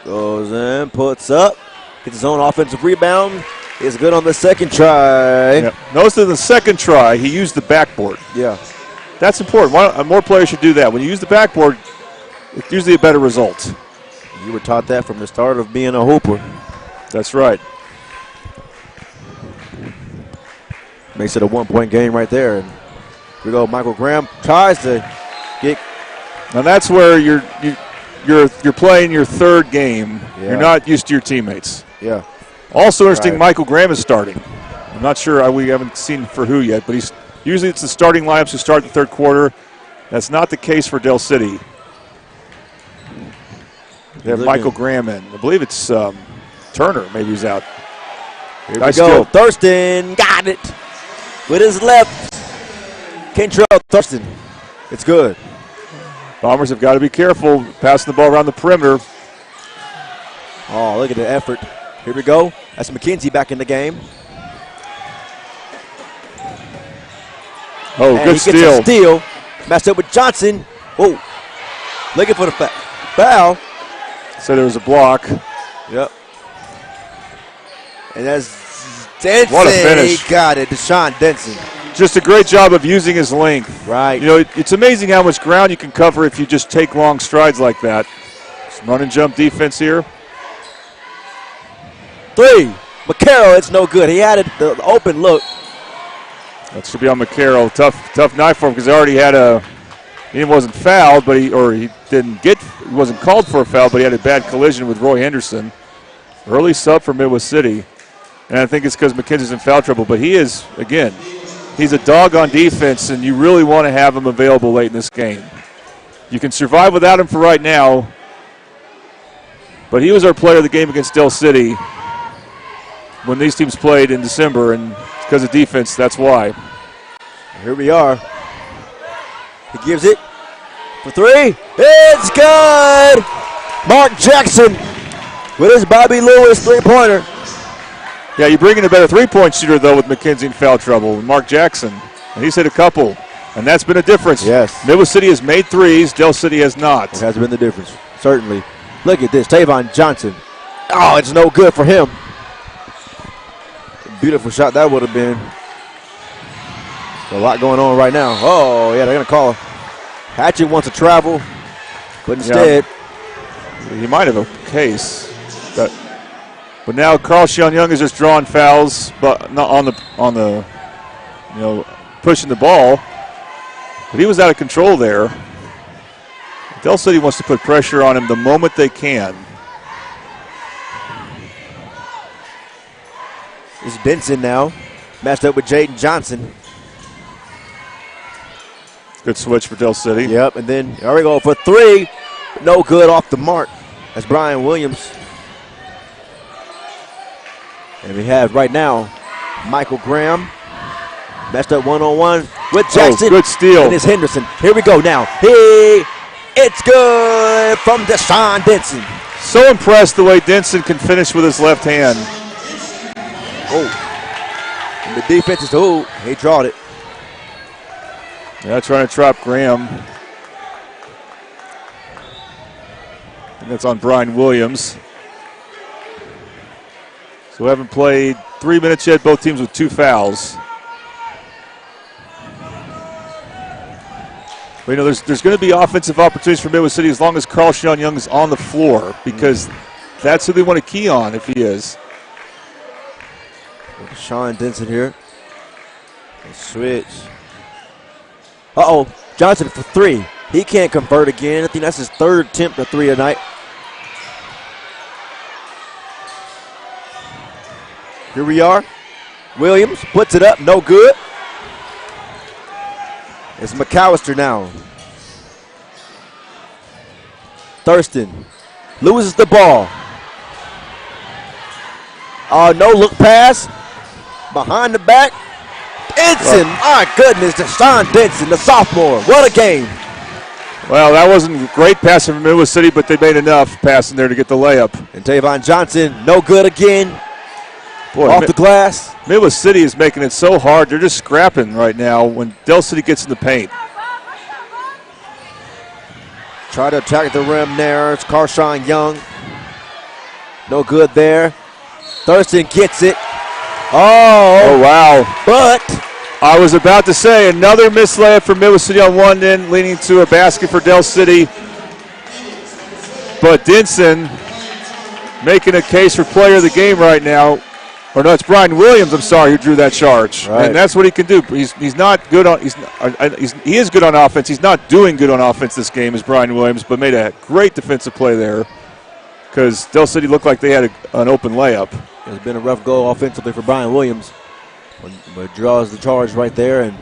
Speaker 3: Goes in, puts up, gets his own offensive rebound. Is good on the second try.
Speaker 12: Yep. Notice in the second try, he used the backboard.
Speaker 3: Yeah.
Speaker 12: That's important. More players should do that. When you use the backboard, it's usually a better result.
Speaker 3: You were taught that from the start of being a hooper.
Speaker 12: That's right.
Speaker 3: Makes it a 1-point game right there. And here we go. Michael Graham tries to get.
Speaker 12: Now that's where you're playing your third game.
Speaker 3: Yeah.
Speaker 12: You're not used to your teammates.
Speaker 3: Yeah.
Speaker 12: Also interesting,
Speaker 3: Right.
Speaker 12: Michael Graham is starting. I'm not sure. We haven't seen for who yet, but usually it's the starting lineups who start the third quarter. That's not the case for Del City. They have Michael Graham in. I believe it's Turner. Maybe he's out.
Speaker 3: Here we go. Thurston got it with his left. Kentrell Thurston. It's good.
Speaker 12: Bombers have got to be careful passing the ball around the perimeter.
Speaker 3: Oh, look at the effort. Here we go. That's McKenzie back in the game.
Speaker 12: Oh,
Speaker 3: and
Speaker 12: good
Speaker 3: he gets a
Speaker 12: steal.
Speaker 3: steal. Matched up with Johnson. Oh, looking for the foul.
Speaker 12: So there was a block.
Speaker 3: Yep. And that's Denson.
Speaker 12: What a finish.
Speaker 3: He got it. Deshaun Denson.
Speaker 12: Just a great job of using his length.
Speaker 3: Right.
Speaker 12: You know, it's amazing how much ground you can cover if you just take long strides like that. Some run and jump defense here.
Speaker 3: 3. McCarroll, it's no good. He had it the open look.
Speaker 12: That should be on McCarroll. Tough night for him because he wasn't fouled, but he wasn't called for a foul, but he had a bad collision with Roy Henderson. Early sub for Midwest City. And I think it's because McKenzie's in foul trouble, but he's a dog on defense, and you really want to have him available late in this game. You can survive without him for right now, but he was our player of the game against Del City when these teams played in December, and because of defense, that's why.
Speaker 3: Here we are. He gives it for 3. It's good! Mark Jackson with his Bobby Lewis three-pointer.
Speaker 12: Yeah, you bring in a better three-point shooter, though, with McKenzie in foul trouble. Mark Jackson, and he's hit a couple, and that's been a difference.
Speaker 3: Yes.
Speaker 12: Midwest City has made threes. Del City has not.
Speaker 3: It has been the difference, certainly. Look at this, Tavon Johnson. Oh, it's no good for him. Beautiful shot that would have been. A lot going on right now. Oh, yeah, they're going to call. Hatchet wants to travel, but instead.
Speaker 12: Yeah. He might have a case. But now Carl Sean Young is just drawing fouls, but not on the pushing the ball. But he was out of control there. Del City wants to put pressure on him the moment they can.
Speaker 3: It's Denson now, matched up with Jaden Johnson.
Speaker 12: Good switch for Del City.
Speaker 3: Yep, and then here we go for three. No good off the mark. That's Brian Williams. And we have right now Michael Graham. Matched up one-on-one with Jackson.
Speaker 12: Good steal.
Speaker 3: And it's Henderson. Here we go now. It's good from Deshaun Denson.
Speaker 12: So impressed the way Denson can finish with his left hand.
Speaker 3: Oh. And the defense is, he drawed it.
Speaker 12: Yeah, trying to trap Graham. And that's on Brian Williams. So we haven't played 3 minutes yet, both teams with 2 fouls. But, there's going to be offensive opportunities for Midwest City as long as Carl Sean Young is on the floor, because that's who they want to key on if he is.
Speaker 3: Sean Denson here. Switch. Johnson for three. He can't convert again. I think that's his third attempt at three tonight. Here we are. Williams puts it up. No good. It's McAllister now. Thurston loses the ball. No look pass. Behind the back. Denson, my goodness, Deshaun Denson, the sophomore. What a game.
Speaker 12: Well, that wasn't great passing from Midwest City, but they made enough passing there to get the layup.
Speaker 3: And Tavon Johnson, no good again.
Speaker 12: Boy,
Speaker 3: off the glass.
Speaker 12: Midwest City is making it so hard. They're just scrapping right now when Del City gets in the paint.
Speaker 3: Try to attack the rim there. It's Carshawn Young. No good there. Thurston gets it.
Speaker 12: Oh, wow.
Speaker 3: But
Speaker 12: I was about to say another missed layup for Midwest City on one end, leading to a basket for Del City. But Denson making a case for player of the game right now. Or no, it's Brian Williams, I'm sorry, who drew that charge.
Speaker 3: Right.
Speaker 12: And that's what he can do. He's not good on he is good on offense. He's not doing good on offense this game as Brian Williams, but made a great defensive play there because Del City looked like they had an open layup.
Speaker 3: It's been a rough go offensively for Brian Williams, but draws the charge right there and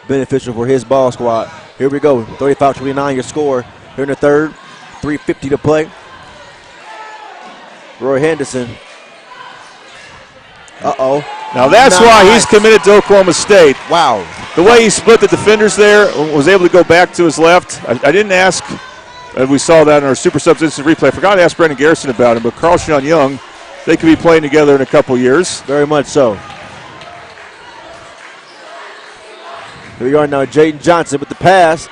Speaker 3: beneficial for his ball squad. Here we go, 35-29 your score here in the third, 3:50 to play. Roy Henderson.
Speaker 12: Now that's why he's committed to Oklahoma State.
Speaker 3: Wow.
Speaker 12: The way he split the defenders there, was able to go back to his left. I didn't ask, we saw that in our Super Subs instant replay. I forgot to ask Brendan Garrison about him, but Carl Sean Young, they could be playing together in a couple years.
Speaker 3: Very much so. Here we are now, Jaden Johnson with the pass.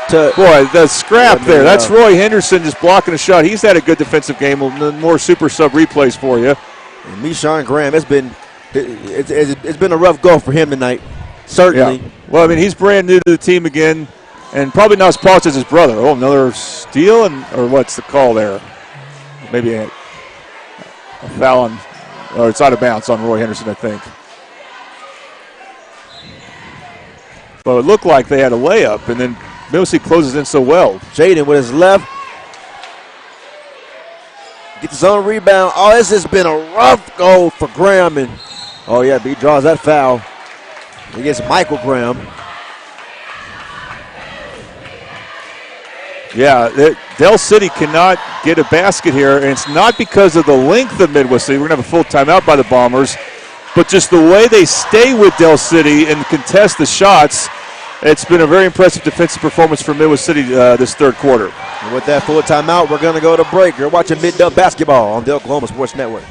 Speaker 12: Boy, the scrap there. That's Roy Henderson just blocking a shot. He's had a good defensive game. More Super Sub replays for you.
Speaker 3: And Meshawn Graham, it's been a rough go for him tonight, certainly.
Speaker 12: Yeah. Well, I mean, he's brand new to the team again, and probably not as polished as his brother. Oh, another steal, or what's the call there? Maybe a foul on, or it's out of bounds on Roy Henderson, I think. But it looked like they had a layup, and then Milsey closes in so well.
Speaker 3: Jaden with his left. Gets his own rebound. Oh, this has been a rough goal for Graham. And he draws that foul against Michael Graham.
Speaker 12: Yeah, Del City cannot get a basket here, and it's not because of the length of Midwest City. We're going to have a full timeout by the Bombers, but just the way they stay with Del City and contest the shots. It's been a very impressive defensive performance for Midwest City this third quarter.
Speaker 3: And with that full timeout, we're going to go to break. You're watching Mid-Dub Basketball on the Oklahoma Sports Network.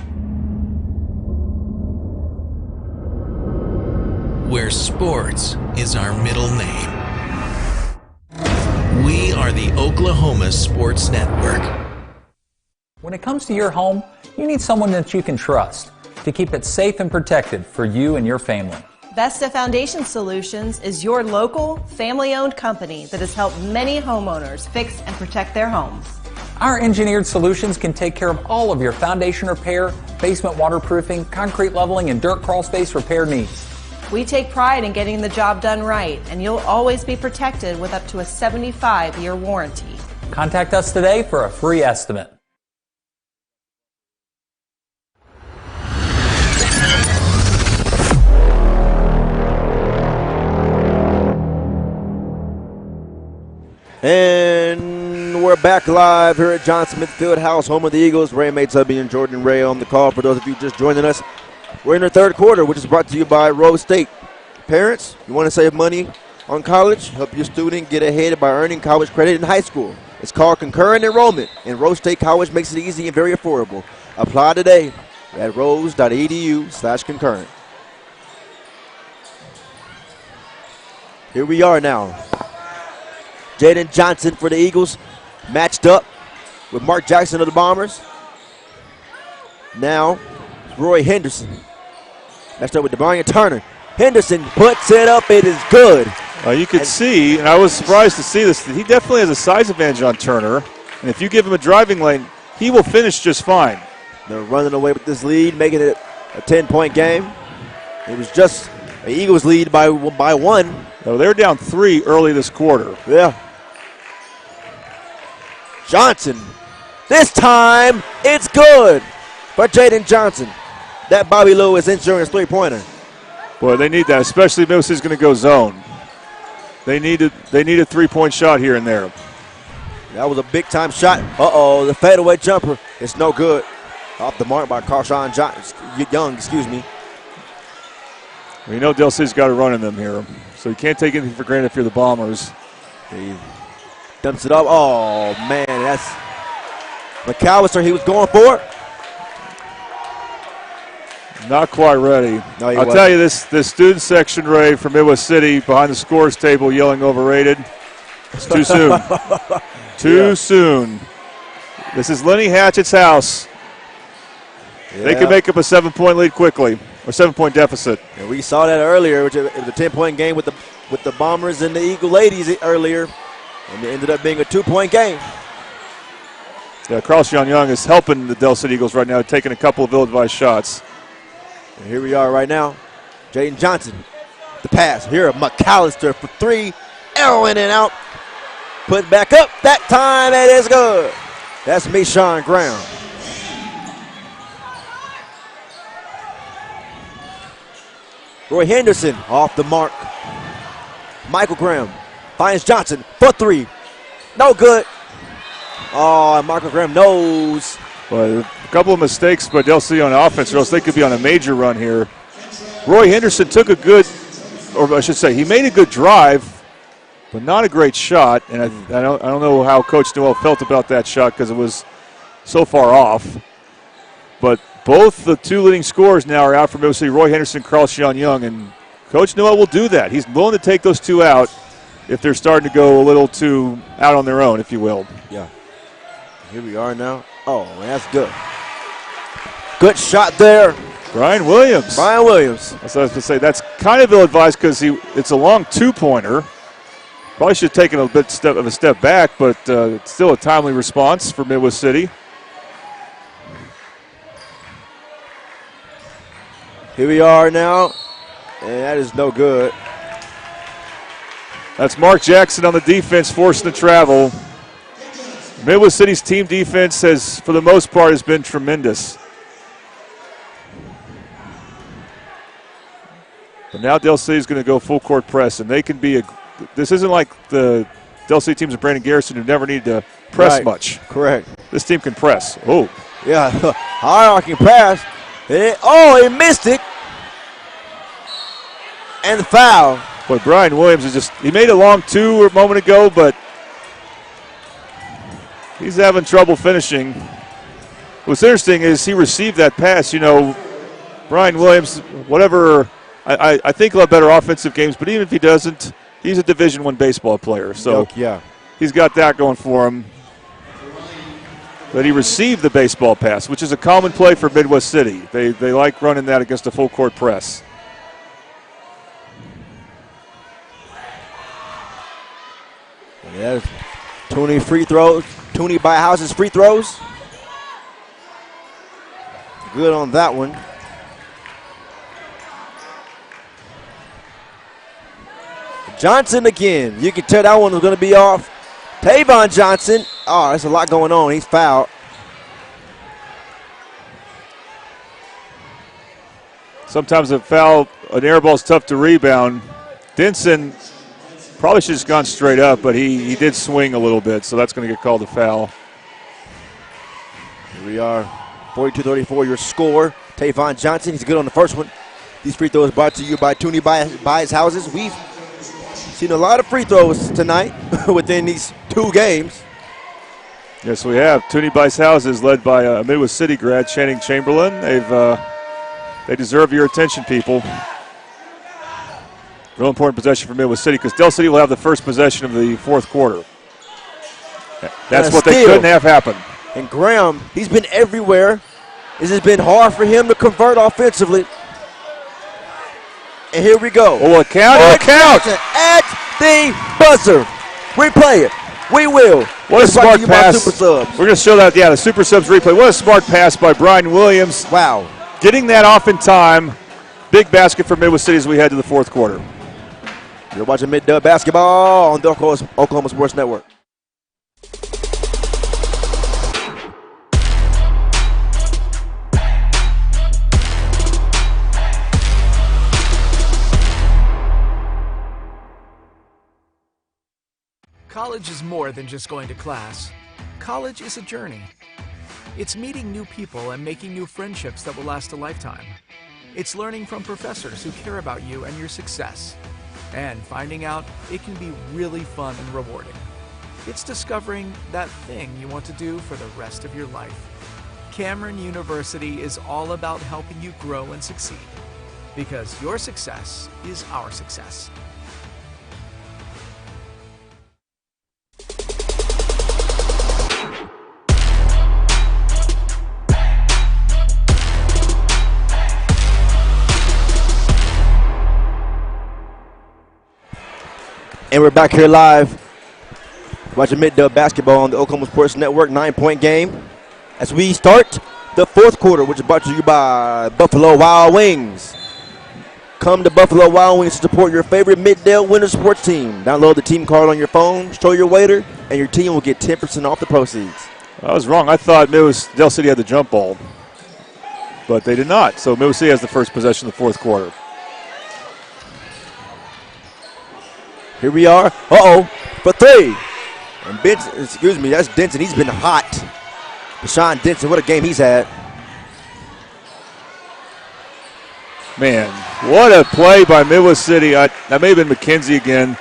Speaker 19: Where sports is our middle name. We are the Oklahoma Sports Network.
Speaker 16: When it comes to your home, you need someone that you can trust to keep it safe and protected for you and your family.
Speaker 17: Vesta Foundation Solutions is your local, family-owned company that has helped many homeowners fix and protect their homes.
Speaker 16: Our engineered solutions can take care of all of your foundation repair, basement waterproofing, concrete leveling, and dirt crawl space repair needs.
Speaker 17: We take pride in getting the job done right, and you'll always be protected with up to a 75-year warranty.
Speaker 16: Contact us today for a free estimate.
Speaker 3: And we're back live here at John Smith Fieldhouse, home of the Eagles. Ray Maytubby and Jordan Ray on the call. For those of you just joining us, we're in the third quarter, which is brought to you by Rose State. Parents, you want to save money on college? Help your student get ahead by earning college credit in high school. It's called concurrent enrollment, and Rose State College makes it easy and very affordable. Apply today at rose.edu/concurrent. Here we are now. Jaden Johnson for the Eagles, matched up with Mark Jackson of the Bombers. Now, Roy Henderson, matched up with DeBrian Turner. Henderson puts it up. It is good.
Speaker 4: You could see, and I was surprised to see this, that he definitely has a size advantage on Turner. And if you give him a driving lane, he will finish just fine.
Speaker 3: They're running away with this lead, making it a 10-point game. It was just an Eagles lead by one.
Speaker 4: No, they were down 3 early this quarter.
Speaker 3: Yeah. Johnson. This time, it's good for Jaden Johnson. That Bobby Lewis insurance three-pointer.
Speaker 4: Boy, they need that, especially if Middle City's going to go zone. They need a three-point shot here and there.
Speaker 3: That was a big-time shot. Uh-oh, the fadeaway jumper. It's no good. Off the mark by Carshawn Young, excuse me.
Speaker 4: Well, you know Del City's got a run in them here, so you can't take anything for granted if you're the Bombers.
Speaker 3: He dumps it up. Oh, man, that's McAllister. He was going for it.
Speaker 4: Not quite ready.
Speaker 3: No,
Speaker 4: I'll tell you this student section, Ray, from Midwest City behind the scores table yelling overrated. It's too soon. Too soon. This is Lenny Hatchett's house. Yeah. They can make up a 7-point lead quickly, or 7-point deficit.
Speaker 3: And we saw that earlier. It was a 10-point game with the Bombers and the Eagle Ladies earlier, and it ended up being a 2-point game.
Speaker 4: Yeah, Carlson Young is helping the Del City Eagles right now, taking a couple of ill-advised shots.
Speaker 3: And here we are right now. Jaden Johnson, the pass. Here, McAllister for 3. Arrow in and out. Put back up. That time, it is good. That's Meshawn Graham. Roy Henderson off the mark. Michael Graham finds Johnson for 3. No good. Oh, Michael Graham knows.
Speaker 4: Well, a couple of mistakes by Del City on offense, or else they could be on a major run here. Roy Henderson took a good, or I should say, he made a good drive, but not a great shot. And I don't know how Coach Noel felt about that shot because it was so far off. But both the 2 leading scorers now are out for Middle City, Roy Henderson, Carlson Young, and Coach Noel will do that. He's willing to take those 2 out if they're starting to go a little too out on their own, if you will.
Speaker 3: Yeah. Here we are now. Oh, that's good. Good shot there.
Speaker 4: Brian Williams.
Speaker 3: Brian Williams.
Speaker 4: That's what I was going to say. That's kind of ill-advised because it's a long 2-pointer. Probably should have taken a bit of a step back, but it's still a timely response for Midwest City.
Speaker 3: Here we are now, and that is no good.
Speaker 4: That's Mark Jackson on the defense, forcing the travel. Midwest City's team defense has, for the most part, has been tremendous. But now Del City's going to go full court press, and they can be this isn't like the Del City teams of Brandon Garrison who never need to press much.
Speaker 3: Correct.
Speaker 4: This team can press. Oh.
Speaker 3: Yeah, high arcing pass. He missed it. And the foul.
Speaker 4: Boy, Brian Williams is he made a long 2 a moment ago, but he's having trouble finishing. What's interesting is he received that pass. You know, Brian Williams, whatever, I think he'll have better offensive games, but even if he doesn't, he's a Division I baseball player. So
Speaker 3: yeah,
Speaker 4: he's got that going for him. But he received the baseball pass, which is a common play for Midwest City. They like running that against a full court press.
Speaker 3: Yeah, Tooney free throws. Tooney Byhouse's free throws. Good on that one. Johnson again. You can tell that one was going to be off. Tavon Johnson. Oh, there's a lot going on. He's fouled.
Speaker 4: Sometimes an air ball is tough to rebound. Denson Probably should have just gone straight up, but he did swing a little bit, so that's going to get called a foul.
Speaker 3: Here we are, 42-34 your score. Tavon Johnson, he's good on the first one. These free throws brought to you by Tooney Buys Houses. We've seen a lot of free throws tonight within these 2 games.
Speaker 4: Yes, we have. Tooney Buys Houses, led by a Midwest City grad, Channing Chamberlain. They deserve your attention, people. Real important possession for Midwest City because Del City will have the first possession of the fourth quarter. That's what they couldn't have happen.
Speaker 3: And Graham, he's been everywhere. This has been hard for him to convert offensively. And here we go.
Speaker 4: Oh, a count, a count.
Speaker 3: At the buzzer. Replay it. We will.
Speaker 4: What a smart pass. We're going to show that, the Super Subs replay. What a smart pass by Brian Williams.
Speaker 3: Wow.
Speaker 4: Getting that off in time. Big basket for Midwest City as we head to the fourth quarter.
Speaker 3: You're watching Mid-Dub Basketball on the Oklahoma Sports Network.
Speaker 7: College is more than just going to class. College is a journey. It's meeting new people and making new friendships that will last a lifetime. It's learning from professors who care about you and your success. And finding out it can be really fun and rewarding. It's discovering that thing you want to do for the rest of your life. Cameron University is all about helping you grow and succeed. Because your success is our success.
Speaker 3: And we're back here live watching Mid-Dub Basketball on the Oklahoma Sports Network 9-point game as we start the fourth quarter, which is brought to you by Buffalo Wild Wings. Come to Buffalo Wild Wings to support your favorite Mid-Dale winter sports team. Download the team card on your phone, show your waiter, and your team will get 10% off the proceeds.
Speaker 4: I was wrong. I thought Del City had the jump ball, but they did not. So Midwest City has the first possession of the fourth quarter.
Speaker 3: Here we are. For 3. And Benson, excuse me, that's Denson. He's been hot. Deshaun Denson, what a game he's had.
Speaker 4: Man, what a play by Midwest City. That may have been McKenzie again.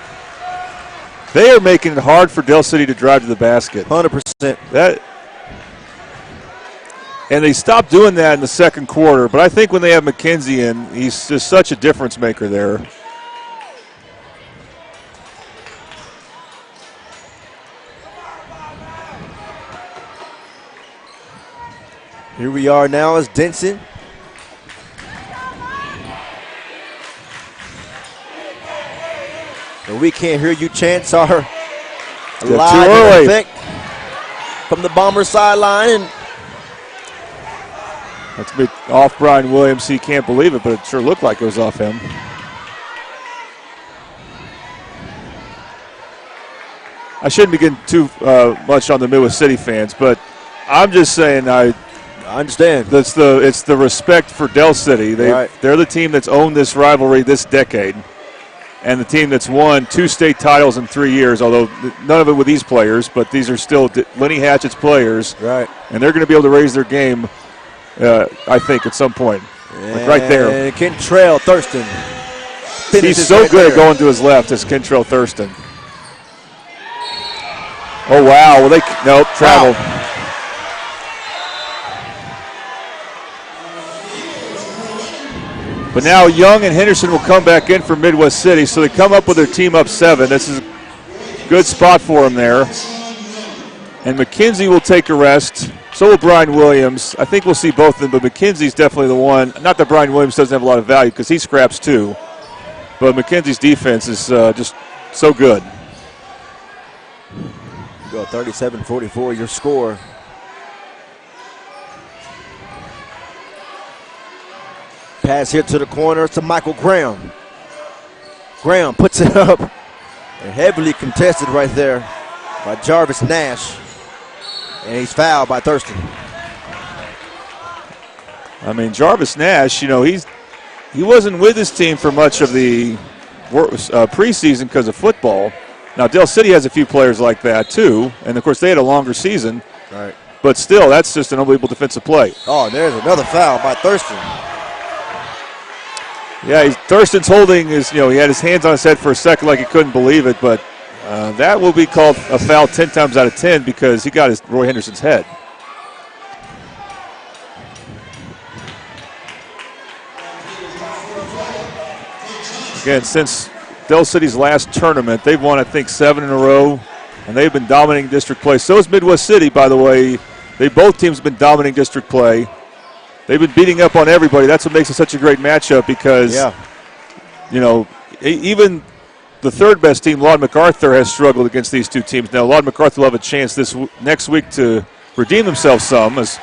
Speaker 4: They are making it hard for Del City to drive to the basket.
Speaker 3: 100%.
Speaker 4: And they stopped doing that in the second quarter, but I think when they have McKenzie in, he's just such a difference maker there.
Speaker 3: Here we are now as Denson. The We Can't Hear You chants are live in effect from the Bomber sideline.
Speaker 4: That's big off Brian Williams. He can't believe it, but it sure looked like it was off him. I shouldn't be getting too much on the Midwest City fans, but I'm just saying I
Speaker 3: understand.
Speaker 4: It's the respect for Del City. They're the team that's owned this rivalry this decade, and the team that's won 2 state titles in 3 years, although none of it with these players, but these are still Lenny Hatchett's players.
Speaker 3: Right.
Speaker 4: And they're going to be able to raise their game, I think, at some point. Like right there.
Speaker 3: Kentrell Thurston.
Speaker 4: He's so good at going to his left as Kentrell Thurston. Oh, wow. Well, travel. Wow. But now Young and Henderson will come back in for Midwest City, so they come up with their team up 7. This is a good spot for them there. And McKenzie will take a rest. So will Brian Williams. I think we'll see both of them, but McKenzie's definitely the one. Not that Brian Williams doesn't have a lot of value because he scraps too, but McKenzie's defense is just so good.
Speaker 3: Go 37-44, your score. Pass here to the corner to Michael Graham. Graham puts it up. And heavily contested right there by Jarvis Nash. And he's fouled by Thurston.
Speaker 4: I mean, Jarvis Nash, he wasn't with his team for much of the preseason because of football. Now, Dell City has a few players like that, too. And, of course, they had a longer season.
Speaker 3: Right.
Speaker 4: But still, that's just an unbelievable defensive play.
Speaker 3: Oh, there's another foul by Thurston.
Speaker 4: Yeah, Thurston's holding his, he had his hands on his head for a second like he couldn't believe it. But that will be called a foul 10 times out of 10 because he got Roy Henderson's head. Again, since Del City's last tournament, they've won, I think, 7 in a row, and they've been dominating district play. So is Midwest City, by the way. Both teams have been dominating district play. They've been beating up on everybody. That's what makes it such a great matchup because, even the third best team, Lawton MacArthur, has struggled against these two teams. Now, Lawton MacArthur will have a chance next week to redeem themselves some as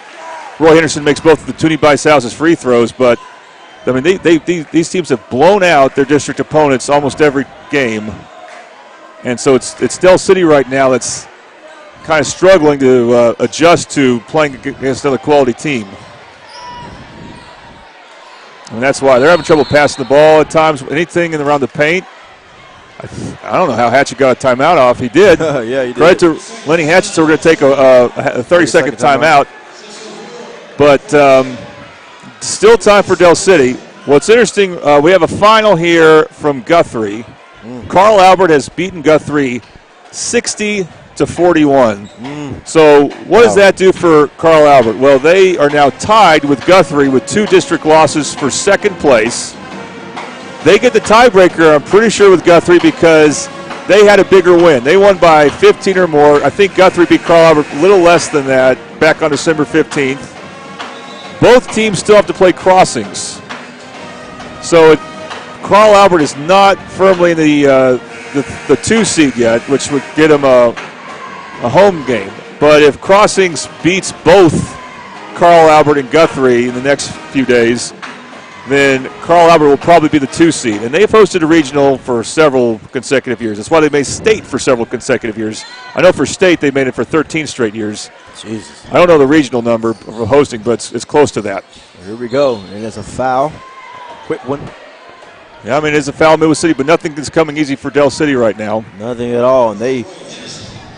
Speaker 4: Roy Henderson makes both of the Toonie Bice Houses free throws, but I mean, these teams have blown out their district opponents almost every game. And so it's Del City right now that's kind of struggling to adjust to playing against another quality team. And that's why they're having trouble passing the ball at times. Anything in around the paint. I don't know how Hatchett got a timeout off. He did.
Speaker 3: Yeah, he did.
Speaker 4: Credit to Lenny Hatchett, so we're going to take a 30-second timeout. But still time for Del City. What's interesting, we have a final here from Guthrie. Carl Albert has beaten Guthrie 60-41. So what does that do for Carl Albert? Well, they are now tied with Guthrie with 2 district losses for second place. They get the tiebreaker, I'm pretty sure, with Guthrie because they had a bigger win. They won by 15 or more. I think Guthrie beat Carl Albert a little less than that back on December 15th. Both teams still have to play crossings. So Carl Albert is not firmly in the 2 seed yet, which would get him a home game. But if Crossings beats both Carl Albert and Guthrie in the next few days, then Carl Albert will probably be the 2 seed. And they've hosted a regional for several consecutive years. That's why they made state for several consecutive years. I know for state they made it for 13 straight years.
Speaker 3: Jesus.
Speaker 4: I don't know the regional number for hosting, but it's close to that.
Speaker 3: Here we go. And there's a foul. Quick one.
Speaker 4: Yeah, I mean, it's a foul in Midwest City, but nothing is coming easy for Del City right now.
Speaker 3: Nothing at all. And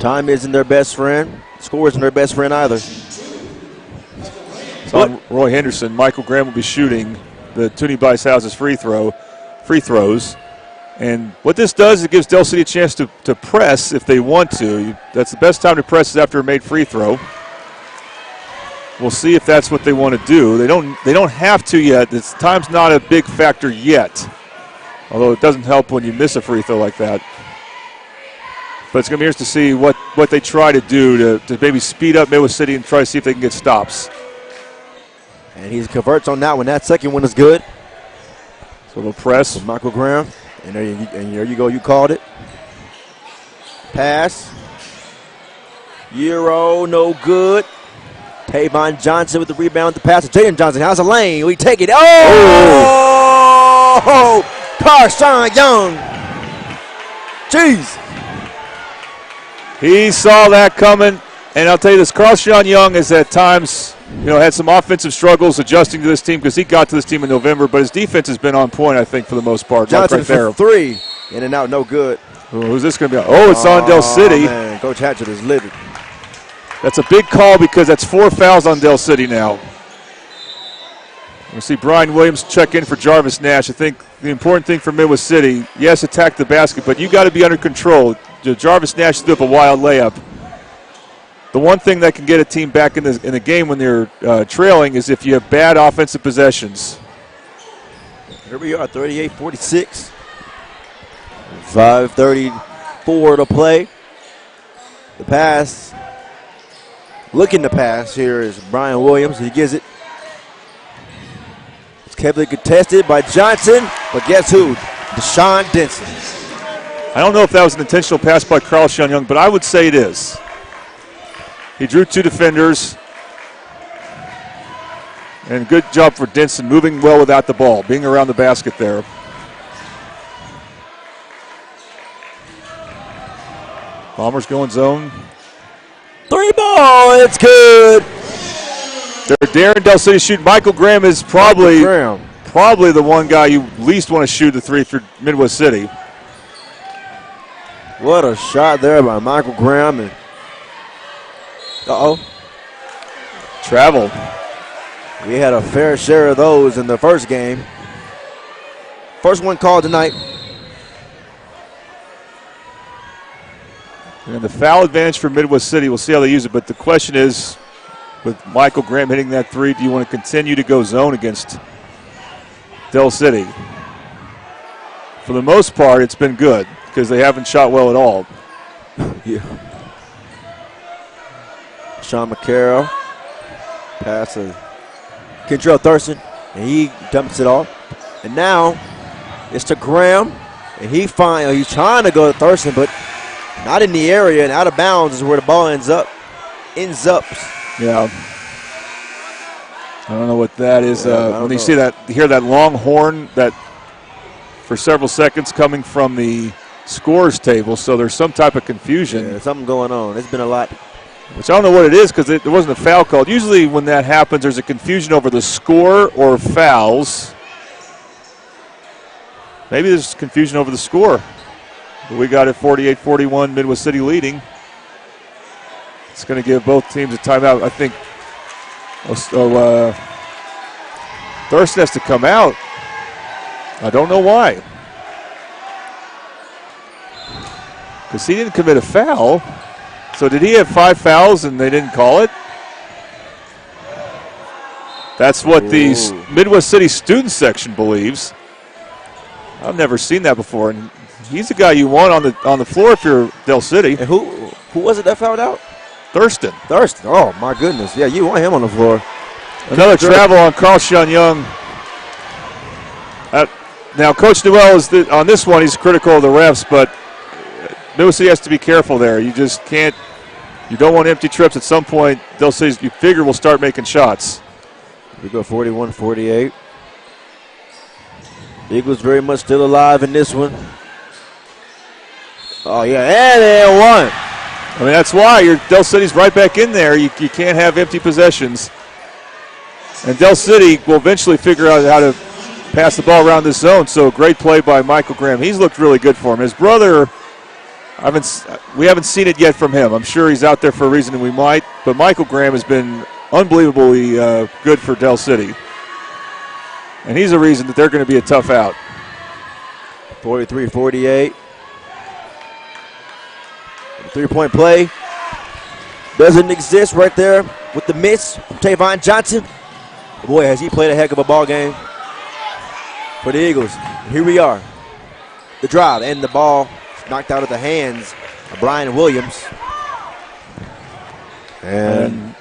Speaker 3: time isn't their best friend. Score isn't their best friend either.
Speaker 4: It's on Roy Henderson. Michael Graham will be shooting the Toonie Bice Houses free throws. And what this does, it gives Del City a chance to press if they want to. That's the best time to press is after a made free throw. We'll see if that's what they want to do. They don't have to yet. Time's not a big factor yet. Although it doesn't help when you miss a free throw like that. But it's going to be interesting to see what they try to do to maybe speed up Midwest City and try to see if they can get stops.
Speaker 3: And he converts on that one. That second one is good.
Speaker 4: So they'll press.
Speaker 3: With Michael Graham. And there you go. You called it. Pass. Euro, no good. Tavon Johnson with the rebound, the pass to Jaden Johnson. How's the lane? We take it. Oh! Carshawn Young. Jeez.
Speaker 4: He saw that coming, and I'll tell you this, Carshawn Young has at times, had some offensive struggles adjusting to this team because he got to this team in November, but his defense has been on point, I think, for the most part.
Speaker 3: Johnson
Speaker 4: right there.
Speaker 3: for 3. In and out, no good.
Speaker 4: Who's this going to be? Oh, it's on Del City.
Speaker 3: Man. Coach Hatchett is livid.
Speaker 4: That's a big call because that's 4 fouls on Del City now. We'll see Brian Williams check in for Jarvis Nash. I think the important thing for Midwest City, yes, attack the basket, but you got to be under control. Jarvis Nash threw up a wild layup. The one thing that can get a team back in the game when they're trailing is if you have bad offensive possessions.
Speaker 3: Here we are, 38-46. 5:34 to play. The pass. Looking to pass here is Brian Williams. He gets it. It's heavily contested by Johnson, but guess who? Deshaun Denson.
Speaker 4: I don't know if that was an intentional pass by Carshawn Young, but I would say it is. He drew 2 defenders. And good job for Denson, moving well without the ball, being around the basket there. Bombers going zone.
Speaker 3: 3 ball, it's good.
Speaker 4: They're daring Del City shoot. Michael Graham is probably
Speaker 12: probably the one guy you least want to shoot the three if you're Midwest City.
Speaker 3: What a shot there by Michael Graham. And
Speaker 12: travel.
Speaker 3: We had a fair share of those in the first game. First one called tonight.
Speaker 12: And the foul advantage for Midwest City, we'll see how they use it. But the question is, with Michael Graham hitting that three, do you want to continue to go zone against Del City? For the most part, it's been good because they haven't shot well at all.
Speaker 3: Yeah. Sean McCarroll. Pass to Kentrell Thurston, and he dumps it off. And now it's to Graham, and he's trying to go to Thurston, but not in the area, and out of bounds is where the ball ends up.
Speaker 12: Yeah. I don't know what that is. When you hear that long horn that for several seconds coming from the scores table, so there's some type of confusion.
Speaker 3: Yeah, something going on. There's been a lot.
Speaker 12: Which I don't know what it is because there wasn't a foul called. Usually when that happens, there's a confusion over the score or fouls. Maybe there's confusion over the score. But we got it 48-41, Midwest City leading. It's going to give both teams a timeout. I think Thurston has to come out. I don't know why. Because he didn't commit a foul. So did he have 5 fouls and they didn't call it? That's what the Midwest City student section believes. I've never seen that before, and he's the guy you want on the floor if you're Del City.
Speaker 3: And who was it that fouled out?
Speaker 12: Thurston.
Speaker 3: Oh my goodness! Yeah, you want him on the floor.
Speaker 12: Another travel on Carl Sean Young. Now, Coach Newell is on this one. He's critical of the refs, but Midwest City has to be careful there. You just can't. You don't want empty trips. At some point, Del City, you figure, will start making shots.
Speaker 3: We go 41-48. Eagles very much still alive in this one. Oh, yeah, and they won.
Speaker 12: I mean, that's why Del City's right back in there. You can't have empty possessions. And Del City will eventually figure out how to pass the ball around this zone. So great play by Michael Graham. He's looked really good for him. His brother, we haven't seen it yet from him. I'm sure he's out there for a reason, and we might. But Michael Graham has been unbelievably good for Del City. And he's a reason that they're going to be a tough out.
Speaker 3: 43-48. Three-point play doesn't exist right there with the miss from Tavon Johnson. Boy, has he played a heck of a ball game for the Eagles. Here we are. The drive and the ball knocked out of the hands of Brian Williams. And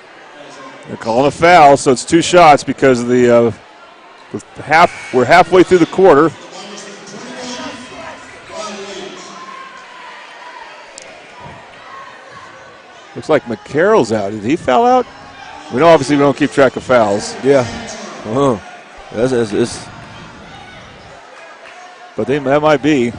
Speaker 12: they're calling a foul, so it's 2 shots because of the we're halfway through the quarter. Looks like McCarroll's out. Did he foul out? We know obviously we don't keep track of fouls.
Speaker 3: Yeah.
Speaker 12: But that might be.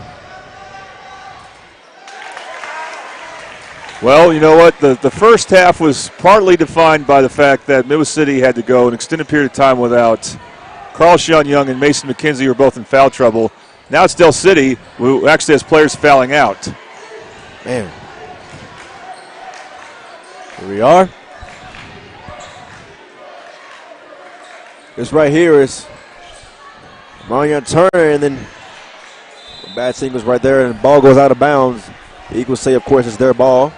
Speaker 12: Well, you know what? The first half was partly defined by the fact that Midwest City had to go an extended period of time without Carl Sean Young and Mason McKenzie, who are both in foul trouble. Now it's Del City, who actually has players fouling out.
Speaker 3: Man. Here we are. This right here is Marion Turner, and then bad singles right there, and the ball goes out of bounds. The Eagles say, of course, it's their ball,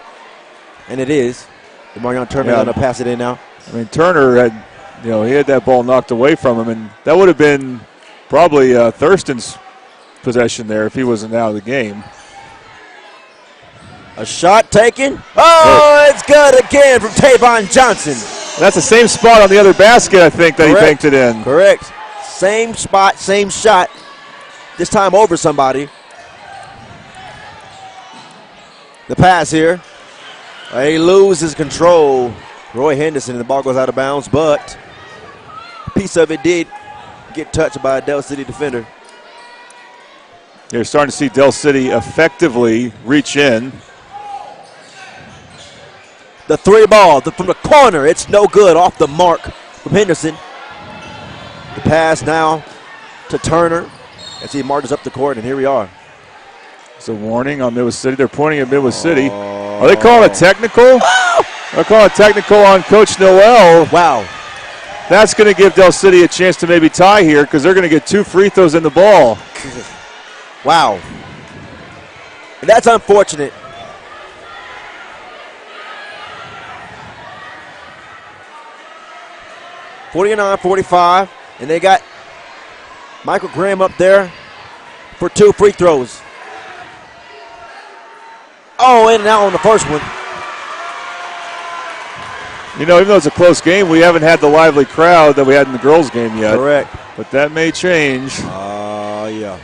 Speaker 3: and it is. And Marion Turner going to pass it in now.
Speaker 12: I mean, Turner he had that ball knocked away from him, and that would have been probably Thurston's possession there if he wasn't out of the game.
Speaker 3: A shot taken. Oh, it's good again from Tavon Johnson.
Speaker 12: That's the same spot on the other basket, I think, that he banked it in.
Speaker 3: Correct. Same spot, same shot. This time over somebody. The pass here. He loses control. Roy Henderson, and the ball goes out of bounds, but a piece of it did get touched by a Del City defender.
Speaker 12: You're starting to see Del City effectively reach in.
Speaker 3: The 3 ball from the corner. It's no good. Off the mark from Henderson. The pass now to Turner as he marches up the court, and here we are.
Speaker 12: It's a warning on Midwest City. They're pointing at Midwest City. Are they calling a technical? They're calling a technical on Coach Noel.
Speaker 3: Wow.
Speaker 12: That's going to give Del City a chance to maybe tie here because they're going to get 2 free throws in the ball.
Speaker 3: Wow. And that's unfortunate. (49-45), and they got Michael Graham up there for 2 free throws. Oh, in and out on the first one.
Speaker 12: You know, even though it's a close game, we haven't had the lively crowd that we had in the girls' game yet.
Speaker 3: Correct.
Speaker 12: But that may change.
Speaker 3: Yeah.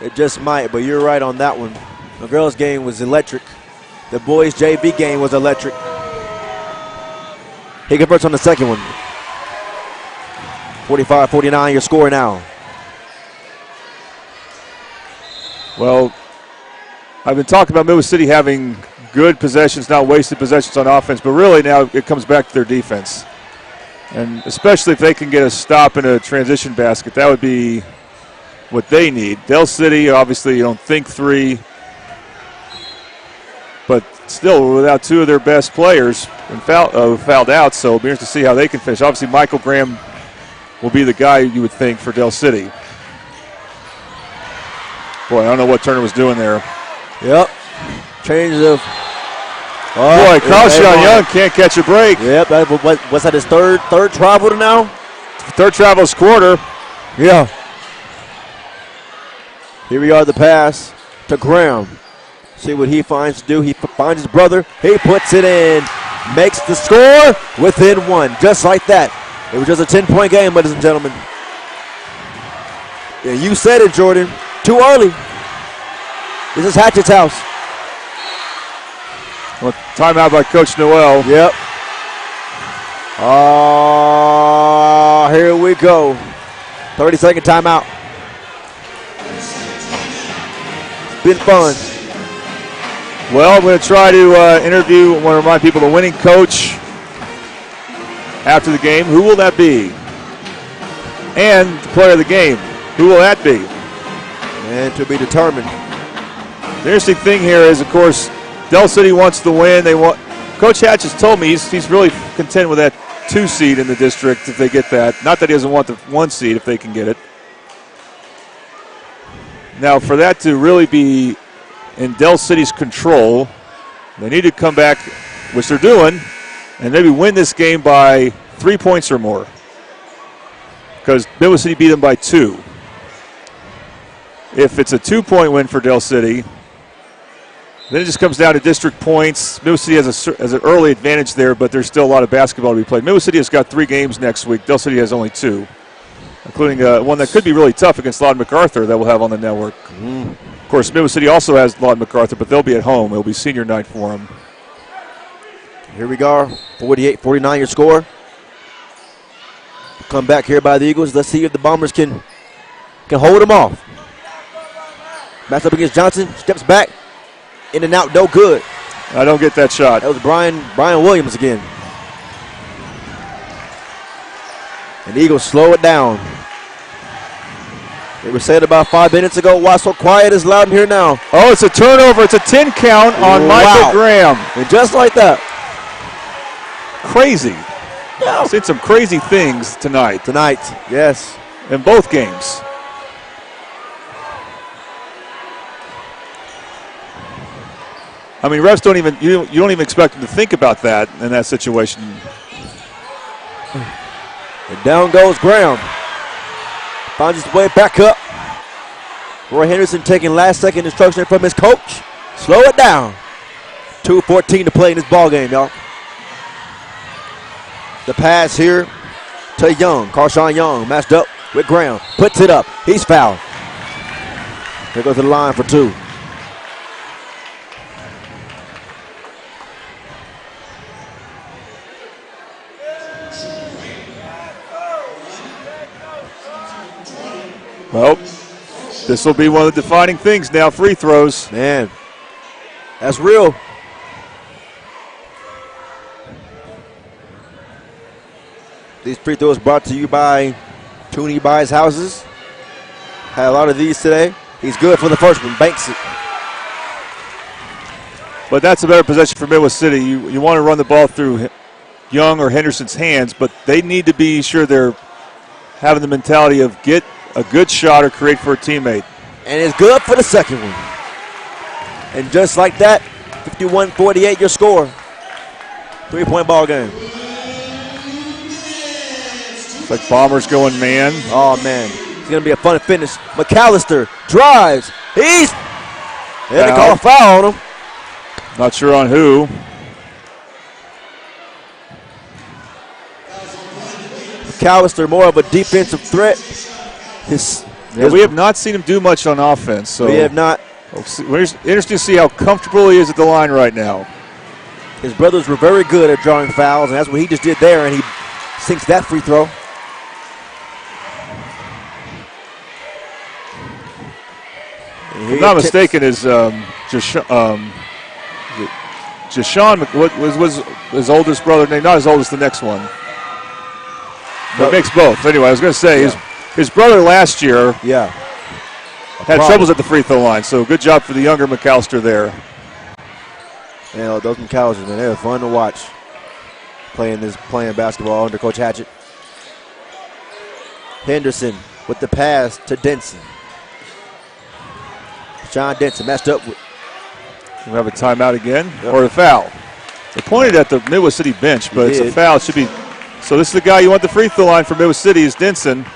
Speaker 3: It just might, but you're right on that one. The girls' game was electric. The boys' JV game was electric. He converts on the second one. 45-49, your score now.
Speaker 12: Well, I've been talking about Midwest City having good possessions, not wasted possessions on offense, but really now it comes back to their defense. And especially if they can get a stop in a transition basket, that would be what they need. Del City, obviously, you don't think 3, but still without 2 of their best players and fouled out, so it'll be interesting to see how they can finish. Obviously, Michael Graham will be the guy you would think for Del City. Boy, I don't know what Turner was doing there.
Speaker 3: Yep. Change of.
Speaker 12: Boy, Karshawn Young can't catch a break.
Speaker 3: Yep. What's that, his third travel now?
Speaker 12: Third travel this quarter.
Speaker 3: Yeah. Here we are, the pass to Graham. See what he finds to do. He finds his brother. He puts it in. Makes the score within 1. Just like that. It was just a 10-point game, ladies and gentlemen. Yeah, you said it, Jordan. Too early. This is Hatchett's house.
Speaker 12: Well, timeout by Coach Noel.
Speaker 3: Yep. Here we go. 30-second timeout. It's been fun.
Speaker 12: Well, I'm going to try to interview, want to remind people, the winning coach after the game. Who will that be? And the player of the game. Who will that be?
Speaker 3: And to be determined.
Speaker 12: The interesting thing here is, of course, Del City wants to win. Coach Hatch has told me he's really content with that 2 seed in the district if they get that. Not that he doesn't want the 1 seed if they can get it. Now, for that to really be in Del City's control, they need to come back, which they're doing, and maybe win this game by 3 points or more. Because Midwest City beat them by 2. If it's a 2-point win for Del City, then it just comes down to district points. Midwest City has an early advantage there, but there's still a lot of basketball to be played. Midwest City has got 3 games next week. Del City has only 2, including one that could be really tough against Lawton MacArthur that we'll have on the network. Of course, Midwest City also has Lawton MacArthur, but they'll be at home. It'll be senior night for them.
Speaker 3: Here we go. 48-49 your score. Come back here by the Eagles. Let's see if the Bombers can hold them off. Match up against Johnson. Steps back. In and out. No good.
Speaker 12: I don't get that shot.
Speaker 3: That was Brian Williams again. And the Eagles slow it down. They were saying about 5 minutes ago, why so quiet is loud in here now.
Speaker 12: Oh, it's a turnover. It's a 10 count on Michael Graham.
Speaker 3: And just like that.
Speaker 12: Crazy. Yeah. I've seen some crazy things tonight.
Speaker 3: Yes.
Speaker 12: In both games. I mean, refs don't even, you don't even expect them to think about that in that situation.
Speaker 3: And down goes Graham. Finds his way back up. Roy Henderson taking last-second instruction from his coach. Slow it down. 2:14 to play in this ball game, y'all. The pass here to Young. Karshawn Young matched up with Graham. Puts it up. He's fouled. Here goes to the line for 2.
Speaker 12: Well, this will be one of the defining things now, free throws.
Speaker 3: Man, that's real. These free throws brought to you by Tooney buys houses. Had a lot of these today. He's good for the first one. Banks it.
Speaker 12: But that's a better possession for Midwest City. You want to run the ball through Young or Henderson's hands, but they need to be sure they're having the mentality of get a good shot or create for a teammate.
Speaker 3: And it's good for the second one. And just like that, 51-48 your score. 3-point ball game.
Speaker 12: It's like Bombers going man.
Speaker 3: Oh, man. It's going to be a fun finish. McAllister drives. They call a foul on him.
Speaker 12: Not sure on who.
Speaker 3: McAllister more of a defensive threat.
Speaker 12: We have not seen him do much on offense. So
Speaker 3: we have not.
Speaker 12: It's interesting to see how comfortable he is at the line right now.
Speaker 3: His brothers were very good at drawing fouls, and that's what he just did there, and he sinks that free throw.
Speaker 12: If I'm not mistaken, is Jashawn was his oldest brother, not his oldest, the next one. But makes both. Anyway, I was going to say, his brother last year had troubles at the free throw line, so good job for the younger McAllister there.
Speaker 3: You know, those McAllisters, man, they were fun to watch playing basketball under Coach Hatchett. Henderson with the pass to Denson. John Denson messed up with.
Speaker 12: We have a timeout again, or a foul. They pointed at the Midwest City bench, but it's a foul. It should be. So this is the guy you want the free throw line for Midwest City is Denson.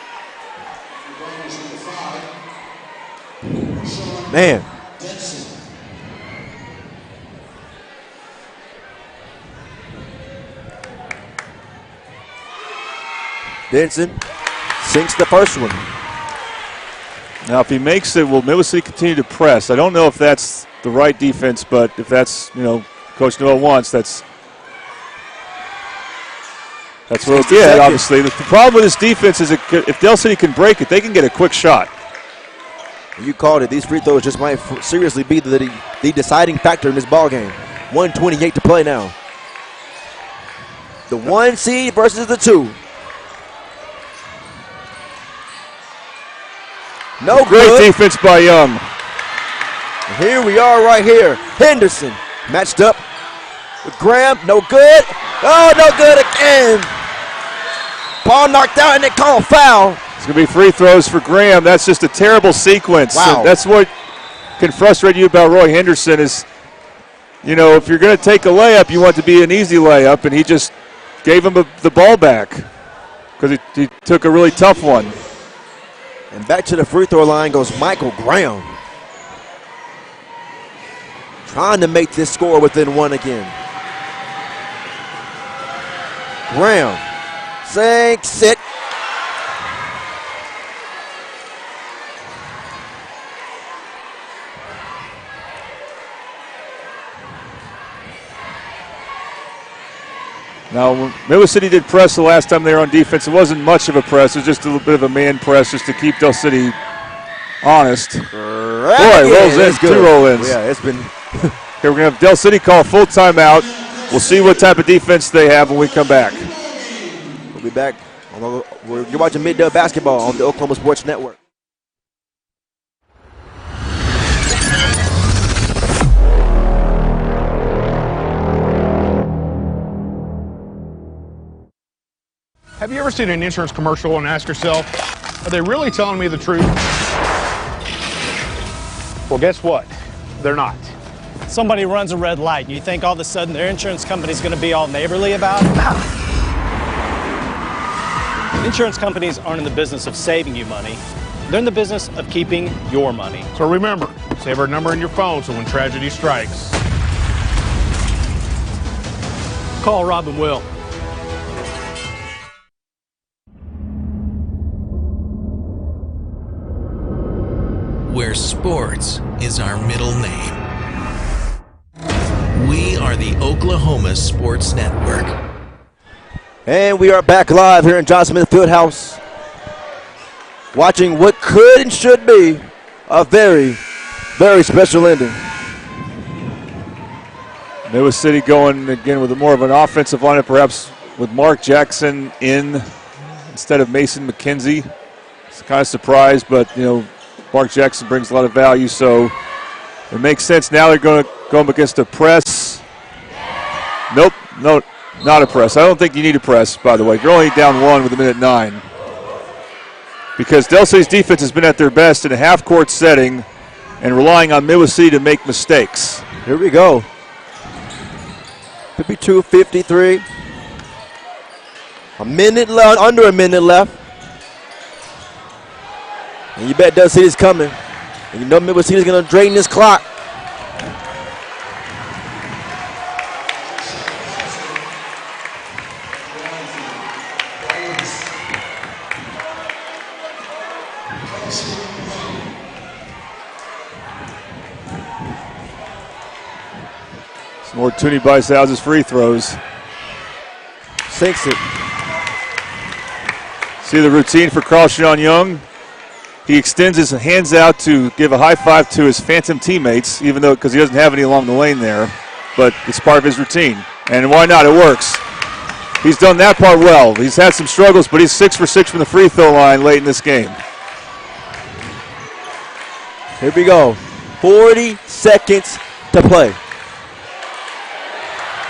Speaker 3: Man. Denson sinks the first one.
Speaker 12: Now, if he makes it, will Midwest City continue to press? I don't know if that's the right defense, but if that's, Coach Noel wants, that's what we'll get, obviously. The problem with this defense is if Del City can break it, they can get a quick shot.
Speaker 3: You called it. These free throws just might seriously be the deciding factor in this ball game. 1:28 to play now. The 1 seed versus the 2. No
Speaker 12: great
Speaker 3: good.
Speaker 12: defense by Young.
Speaker 3: Here we are right here. Henderson matched up with Graham. No good. Oh, no good again. Ball knocked out and they call a foul.
Speaker 12: It's going to be free throws for Graham. That's just a terrible sequence.
Speaker 3: Wow.
Speaker 12: That's what can frustrate you about Roy Henderson is, if you're going to take a layup, you want it to be an easy layup, and he just gave him the ball back because he took a really tough one.
Speaker 3: And back to the free throw line goes Michael Graham. Trying to make this score within 1 again. Graham sinks it.
Speaker 12: Now, when Midwest City did press the last time they were on defense, it wasn't much of a press. It was just a little bit of a man press just to keep Del City honest. Boy, rolls in, 2 roll-ins.
Speaker 3: Yeah, it's been.
Speaker 12: Here we're going to have Del City call full timeout. We'll see what type of defense they have when we come back.
Speaker 3: We'll be back. You're watching Mid-Del Basketball on the Oklahoma Sports Network.
Speaker 5: Have you ever seen an insurance commercial and asked yourself, are they really telling me the truth? Well, guess what? They're not.
Speaker 6: Somebody runs a red light, and you think all of a sudden their insurance company's going to be all neighborly about it? Insurance companies aren't in the business of saving you money. They're in the business of keeping your money.
Speaker 5: So remember, save our number in your phone so when tragedy strikes,
Speaker 6: call Rob and Will.
Speaker 19: Where sports is our middle name. We are the Oklahoma Sports Network.
Speaker 3: And we are back live here in John Smith Fieldhouse, watching what could and should be a very, very special ending.
Speaker 12: Midwest City going again with more of an offensive lineup, perhaps with Mark Jackson in instead of Mason McKenzie. was kind of surprised, but, Mark Jackson brings a lot of value, so it makes sense. Now they're going to go up against a press. Nope, no, not a press. I don't think you need a press, by the way. You're only down 1 with 1:09. Because Del City's defense has been at their best in a half-court setting and relying on Midwest City to make mistakes.
Speaker 3: Here we go. 52-53. Under a minute left. And you bet Del City's coming. And you know Midwest City's going to drain this clock.
Speaker 12: More Tooney Bicehouse's free throws.
Speaker 3: Sinks it.
Speaker 12: See the routine for Carl-Sean Young? He extends his hands out to give a high five to his phantom teammates, even though because he doesn't have any along the lane there. But it's part of his routine. And why not? It works. He's done that part well. He's had some struggles, but he's 6 for 6 from the free throw line late in this game.
Speaker 3: Here we go. 40 seconds to play.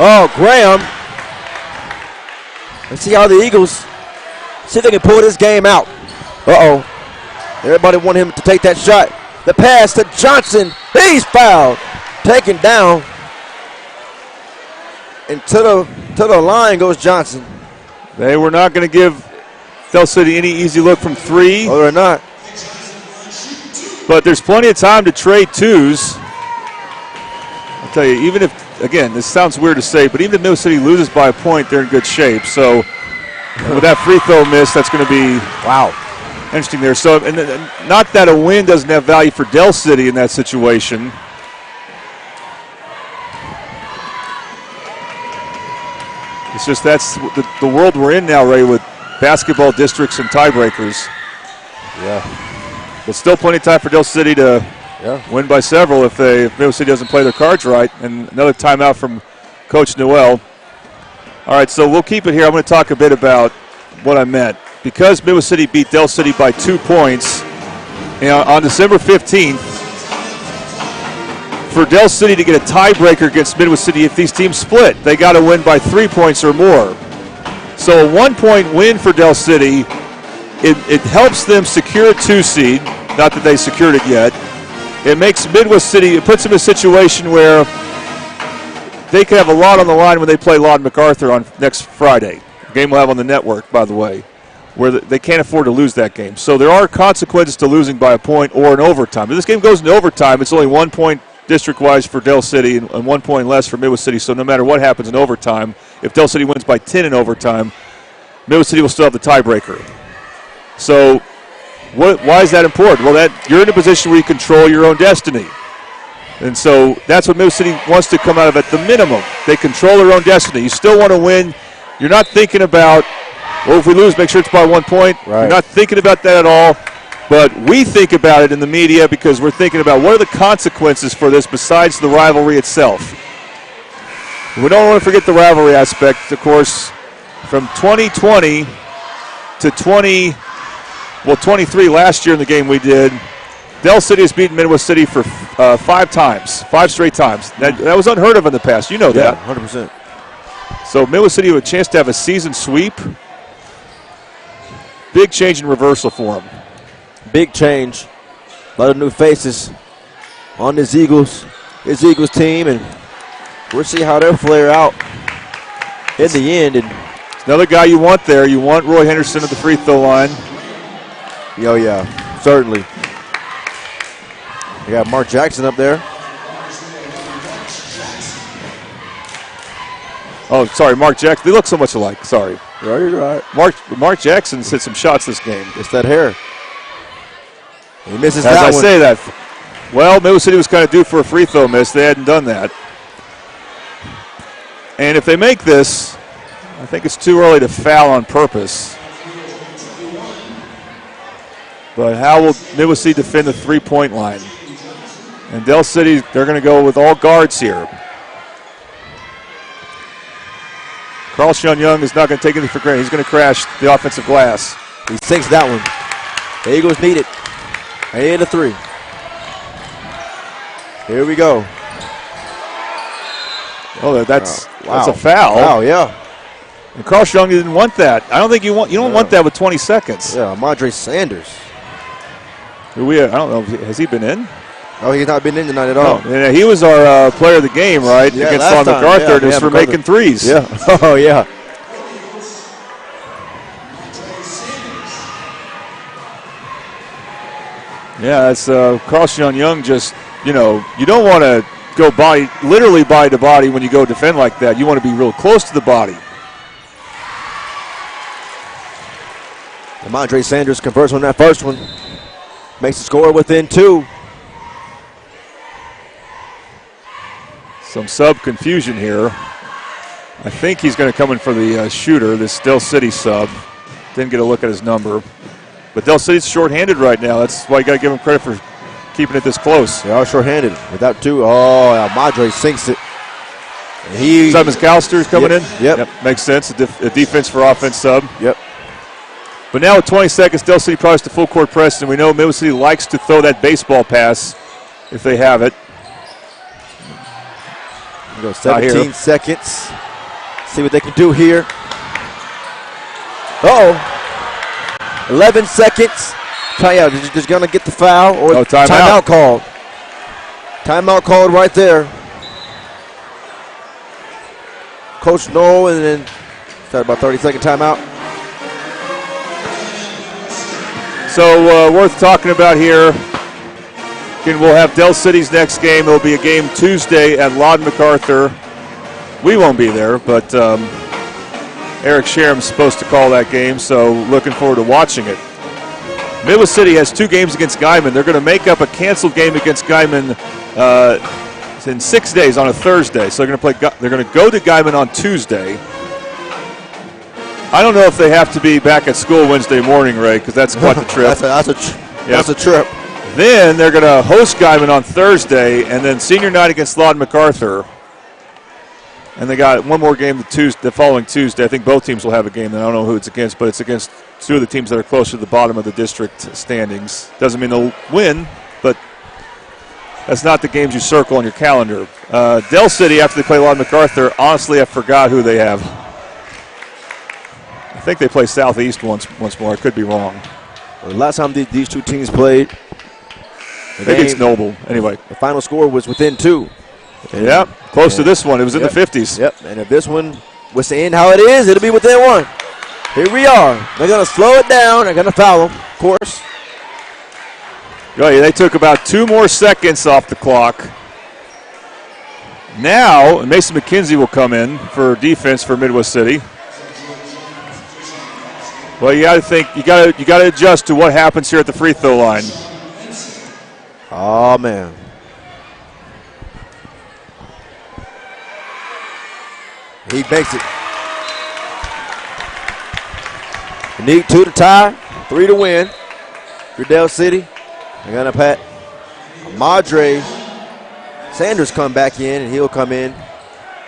Speaker 3: Oh, Graham. Let's see how the Eagles, see if they can pull this game out. Uh-oh. Everybody want him to take that shot. The pass to Johnson. He's fouled. Taken down. And to the line goes Johnson.
Speaker 12: They were not going to give Del City any easy look from 3.
Speaker 3: Oh, they're not.
Speaker 12: But there's plenty of time to trade twos. I'll tell you, even if, again, this sounds weird to say, but even if Midwest City loses by a point, they're in good shape. So with that free throw miss, that's going to be interesting there. So, and not that a win doesn't have value for Del City in that situation. It's just that's the world we're in now, Ray, with basketball districts and tiebreakers.
Speaker 3: Yeah.
Speaker 12: But still plenty of time for Del City to win by several if Midwest City doesn't play their cards right. And another timeout from Coach Noel. All right, so we'll keep it here. I'm going to talk a bit about what I meant. Because Midwest City beat Del City by 2 points on December 15th, for Del City to get a tiebreaker against Midwest City, if these teams split, they got to win by 3 points or more. So a 1-point win for Del City, it helps them secure a 2 seed. Not that they secured it yet. It makes Midwest City, it puts them in a situation where they can have a lot on the line when they play Lawton MacArthur on next Friday. A game we'll have on the network, by the way, where they can't afford to lose that game. So there are consequences to losing by a point or an overtime. If this game goes into overtime, it's only 1 point district-wise for Del City and 1 point less for Midwest City. So no matter what happens in overtime, if Del City wins by 10 in overtime, Midwest City will still have the tiebreaker. So why is that important? Well, you're in a position where you control your own destiny. And so that's what Midwest City wants to come out of at the minimum. They control their own destiny. You still want to win. You're not thinking about, well, if we lose, make sure it's by 1 point. Right. You're not thinking about that at all. But we think about it in the media because we're thinking about what are the consequences for this besides the rivalry itself. We don't want to forget the rivalry aspect, of course. From 2020 to 23 last year in the game we did, Del City has beaten Midwest City for 5 times, 5 straight times. That was unheard of in the past. You know that.
Speaker 3: 100%.
Speaker 12: So Midwest City with a chance to have a season sweep. Big change in reversal for them.
Speaker 3: Big change. A lot of new faces on this Eagles team, and we'll see how they'll flare out in the end. And
Speaker 12: another guy you want there. You want Roy Henderson at the free throw line.
Speaker 3: Oh, yeah, certainly. You got Mark Jackson up there.
Speaker 12: Oh, sorry, Mark Jackson. They look so much alike. Sorry.
Speaker 3: Yeah, you're right.
Speaker 12: Mark Jackson's hit some shots this game.
Speaker 3: It's that hair. He misses
Speaker 12: As
Speaker 3: that
Speaker 12: I
Speaker 3: one.
Speaker 12: say that, well, Midwest City was kind of due for a free throw miss. They hadn't done that. And if they make this, I think it's too early to foul on purpose. But how will Midwest City defend the three-point line? And Del City, they're going to go with all guards here. Carl-Sean Young is not going to take anything for granted. He's going to crash the offensive glass.
Speaker 3: He sinks that one. The Eagles need it. And a 3. Here we go.
Speaker 4: Oh, that's a foul.
Speaker 3: Wow, yeah.
Speaker 4: And Carl Young didn't want that. I don't think you don't want that with 20 seconds.
Speaker 3: Yeah, Madre Sanders.
Speaker 4: I don't know. Has he been in?
Speaker 3: Oh, he's not been in tonight at all.
Speaker 4: No. And he was our player of the game, right?
Speaker 3: Yeah,
Speaker 4: against
Speaker 3: last
Speaker 4: Lon
Speaker 3: time.
Speaker 4: MacArthur,
Speaker 3: Yeah,
Speaker 4: just for making threes.
Speaker 3: Yeah. Oh, yeah.
Speaker 4: Yeah, that's Carl Young. Just you don't want to go literally body to body when you go defend like that. You want to be real close to the body.
Speaker 3: Madre Sanders converts on that first one. Makes the score within 2.
Speaker 4: Some sub confusion here. I think he's going to come in for the shooter, this Del City sub. Didn't get a look at his number. But Del City's shorthanded right now. That's why you got to give him credit for keeping it this close.
Speaker 3: They are shorthanded. Without 2. Oh, Madre sinks it.
Speaker 4: Simon Calster's coming in?
Speaker 3: Yep.
Speaker 4: Makes sense. A defense for offense sub.
Speaker 3: Yep.
Speaker 4: But now with 20 seconds, Del City probably to full court press, and we know Midwest City likes to throw that baseball pass if they have it.
Speaker 3: We go 17 seconds. See what they can do here. 11 seconds. They're just going to get the foul or timeout called. Timeout called right there. Coach Noel, and then start about 30-second timeout.
Speaker 4: So worth talking about here. Again, we'll have Del City's next game. It'll be a game Tuesday at Lon MacArthur. We won't be there, but Eric Sherham's supposed to call that game, so looking forward to watching it. Midwest City has 2 games against Guyman. They're going to make up a canceled game against Guyman in 6 days on a Thursday. So they're going to go to Guyman on Tuesday. I don't know if they have to be back at school Wednesday morning, Ray, because that's quite the trip.
Speaker 3: That's a trip.
Speaker 4: Then they're going to host Guyman on Thursday, and then senior night against Lon MacArthur. And they got one more game the following Tuesday. I think both teams will have a game. I don't know who it's against, but it's against 2 of the teams that are closer to the bottom of the district standings. Doesn't mean they'll win, but that's not the games you circle on your calendar. Del City, after they play Lon MacArthur, honestly, I forgot who they have. I think they play Southeast once more. I could be wrong.
Speaker 3: Well, the last time these 2 teams played,
Speaker 4: maybe it's Noble. Anyway,
Speaker 3: the final score was within 2.
Speaker 4: Yeah, close to this one. It was in the 50s.
Speaker 3: Yep, and if this one was to end how it is, it'll be within 1. Here we are. They're going to slow it down. They're going to foul them, of course.
Speaker 4: Right, they took about 2 more seconds off the clock. Now, Mason McKenzie will come in for defense for Midwest City. Well, you got to think, you got to adjust to what happens here at the free throw line.
Speaker 3: Oh, man. He makes it. You need 2 to tie, 3 to win. For Del City, they're going to pat Madre Sanders come back in, and he'll come in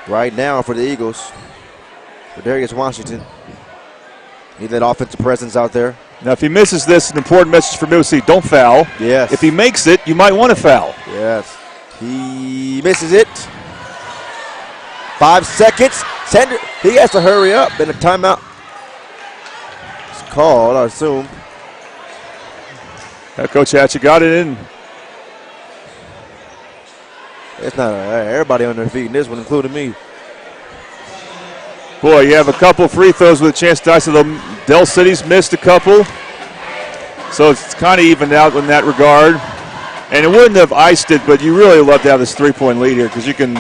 Speaker 3: right now for the Eagles. For Darius Washington. Need that offensive presence out there.
Speaker 4: Now, if he misses this, an important message for Midwest City, don't foul.
Speaker 3: Yes.
Speaker 4: If he makes it, you might want to foul.
Speaker 3: Yes. He misses it. 5 seconds. Sanders, he has to hurry up, and a timeout is called, I assume.
Speaker 4: Coach Hatchett got it in.
Speaker 3: It's not everybody on their feet in this one, including me.
Speaker 4: Boy, you have a couple free throws with a chance to die. So the Del City's missed a couple. So it's kind of evened out in that regard. And it wouldn't have iced it, but you really love to have this 3-point lead here because you can,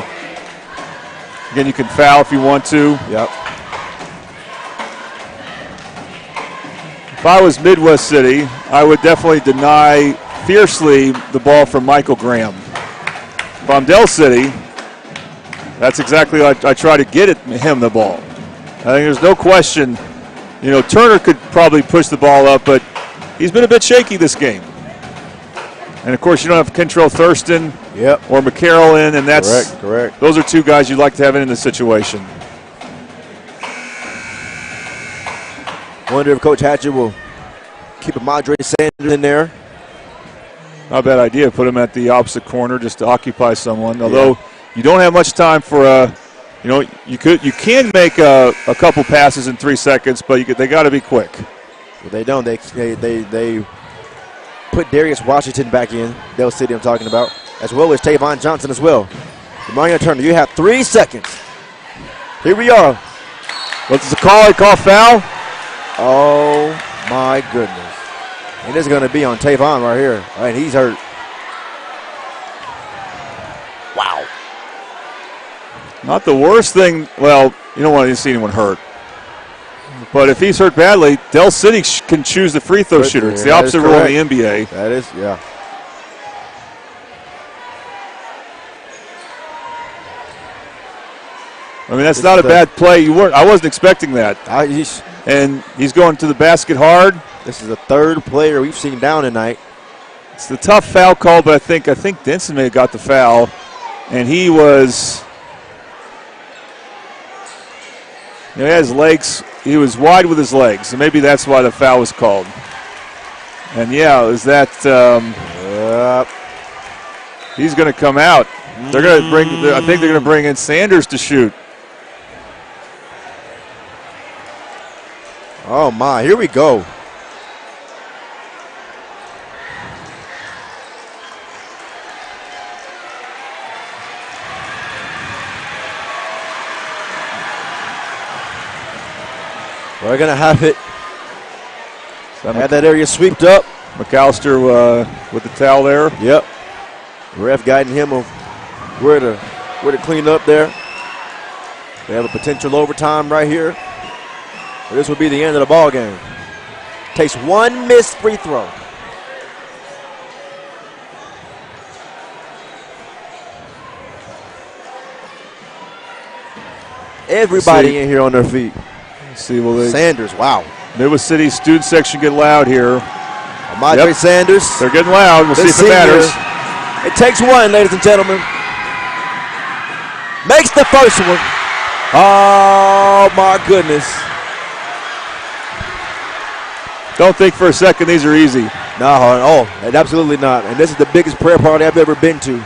Speaker 4: again, you can foul if you want to.
Speaker 3: Yep.
Speaker 4: If I was Midwest City, I would definitely deny fiercely the ball from Michael Graham. If I'm Del City, that's exactly what I try to get him the ball. I think there's no question, Turner could probably push the ball up, but he's been a bit shaky this game. And, of course, you don't have Kentrell Thurston or McCarroll in, and that's
Speaker 3: correct.
Speaker 4: Those are 2 guys you'd like to have in the situation.
Speaker 3: Wonder if Coach Hatchett will Keep Amadre Sanders in there.
Speaker 4: Not a bad idea. Put him at the opposite corner just to occupy someone. Although you don't have much time for you can make a couple passes in 3 seconds, but they got to be quick.
Speaker 3: Well, they don't. They put Darius Washington back in. Dell City I'm talking about, as well as Tavon Johnson as well. Mario Turner, you have 3 seconds. Here we are.
Speaker 4: What's the call? He called foul.
Speaker 3: Oh my goodness! And it's going to be on Tavon right here. All right, he's hurt. Wow.
Speaker 4: Not the worst thing. Well, you don't want to see anyone hurt. But if he's hurt badly, Dell City can choose the free throw shooter. It's the opposite rule in the NBA.
Speaker 3: That is, yeah.
Speaker 4: I mean, that's not a bad play. I wasn't expecting that. And he's going to the basket hard.
Speaker 3: This is the third player we've seen down tonight.
Speaker 4: It's the tough foul call, but I think Denson may have got the foul, and he was. He had his legs. He was wide with his legs, and maybe that's why the foul was called. And is that? He's going to come out. They're going to bring. I think they're going to bring in Sanders to shoot.
Speaker 3: Oh my! Here we go. We're going to have it. Had that area swept up.
Speaker 4: McAllister with the towel there.
Speaker 3: Yep. Ref guiding him of where to clean up there. They have a potential overtime right here. This will be the end of the ball game. Takes one missed free throw. Everybody in here on their feet.
Speaker 4: Let's see,
Speaker 3: Sanders, wow.
Speaker 4: Midwest City student section get loud here.
Speaker 3: Amadre Sanders.
Speaker 4: They're getting loud. We'll see if it matters.
Speaker 3: It takes one, ladies and gentlemen. Makes the first one. Oh, my goodness.
Speaker 4: Don't think for a second these are easy.
Speaker 3: No, absolutely not. And this is the biggest prayer party I've ever been to.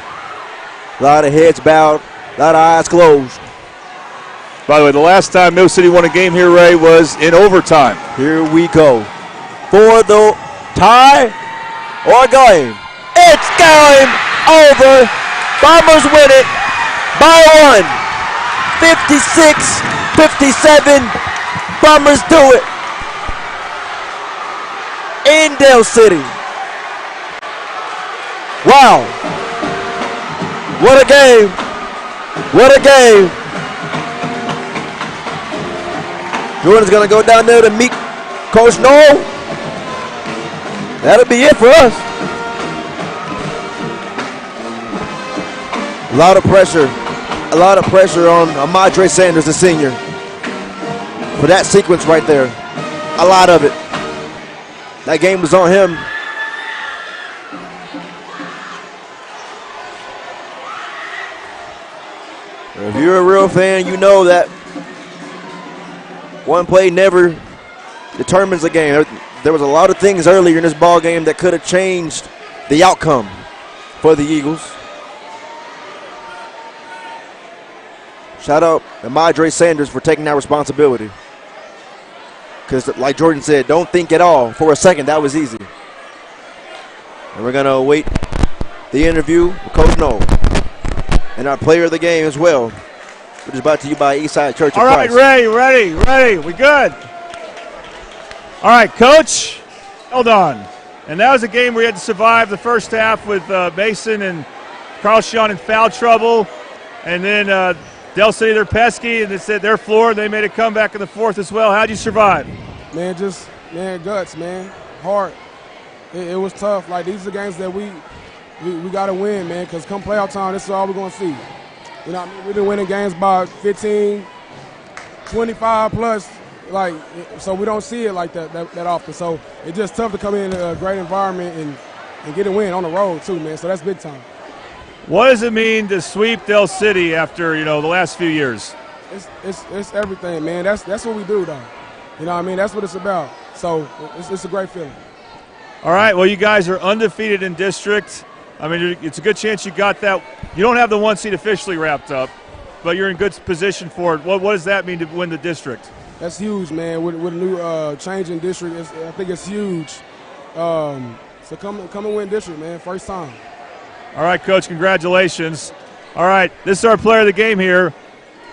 Speaker 3: A lot of heads bowed, a lot of eyes closed.
Speaker 4: By the way, the last time Mill City won a game here, Ray, was in overtime.
Speaker 3: Here we go. For the tie or game. It's game over. Bombers win it by one. 56-57. Bombers do it. In Dell City. Wow. What a game. What a game. Jordan's going to go down there to meet Coach Noel. That'll be it for us. A lot of pressure on Amadre Sanders, the senior. For that sequence right there. A lot of it. That game was on him. If you're a real fan, you know that one play never determines a game. There was a lot of things earlier in this ball game that could have changed the outcome for the Eagles. Shout out to Amadre Sanders for taking that responsibility. Because like Jordan said, don't think at all. For a second, that was easy. And we're going to await the interview with Coach Noel. And our player of the game as well, which is brought to you by Eastside Church of Christ.
Speaker 4: All right, Ray, ready. We good? All right, Coach, hold on. And that was a game where we had to survive the first half with Mason and Carl Sean in foul trouble. And then Dell City, they're pesky, and they said their floor. They made a comeback in the fourth as well. How'd you survive?
Speaker 8: Man, guts, man. Hard. It was tough. Like, these are games that we got to win, man, because come playoff time, this is all we're going to see. You know what I mean? We've been winning games by 15, 25 plus, like, so we don't see it like that often. So it's just tough to come in a great environment and get a win on the road, too, man. So that's big time.
Speaker 4: What does it mean to sweep Dell City after, the last few years?
Speaker 8: It's everything, man. That's what we do, though. You know what I mean? That's what it's about. So it's a great feeling.
Speaker 4: All right, well, you guys are undefeated in district. I mean, it's a good chance you got that. You don't have the 1 seed officially wrapped up, but you're in good position for it. What does that mean to win the district?
Speaker 8: That's huge, man. With a new change in district, I think it's huge. So come and win district, man. First time.
Speaker 4: All right, Coach, congratulations. All right, this is our player of the game here,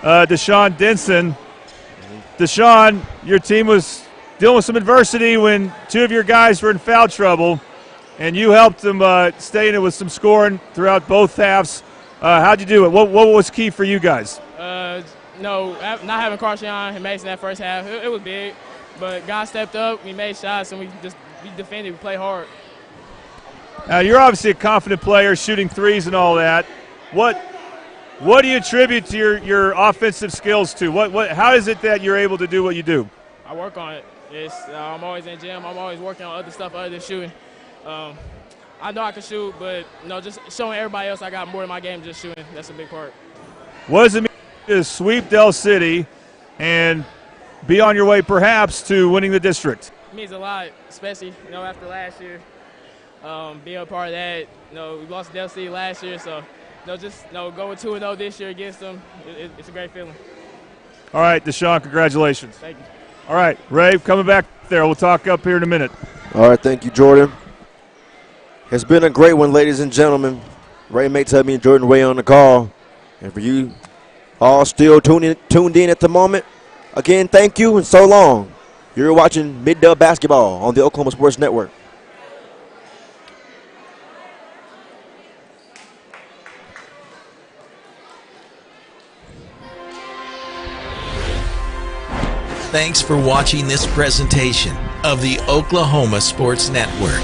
Speaker 4: Deshaun Denson. Deshaun, your team was dealing with some adversity when 2 of your guys were in foul trouble, and you helped them stay in it with some scoring throughout both halves. How'd you do it? What was key for you guys?
Speaker 2: No, not having Carshawn and Mason that first half, it was big. But God stepped up, we made shots, and we defended, we played hard.
Speaker 4: Now, you're obviously a confident player, shooting threes and all that. What do you attribute to your offensive skills to? How is it that you're able to do what you do?
Speaker 2: I work on it. I'm always in the gym. I'm always working on other stuff other than shooting. I know I can shoot, but just showing everybody else I got more in my game than just shooting. That's a big part.
Speaker 4: What does it mean to sweep Del City and be on your way perhaps to winning the district?
Speaker 2: It means a lot, especially after last year. Being a part of that, we lost to Del City last year, so just going 2-0 this year against them, it's a great feeling.
Speaker 4: All right, Deshaun, congratulations.
Speaker 2: Thank you.
Speaker 4: All right, Ray, coming back there. We'll talk up here in a minute.
Speaker 3: All right, thank you, Jordan. It's been a great one, ladies and gentlemen. Ray Maytubby and Jordan Ray on the call. And for you all still tuned in at the moment, again, thank you and so long. You're watching Mid-Dub Basketball on the Oklahoma Sports Network.
Speaker 19: Thanks for watching this presentation of the Oklahoma Sports Network.